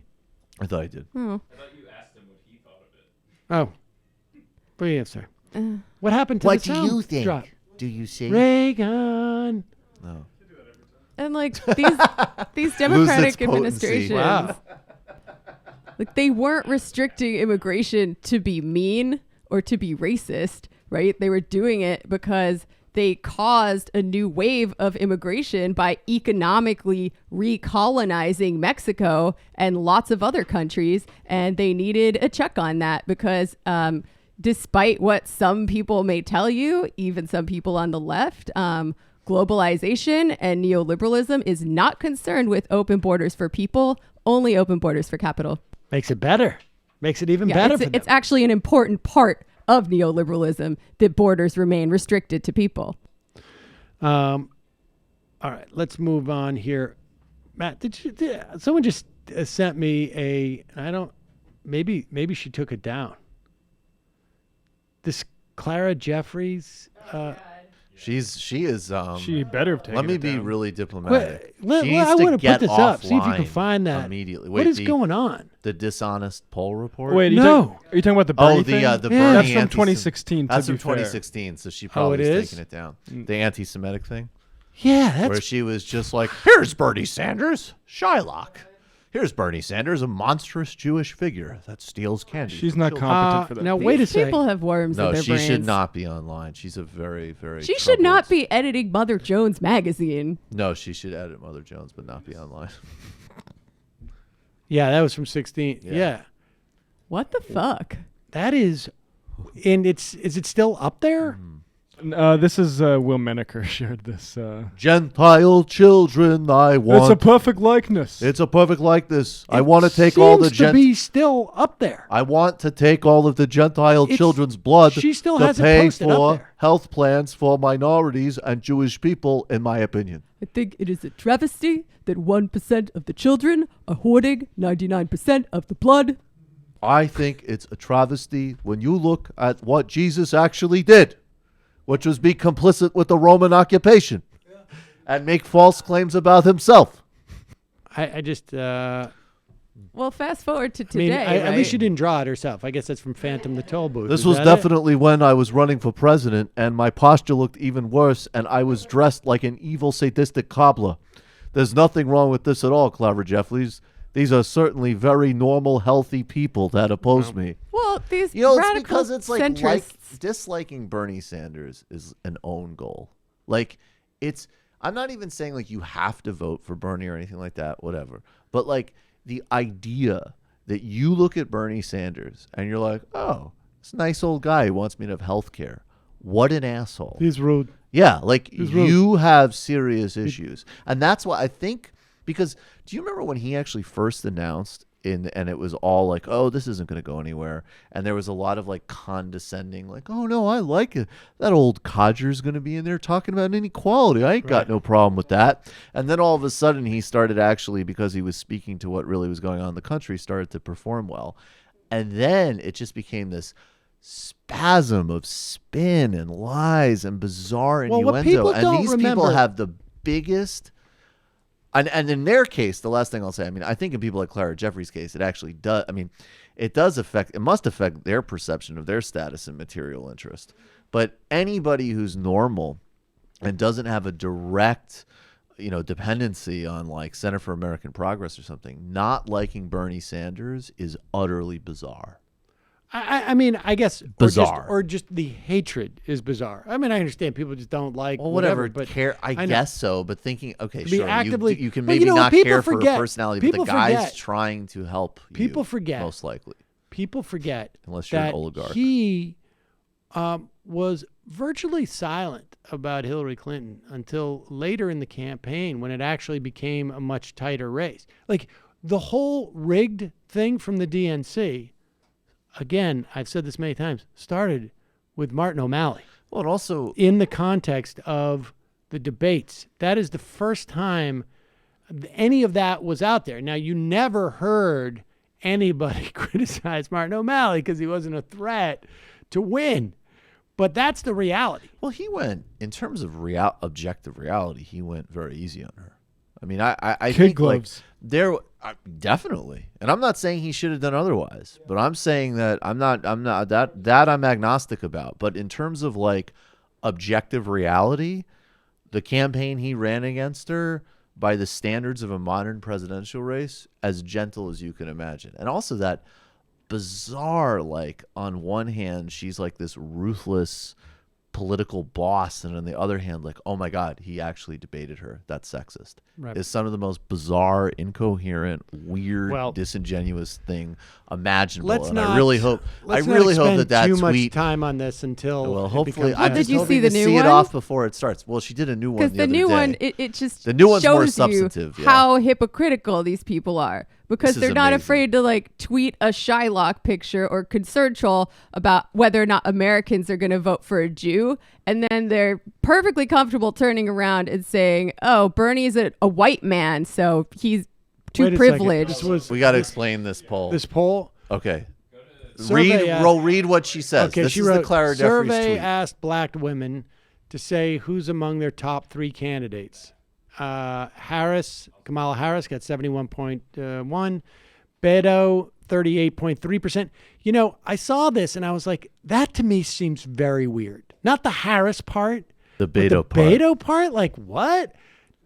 I thought he did. Oh. Oh. What do you answer? What happened to What the do sound you think? drop? Do you see? Reagan. No. And these Democratic administrations, they weren't restricting immigration to be mean or to be racist, right? They were doing it because they caused a new wave of immigration by economically recolonizing Mexico and lots of other countries. And they needed a check on that because despite what some people may tell you, even some people on the left, globalization and neoliberalism is not concerned with open borders for people, only open borders for capital. Makes it better. Makes it even better for them. It's actually an important part of neoliberalism that borders remain restricted to people. All right, let's move on here. Matt, someone just sent me maybe she took it down. this Clara Jeffries. She is. She better have taken Let me it be down. really diplomatic. I She needs want to to put get this up. See if you can offline find that. immediately. What is going on? The dishonest poll report. Wait, No. are you talking about the Bernie thing? the Bernie. That's from anti- 2016. That's to from be fair. 2016. So she probably it is is? taking it down. The anti-Semitic thing. Yeah, that's Where she was just like, here's Bernie Sanders, Shylock. Here's Bernie Sanders, a monstrous Jewish figure that steals candy. She's from not children." competent for that. Now wait a These second. people have worms in No, their she brains. should not be online. She's a very, very. She should not be editing Mother Jones magazine. No, she should edit Mother Jones, but not be online. Yeah, that was from 16. Yeah. What the fuck? That is, and is it still up there? This is Will Menaker shared this. Gentile children, I want. It's a perfect likeness. It's a perfect likeness. I want to take all the Seems to be still up there. I want to take all of the Gentile children's blood she still to has it pay posted up for there. health plans for minorities and Jewish people, in my opinion. I think it is a travesty that 1% of the children are hoarding 99% of the blood. I think it's a travesty when you look at what Jesus actually did, which was be complicit with the Roman occupation and make false claims about himself. I just. Well, fast forward to I mean, today. at least she didn't draw it herself. I guess that's from Phantom the Toll Booth. This Is was that definitely when I was running for president, and my posture looked even worse, and I was dressed like an evil sadistic cobbler. There's nothing wrong with this at all, Clara Jeffries. These are certainly very normal, healthy people that oppose me. Well, these You know, it's radical because it's centrists. disliking Bernie Sanders is an own goal. Like, I'm not even saying like you have to vote for Bernie or anything like that, whatever. But like the idea that you look at Bernie Sanders and you're like, oh, this nice old guy who wants me to have health care. What an asshole. He's rude. Yeah, like He's rude. you have serious issues. And that's why I think, because do you remember when he actually first announced and it was all like, oh, this isn't going to go anywhere. And there was a lot of like condescending, like, oh, no, I like it. That old codger's going to be in there talking about inequality. I ain't got no problem with that. And then all of a sudden he started actually, because he was speaking to what really was going on in the country, started to perform well. And then it just became this spasm of spin and lies and bizarre Well, what innuendo. people And don't these people remember- have the biggest... And in their case, the last thing I'll say, I mean, I think in people like Clara Jeffries' case, it actually does. I mean, it must affect their perception of their status and material interest. But anybody who's normal and doesn't have a direct, dependency on like Center for American Progress or something, not liking Bernie Sanders is utterly bizarre. I mean, I guess Bizarre. or just the hatred is bizarre. I mean, I understand people just don't like Well, whatever, but but I know. guess so. But thinking, okay, To be sure, actively- you can Well, maybe not people care for forget. a personality, People but the guy's forget. trying to help you. People forget. Most likely. People forget Unless you're an that oligarch. he was virtually silent about Hillary Clinton until later in the campaign when it actually became a much tighter race. Like the whole rigged thing from the DNC, again, I've said this many times, started with Martin O'Malley. Well, and also in the context of the debates. That is the first time any of that was out there. Now, you never heard anybody criticize Martin O'Malley because he wasn't a threat to win. But that's the reality. Well, he went, in terms of objective reality, he went very easy on her. I mean, I Kid think gloves. like there definitely, and I'm not saying he should have done otherwise, but I'm saying that I'm not that I'm agnostic about. But in terms of like objective reality, the campaign he ran against her, by the standards of a modern presidential race, as gentle as you can imagine, and also that bizarre, like on one hand she's like this ruthless political boss, and on the other hand, like, oh my God, he actually debated her. That's sexist. Right. Is some of the most bizarre, incoherent, weird, disingenuous thing imaginable. Let's and not. I really hope. Let's I really not hope expend that too much tweet. time on this until. Well, it hopefully, becomes- I'm Did just you hoping see the to new see one? it off before it starts. Well, she did a new one Because the new other one, day. it just the new one's more shows you substantive. Yeah. how hypocritical these people are. Because This is they're not amazing. afraid to like tweet a Shylock picture or concern troll about whether or not Americans are going to vote for a Jew. And then they're perfectly comfortable turning around and saying, oh, Bernie's a white man, so he's too Wait a second. privileged. This was- We got to explain this poll. This poll. Okay. read what she says. Okay, this she is wrote, the Clara survey Jeffries tweet. asked black women to say who's among their top 3 candidates. Kamala Harris got 71.1, Beto 38.3%. You know, I saw this and I was like, that to me seems very weird. Not the Harris part, the Beto part. Beto part, like what?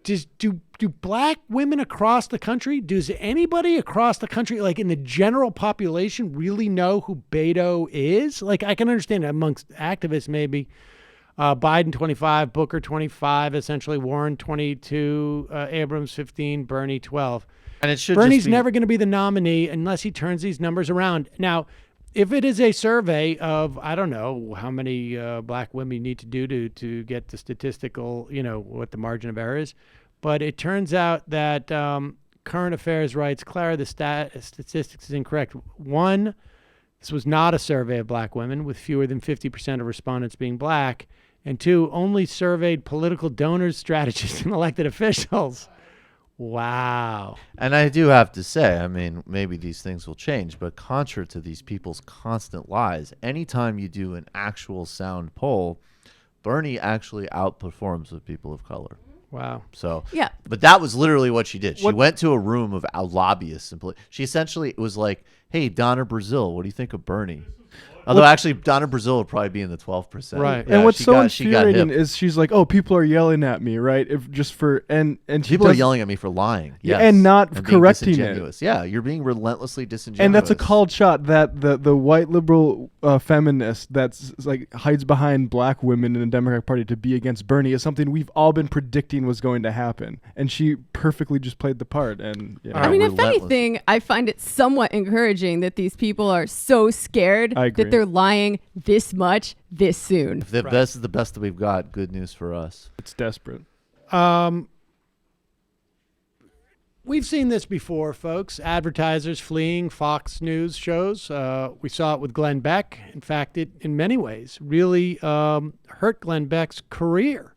Do black women across the country, does anybody across the country, like in the general population, really know who Beto is? Like, I can understand it amongst activists maybe. Biden 25, Booker 25, essentially Warren 22, Abrams 15, Bernie 12. And it should Bernie's never going to be the nominee unless he turns these numbers around. Now, if it is a survey of, I don't know how many black women you need to do to get the statistical, you know, what the margin of error is, but it turns out that Current Affairs writes, Clara, the statistics is incorrect. 1, this was not a survey of black women, with fewer than 50% of respondents being black. And 2, only surveyed political donors, strategists, and elected officials. Wow. And I do have to say, I mean, maybe these things will change, but contrary to these people's constant lies, anytime you do an actual sound poll, Bernie actually outperforms with people of color. Wow. So, yeah. But that was literally what she did. She went to a room of lobbyists. And she essentially, it was like, hey, Donna Brazil, what do you think of Bernie? Although actually, Donna Brazil would probably be in the 12%. Right. Yeah, and what's so infuriating is she's like, "Oh, people are yelling at me, right? If just for and people are yelling at me for lying, yes, and not correcting it. Yeah, you're being relentlessly disingenuous. And that's a called shot that the white liberal feminist that's like hides behind black women in the Democratic Party to be against Bernie is something we've all been predicting was going to happen, and she perfectly just played the part. And I mean, if anything, I find it somewhat encouraging that these people are so scared that they're lying this much this soon. If this is the best that we've got, good news for us. It's desperate. We've seen this before, folks. Advertisers fleeing Fox News shows. We saw it with Glenn Beck. In fact, it, in many ways, really hurt Glenn Beck's career,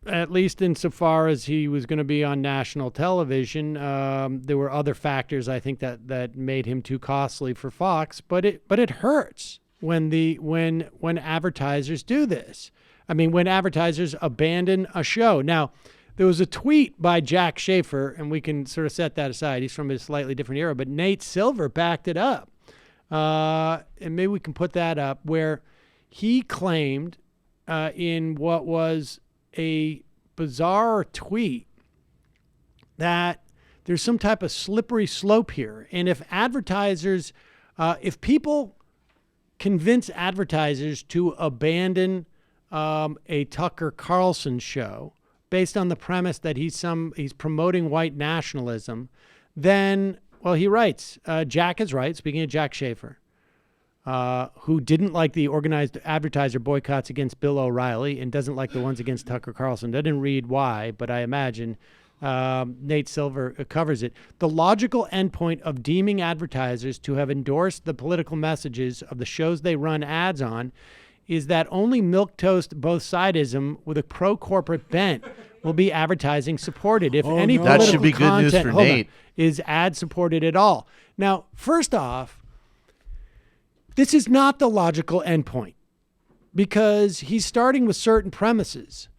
at least insofar as he was going to be on national television. There were other factors, I think, that made him too costly for Fox. But it hurts when advertisers do this. I mean, when advertisers abandon a show. Now, there was a tweet by Jack Schaefer, and we can sort of set that aside. He's from a slightly different era, but Nate Silver backed it up. And maybe we can put that up, where he claimed in what was a bizarre tweet that there's some type of slippery slope here. And if advertisers, if people convince advertisers to abandon a Tucker Carlson show based on the premise that he's promoting white nationalism, then, well, he writes, Jack is right, speaking of Jack Schaefer, who didn't like the organized advertiser boycotts against Bill O'Reilly and doesn't like the ones against Tucker Carlson. Didn't read why, but I imagine Nate Silver covers it. The logical endpoint of deeming advertisers to have endorsed the political messages of the shows they run ads on is that only milquetoast both-sidism with a pro-corporate bent will be advertising supported. If any political that should be good news for Nate. Is ad-supported at all. Now, first off, this is not the logical endpoint because he's starting with certain premises.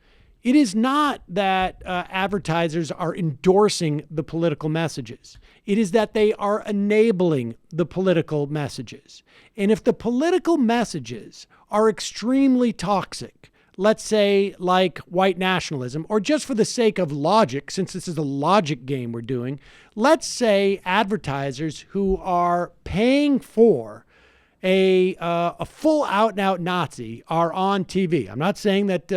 It is not that advertisers are endorsing the political messages. It is that they are enabling the political messages. And if the political messages are extremely toxic, let's say like white nationalism, or just for the sake of logic, since this is a logic game we're doing, let's say advertisers who are paying for a full out-and-out Nazi are on TV. I'm not saying that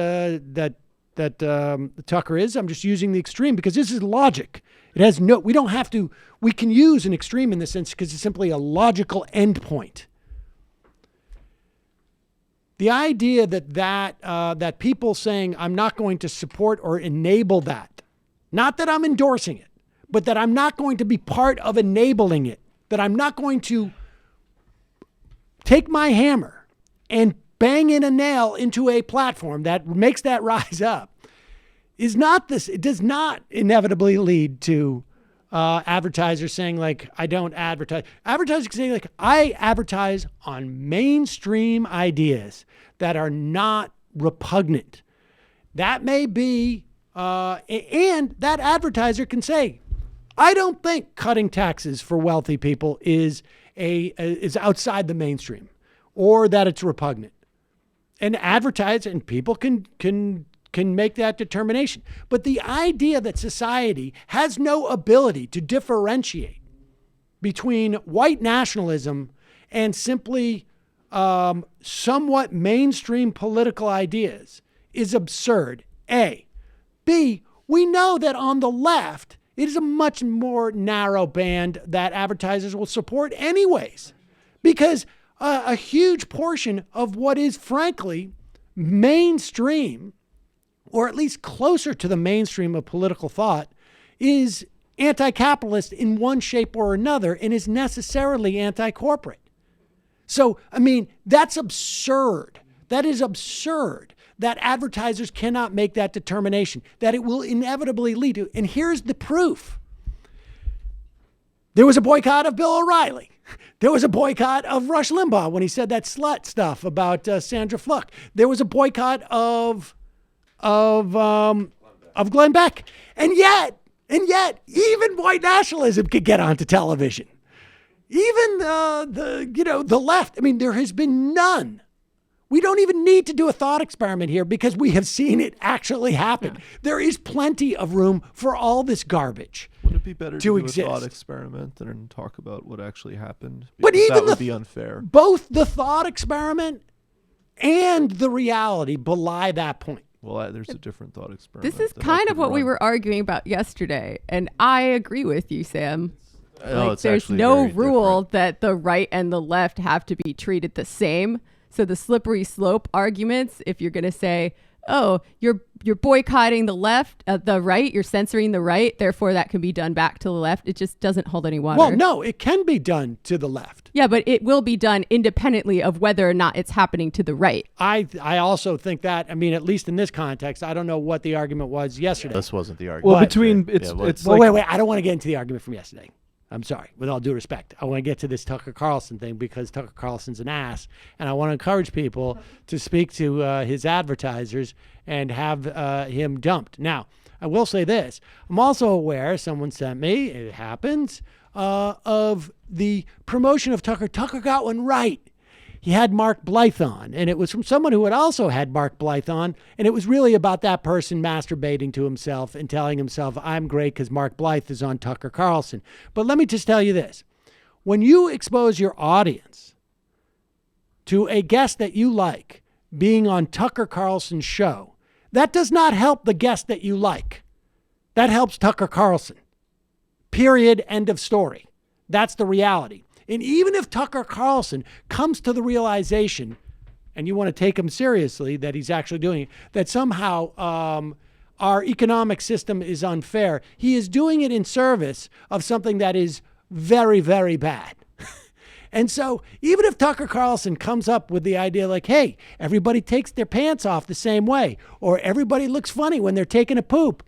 Tucker is. I'm just using the extreme because this is logic. It has no. We don't have to. We can use an extreme in this sense because it's simply a logical endpoint. The idea that people saying I'm not going to support or enable that, not that I'm endorsing it, but that I'm not going to be part of enabling it, that I'm not going to take my hammer and bang in a nail into a platform that makes that rise up, is not this. It does not inevitably lead to advertisers saying like, I don't advertise. Advertisers saying like, I advertise on mainstream ideas that are not repugnant. That may be, and that advertiser can say, I don't think cutting taxes for wealthy people is outside the mainstream, or that it's repugnant. And advertise, and people can make that determination. But the idea that society has no ability to differentiate between white nationalism and simply somewhat mainstream political ideas is absurd. A. B. We know that on the left, it is a much more narrow band that advertisers will support anyways, because a huge portion of what is frankly mainstream, or at least closer to the mainstream of political thought, is anti-capitalist in one shape or another and is necessarily anti-corporate. So, I mean, that's absurd. That is absurd that advertisers cannot make that determination, that it will inevitably lead to. And here's the proof. There was a boycott of Bill O'Reilly. There was a boycott of Rush Limbaugh when he said that slut stuff about Sandra Fluck. There was a boycott of Glenn Beck. And yet, even white nationalism could get onto television. Even the left. I mean, there has been none. We don't even need to do a thought experiment here because we have seen it actually happen. Yeah. There is plenty of room for all this garbage. Wouldn't it be better to do exist. A thought experiment than talk about what actually happened? But even that would be unfair. Both the thought experiment and the reality belie that point. Well, there's a different thought experiment. This is kind of what we were arguing about yesterday, and I agree with you, Sam. There's no rule that the right and the left have to be treated the same. So the slippery slope arguments, if you're going to say, oh, you're boycotting the left, the right, you're censoring the right, therefore that can be done back to the left, it just doesn't hold any water. Well, no, it can be done to the left. Yeah, but it will be done independently of whether or not it's happening to the right. I also think that, I mean, at least in this context, I don't know what the argument was yesterday. This wasn't the argument. Well, between, wait, I don't want to get into the argument from yesterday. I'm sorry, with all due respect. I want to get to this Tucker Carlson thing because Tucker Carlson's an ass, and I want to encourage people to speak to his advertisers and have him dumped. Now, I will say this. I'm also aware, someone sent me, it happens, of the promotion of Tucker. Tucker got one right. He had Mark Blythe on, and it was from someone who had also had Mark Blythe on, and it was really about that person masturbating to himself and telling himself, I'm great because Mark Blythe is on Tucker Carlson. But let me just tell you this. When you expose your audience to a guest that you like being on Tucker Carlson's show, that does not help the guest that you like. That helps Tucker Carlson. Period. End of story. That's the reality. And even if Tucker Carlson comes to the realization, and you want to take him seriously, that he's actually doing it, that somehow our economic system is unfair, he is doing it in service of something that is very, very bad. And so even if Tucker Carlson comes up with the idea like, hey, everybody takes their pants off the same way, or everybody looks funny when they're taking a poop,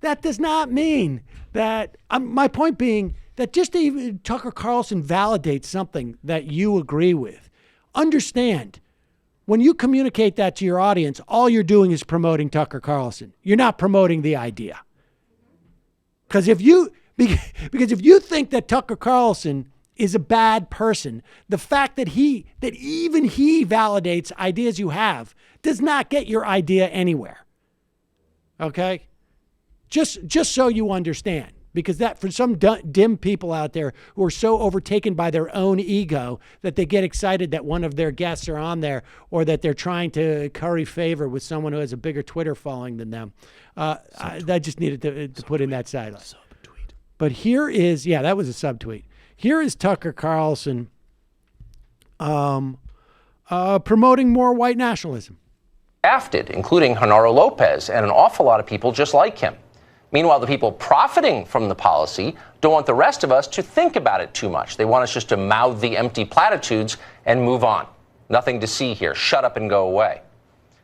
that does not mean that, my point being, that just even Tucker Carlson validates something that you agree with. Understand, when you communicate that to your audience, all you're doing is promoting Tucker Carlson. You're not promoting the idea. Because if you think that Tucker Carlson is a bad person, the fact that even he validates ideas you have does not get your idea anywhere. Okay? Just so you understand. Because that, for some dim people out there who are so overtaken by their own ego that they get excited that one of their guests are on there, or that they're trying to curry favor with someone who has a bigger Twitter following than them. I just needed to put in that side. Subtweet. But here is, that was a subtweet. Here is Tucker Carlson promoting more white nationalism. Drafted, including Genaro Lopez and an awful lot of people just like him. Meanwhile, the people profiting from the policy don't want the rest of us to think about it too much. They want us just to mouth the empty platitudes and move on. Nothing to see here. Shut up and go away.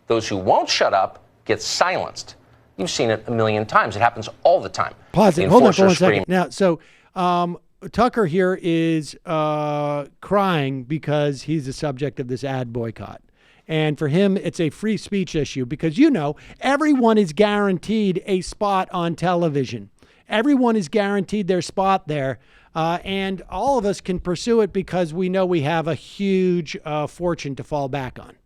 Those who won't shut up get silenced. You've seen it a million times. It happens all the time. Pause it. The Hold on for enforcers 1 second. scream, Now, so Tucker here is crying because he's the subject of this ad boycott. And for him, it's a free speech issue because, everyone is guaranteed a spot on television. Everyone is guaranteed their spot there. And all of us can pursue it because we know we have a huge fortune to fall back on.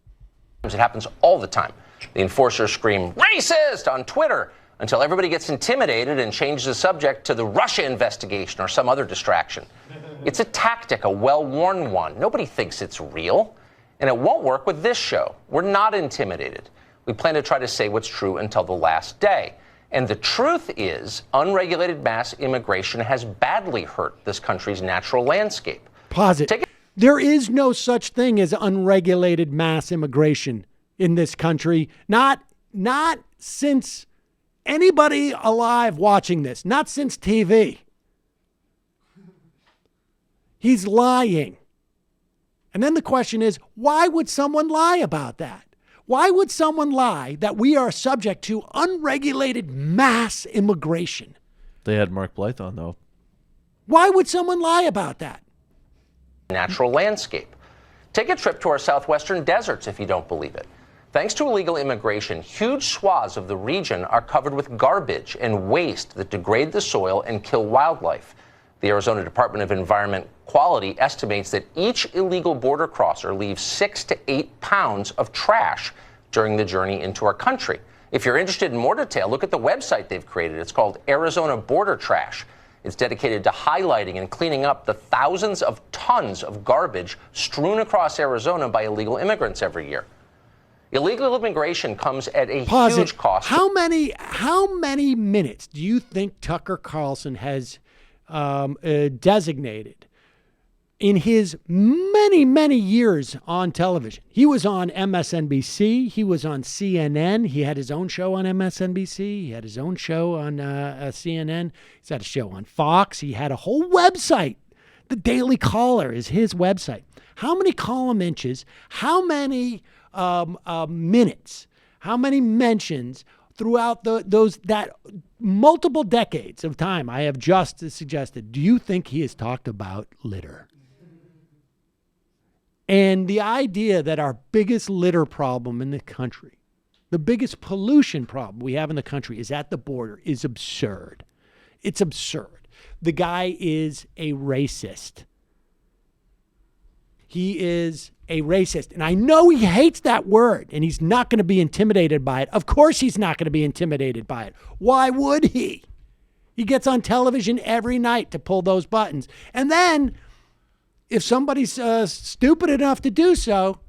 it happens all the time. The enforcers scream, "Racist!" on Twitter until everybody gets intimidated and changes the subject to the Russia investigation or some other distraction. It's a tactic, a well-worn one. Nobody thinks it's real. And it won't work with this show. We're not intimidated. We plan to try to say what's true until the last day. And the truth is, unregulated mass immigration has badly hurt this country's natural landscape. Pause it. There is no such thing as unregulated mass immigration in this country. Not since anybody alive watching this. Not since TV. He's lying. And then the question is, why would someone lie about that? Why would someone lie that we are subject to unregulated mass immigration? They had Mark Blythe on, though. Why would someone lie about that? Natural landscape. Take a trip to our southwestern deserts if you don't believe it. Thanks to illegal immigration, huge swaths of the region are covered with garbage and waste that degrade the soil and kill wildlife. The Arizona Department of Environment Quality estimates that each illegal border crosser leaves 6 to 8 pounds of trash during the journey into our country. If you're interested in more detail, look at the website they've created. It's called Arizona Border Trash. It's dedicated to highlighting and cleaning up the thousands of tons of garbage strewn across Arizona by illegal immigrants every year. Illegal immigration comes at a huge cost. How many minutes do you think Tucker Carlson has designated in his many years on television? He was on MSNBC. He was on CNN. He had his own show on MSNBC. He had his own show on CNN. He's had a show on Fox. He had a whole website. The Daily Caller is his website. How many column inches? How many minutes? How many mentions throughout that multiple decades of time I have just suggested? Do you think he has talked about litter? And the idea that our biggest litter problem in the country, the biggest pollution problem we have in the country is at the border is absurd. It's absurd. The guy is a racist. He is a racist. And I know he hates that word, and he's not going to be intimidated by it. Of course he's not going to be intimidated by it. Why would he? He gets on television every night to pull those buttons. And then, if somebody's stupid enough to do so,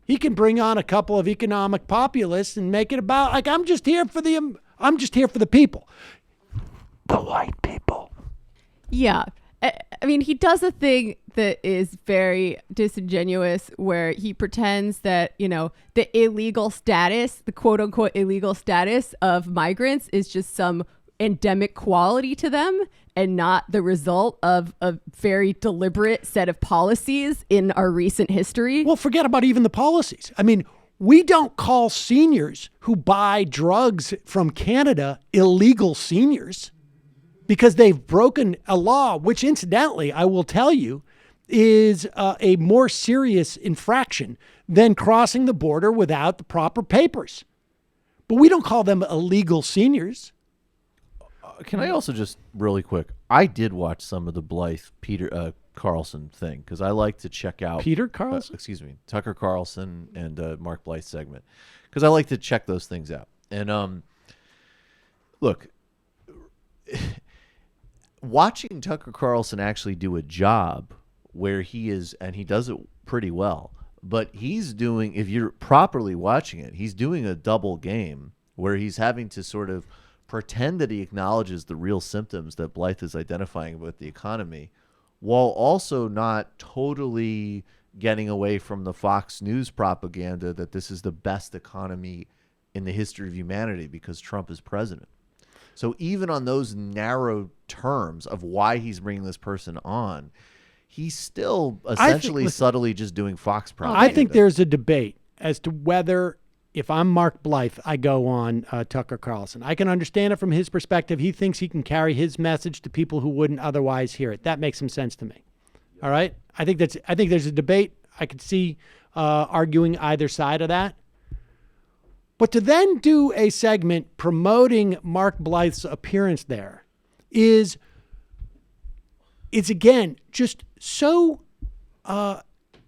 he can bring on a couple of economic populists and make it about, like, I'm just here for the people. The white people. Yeah. I mean, he does a thing that is very disingenuous where he pretends that, the illegal status, the quote unquote illegal status of migrants is just some endemic quality to them and not the result of a very deliberate set of policies in our recent history. Well, forget about even the policies. I mean, we don't call seniors who buy drugs from Canada illegal seniors, because they've broken a law, which incidentally, I will tell you, is a more serious infraction than crossing the border without the proper papers. But we don't call them illegal seniors. Can I also just really quick? I did watch some of the Blythe Peter Carlson thing because I like to check out Peter Carlson. Tucker Carlson and Mark Blythe segment because I like to check those things out. And look. Watching Tucker Carlson actually do a job where he is, and he does it pretty well, but he's doing, if you're properly watching it, he's doing a double game where he's having to sort of pretend that he acknowledges the real symptoms that Blythe is identifying with the economy, while also not totally getting away from the Fox News propaganda that this is the best economy in the history of humanity because Trump is president. So even on those narrow terms of why he's bringing this person on, he's still essentially subtly just doing Fox propaganda. I think there's a debate as to whether if I'm Mark Blythe, I go on Tucker Carlson. I can understand it from his perspective. He thinks he can carry his message to people who wouldn't otherwise hear it. That makes some sense to me. All right? I think there's a debate. I could see arguing either side of that. But to then do a segment promoting Mark Blythe's appearance there is again just so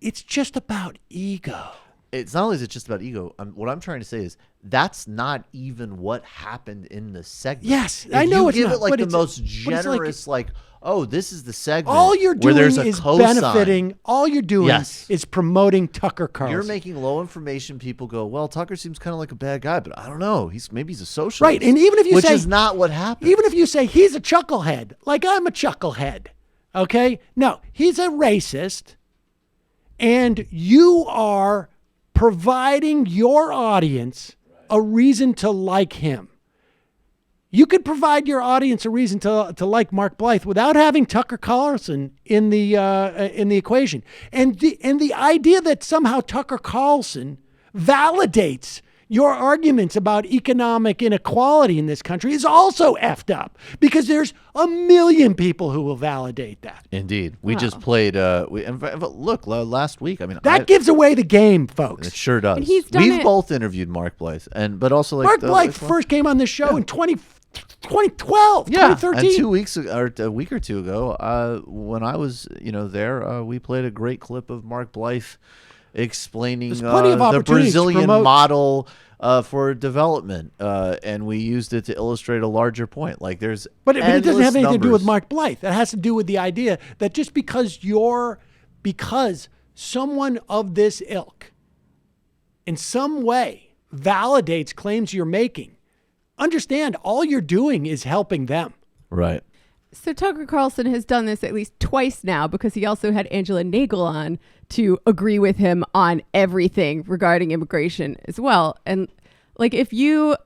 it's just about ego. It's not only is it just about ego. What I'm trying to say is that's not even what happened in the segment. Yes, if I know you it's give not, it like but the it's most generous, like, oh, this is the segment. All you're where doing there's a is cosign. benefiting. All you're doing Yes. is promoting Tucker Carlson. You're making low information people go, well, Tucker seems kind of like a bad guy, but I don't know. Maybe he's a socialist. Right, and even if you which say, is not what happened. Even if you say he's a chucklehead, like I'm a chucklehead, okay? No, he's a racist, and you are providing your audience a reason to like him. You could provide your audience a reason to like Mark Blythe without having Tucker Carlson in the equation. And the idea that somehow Tucker Carlson validates your arguments about economic inequality in this country is also effed up, because there's a million people who will validate that. Indeed. We just played, look, last week, That gives away the game, folks. It sure does. And he's done We've it- both interviewed Mark Blythe, but also like Mark Blythe first came on this show in 2012, Yeah, 2013. and 2 weeks ago, or a week or two ago, when I was, there, we played a great clip of Mark Blythe explaining There's plenty of the opportunities to Brazilian promote- model for development, and we used it to illustrate a larger point. Like there's, But it doesn't endless have anything to do with numbers. Mark Blythe. It has to do with the idea that just because someone of this ilk in some way validates claims you're making, understand all you're doing is helping them. Right. So Tucker Carlson has done this at least twice now, because he also had Angela Nagel on to agree with him on everything regarding immigration as well. And like, if you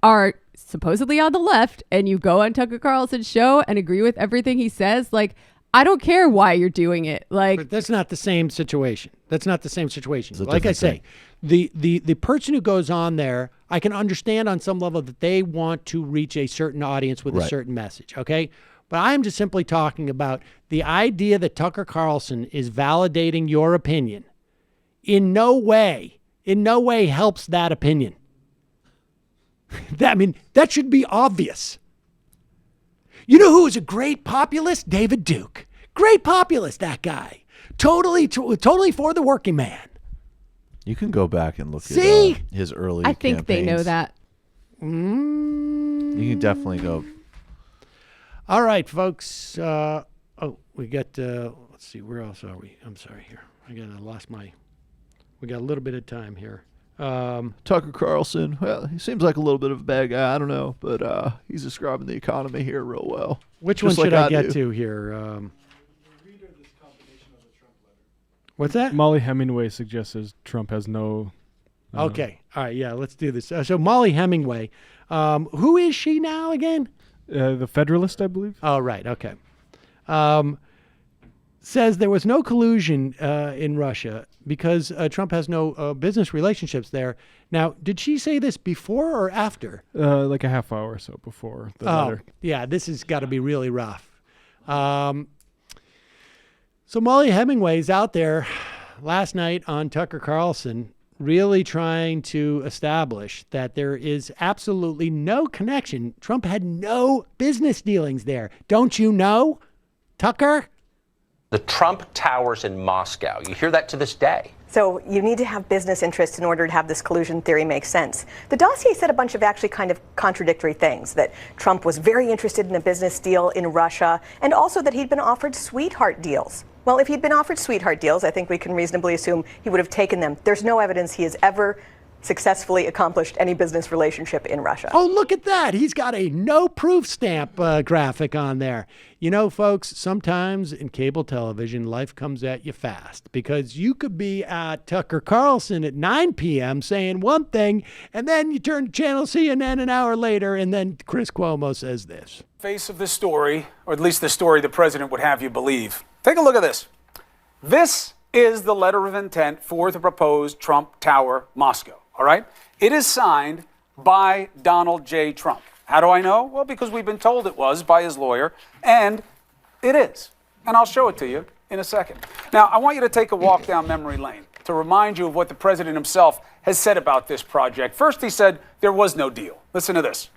are supposedly on the left and you go on Tucker Carlson's show and agree with everything he says, like, I don't care why you're doing it. Like, But that's not the same situation. That's not the same situation. It's a Like I different say, the person who goes on there, I can understand on some level that they want to reach a certain audience with a Right. certain message, okay? But I'm just simply talking about the idea that Tucker Carlson is validating your opinion in no way helps that opinion. That should be obvious. You know who is a great populist? David Duke. Great populist, that guy. Totally for the working man. You can go back and look See? at his early I think they know campaigns. that. You can definitely go. All right, folks. We got, let's see, where else are we? I'm sorry here. We got a little bit of time here. Tucker Carlson, well, he seems like a little bit of a bad guy. I don't know, but he's describing the economy here real well. Which Just one should like I get do. to here? What's that? Molly Hemingway suggests Trump has no. Okay. All right. Yeah, let's do this. So Molly Hemingway, who is she now again? The Federalist, I believe. Oh, right. Okay. Says there was no collusion in Russia because Trump has no business relationships there. Now, did she say this before or after? Like a half hour or so before the letter. Yeah, this has got to be really rough. So Molly Hemingway's out there last night on Tucker Carlson really trying to establish that there is absolutely no connection. Trump had no business dealings there. Don't you know, Tucker? The Trump Towers in Moscow. You hear that to this day. So you need to have business interests in order to have this collusion theory make sense. The dossier said a bunch of actually kind of contradictory things, that Trump was very interested in a business deal in Russia, and also that he'd been offered sweetheart deals. Well, if he'd been offered sweetheart deals, I think we can reasonably assume he would have taken them. There's no evidence he has ever successfully accomplished any business relationship in Russia. Oh, look at that. He's got a no proof stamp graphic on there. You know, folks, sometimes in cable television, life comes at you fast, because you could be at Tucker Carlson at 9 p.m. saying one thing, and then you turn to Channel CNN an hour later, and then Chris Cuomo says this. Face of the story, or at least the story the president would have you believe. Take a look at this. This is the letter of intent for the proposed Trump Tower Moscow. all right? It is signed by Donald J. Trump. How do I know? Well, because we've been told it was by his lawyer, and it is. And I'll show it to you in a second. Now, I want you to take a walk down memory lane to remind you of what the president himself has said about this project. First, he said there was no deal. Listen to this.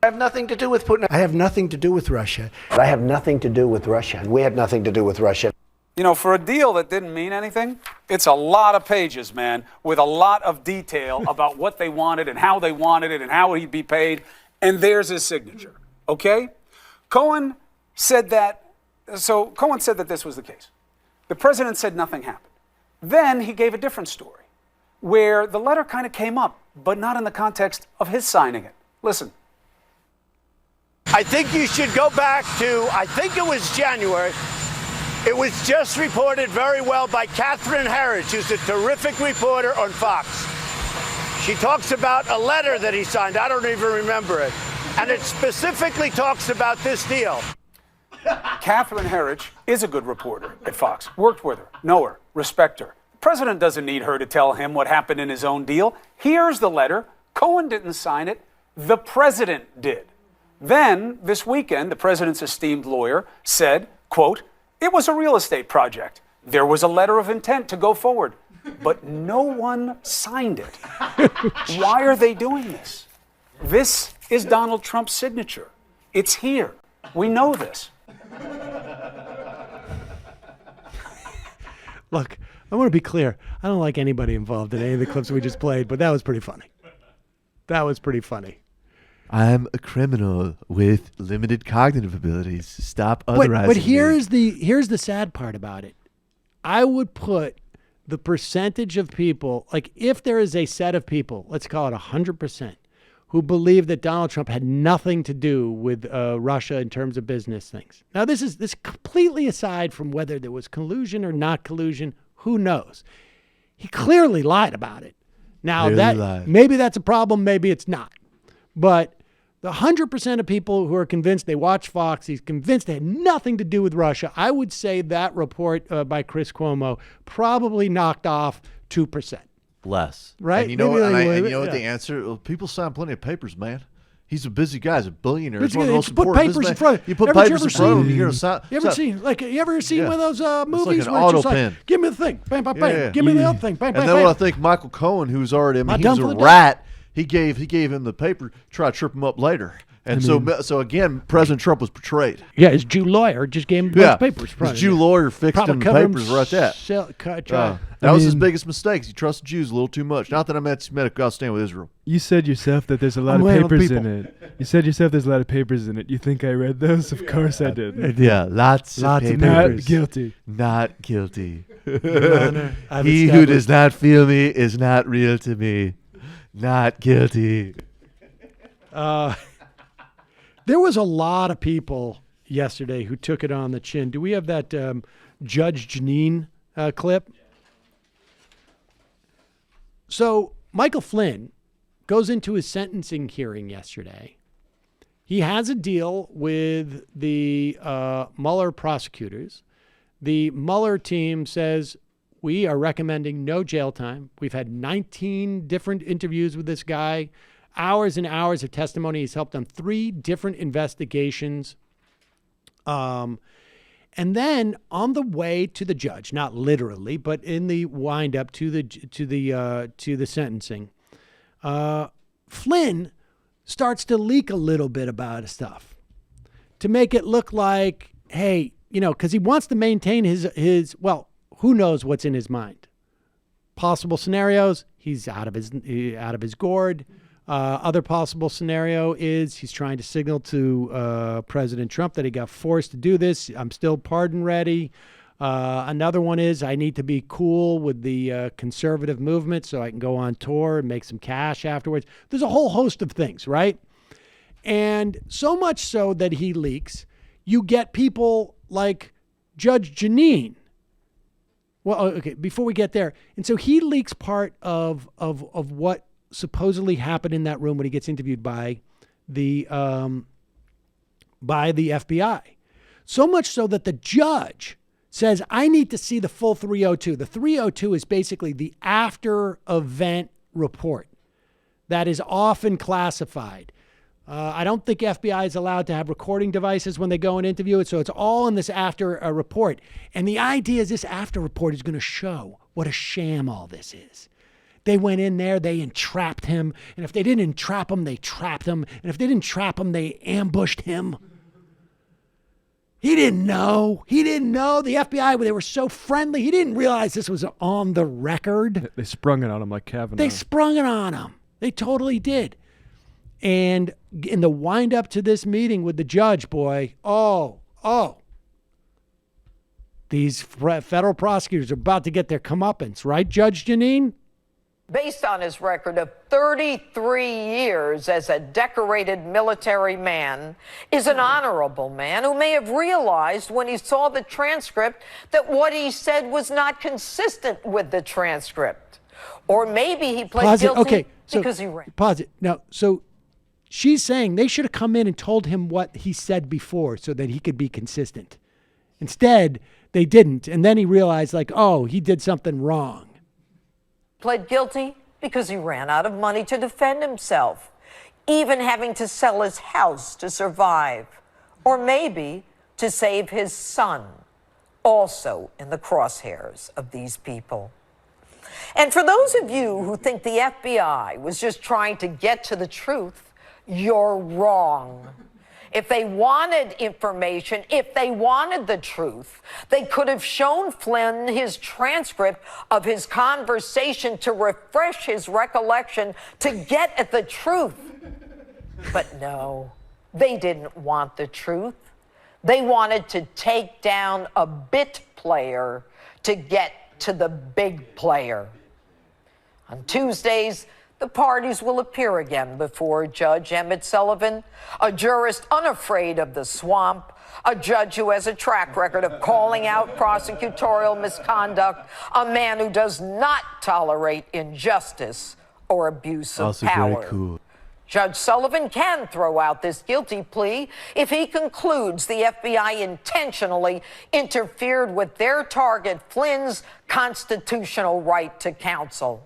I have nothing to do with Putin. I have nothing to do with Russia. I have nothing to do with Russia. We had nothing to do with Russia. You know, for a deal that didn't mean anything, it's a lot of pages, man, with a lot of detail about what they wanted and how they wanted it and how he'd be paid. And there's his signature, okay? Cohen said that this was the case. The president said nothing happened. Then he gave a different story where the letter kind of came up, but not in the context of his signing it. Listen. I think you should go back to, I think it was January. It was just reported very well by Catherine Herridge, who's a terrific reporter on Fox. She talks about a letter that he signed. I don't even remember it. And it specifically talks about this deal. Catherine Herridge is a good reporter at Fox. Worked with her, know her, respect her. The president doesn't need her to tell him what happened in his own deal. Here's the letter. Cohen didn't sign it. The president did. Then, this weekend, the president's esteemed lawyer said, quote, "It was a real estate project. There was a letter of intent to go forward, but no one signed it." Why are they doing this? This is Donald Trump's signature. It's here. We know this. Look, I want to be clear. I don't like anybody involved in any of the clips we just played, but that was pretty funny. That was pretty funny. I'm a criminal with limited cognitive abilities. Stop otherizing But me. here's the sad part about it. I would put the percentage of people, like if there is a set of people, let's call it 100%, who believe that Donald Trump had nothing to do with Russia in terms of business things. Now, this is completely aside from whether there was collusion or not collusion. Who knows? He clearly lied about it. Now, maybe that's a problem, maybe it's not. But the 100% of people who are convinced, they watch Fox, he's convinced they had nothing to do with Russia, I would say that report by Chris Cuomo probably knocked off 2%. Less. Right? And you know, Maybe what the answer? Well, people sign plenty of papers, man. He's a busy guy. He's a billionaire. But He's one of the most you put important papers in businessmen. front of you. Put Haven't papers you in front of him. You're You ever seen one of those movies it's like an where it's auto just like, pen. give me the thing, bam, bam, bam. Yeah. Give me the other thing, bam, bam, And then bam. I think Michael Cohen, who's already, he was done a for the day? rat. He gave him the paper, try to trip him up later. And so again, President Trump was betrayed. Yeah, his Jew lawyer just gave him those papers. His Jew lawyer fixed him the papers right there. That was his biggest mistake. He trusted Jews a little too much. Not that I meant to stand with Israel. You said yourself that there's a lot of papers in it. You said yourself there's a lot of papers in it. You think I read those? Of course I did. Yeah, lots of papers. Not guilty. Not guilty. Honor, He who does not feel me is not real to me. Not guilty. There was a lot of people yesterday who took it on the chin. Do we have that Judge Jeanine clip? So Michael Flynn goes into his sentencing hearing yesterday. He has a deal with the Mueller prosecutors. The Mueller team says, we are recommending no jail time. We've had 19 different interviews with this guy. Hours and hours of testimony. He's helped on 3 different investigations. And then on the way to the judge, not literally, but in the wind up to the sentencing, Flynn starts to leak a little bit about stuff to make it look like, hey, because he wants to maintain his who knows what's in his mind. Possible scenarios, he's out of his gourd. Other possible scenario is he's trying to signal to President Trump that he got forced to do this. I'm still pardon ready. Another one is I need to be cool with the conservative movement so I can go on tour and make some cash afterwards. There's a whole host of things, right? And so much so that he leaks, you get people like Judge Jeanine. Well, okay, before we get there. And so he leaks part of what supposedly happened in that room when he gets interviewed by the FBI. So much so that the judge says, I need to see the full 302. The 302 is basically the after event report that is often classified. I don't think FBI is allowed to have recording devices when they go and interview it, so it's all in this after report. And the idea is this after report is going to show what a sham all this is. They went in there, they entrapped him, and if they didn't entrap him, they trapped him, and if they didn't trap him, they ambushed him. He didn't know. He didn't know. The FBI, they were so friendly, he didn't realize this was on the record. They sprung it on him like Kavanaugh. They sprung it on him. They totally did. And in the wind up to this meeting with the judge, boy, these federal prosecutors are about to get their comeuppance, right, Judge Janine? Based on his record of 33 years as a decorated military man, is an honorable man who may have realized when he saw the transcript that what he said was not consistent with the transcript. Or maybe he pled guilty because he ran. Pause it. Now, so she's saying they should have come in and told him what he said before so that he could be consistent. Instead, they didn't. And then he realized, like, oh, he did something wrong. Pled guilty because he ran out of money to defend himself, even having to sell his house to survive, or maybe to save his son, also in the crosshairs of these people. And for those of you who think the FBI was just trying to get to the truth, you're wrong. If they wanted information, if they wanted the truth, they could have shown Flynn his transcript of his conversation to refresh his recollection to get at the truth. But no, they didn't want the truth. They wanted to take down a bit player to get to the big player. On Tuesdays, the parties will appear again before Judge Emmett Sullivan, a jurist unafraid of the swamp, a judge who has a track record of calling out prosecutorial misconduct, a man who does not tolerate injustice or abuse of power. Very cool. Judge Sullivan can throw out this guilty plea if he concludes the FBI intentionally interfered with their target, Flynn's constitutional right to counsel.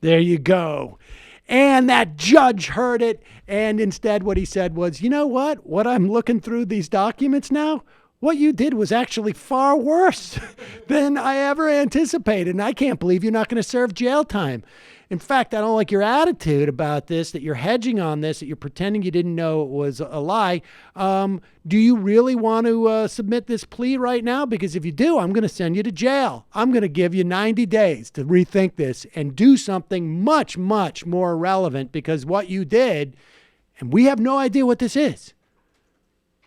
There you go. And that judge heard it. And instead what he said was, you know what? What I'm looking through these documents now, what you did was actually far worse than I ever anticipated. And I can't believe you're not going to serve jail time. In fact, I don't like your attitude about this, that you're hedging on this, that you're pretending you didn't know it was a lie. Do you really want to submit this plea right now? Because if you do, I'm going to send you to jail. I'm going to give you 90 days to rethink this and do something much, much more relevant, because what you did, and we have no idea what this is,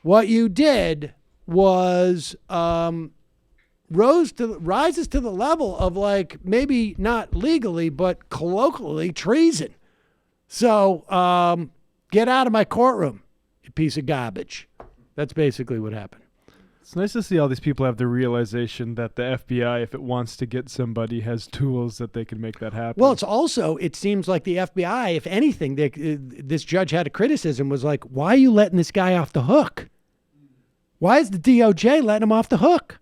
what you did was rises to the level of, like, maybe not legally, but colloquially treason. So get out of my courtroom, you piece of garbage. That's basically what happened. It's nice to see all these people have the realization that the FBI, if it wants to get somebody, has tools that they can make that happen. Well, it seems like the FBI, if anything, this judge had a criticism, was like, why are you letting this guy off the hook? Why is the DOJ letting him off the hook?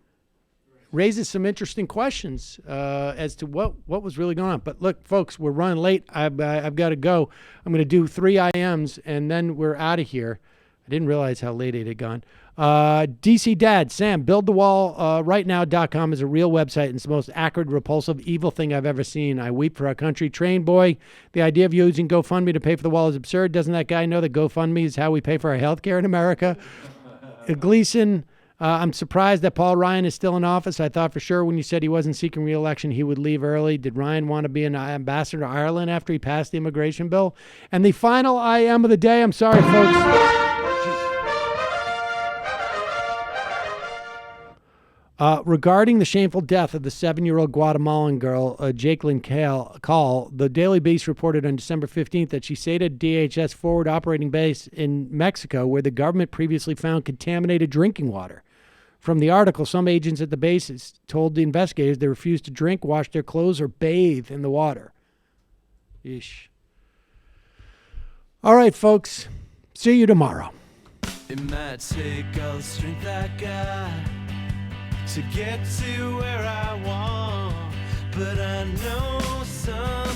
Raises some interesting questions as to what was really going on. But look, folks, we're running late. I've got to go. I'm going to do 3 IMs, and then we're out of here. I didn't realize how late it had gone. DC Dad, Sam, buildthewallrightnow.com is a real website, and it's the most acrid, repulsive, evil thing I've ever seen. I weep for our country. Train boy, the idea of using GoFundMe to pay for the wall is absurd. Doesn't that guy know that GoFundMe is how we pay for our health care in America? Gleason, I'm surprised that Paul Ryan is still in office. I thought for sure when you said he wasn't seeking re-election, he would leave early. Did Ryan want to be an ambassador to Ireland after he passed the immigration bill? And the final IM of the day, I'm sorry, folks. Regarding the shameful death of the 7-year-old Guatemalan girl, Jacqueline Call, the Daily Beast reported on December 15th that she stayed at DHS forward operating base in Mexico, where the government previously found contaminated drinking water. From the article, some agents at the base told the investigators they refused to drink, wash their clothes, or bathe in the water. Yeesh. All right, folks. See you tomorrow. It might take all the strength I got to get to where I want, but I know some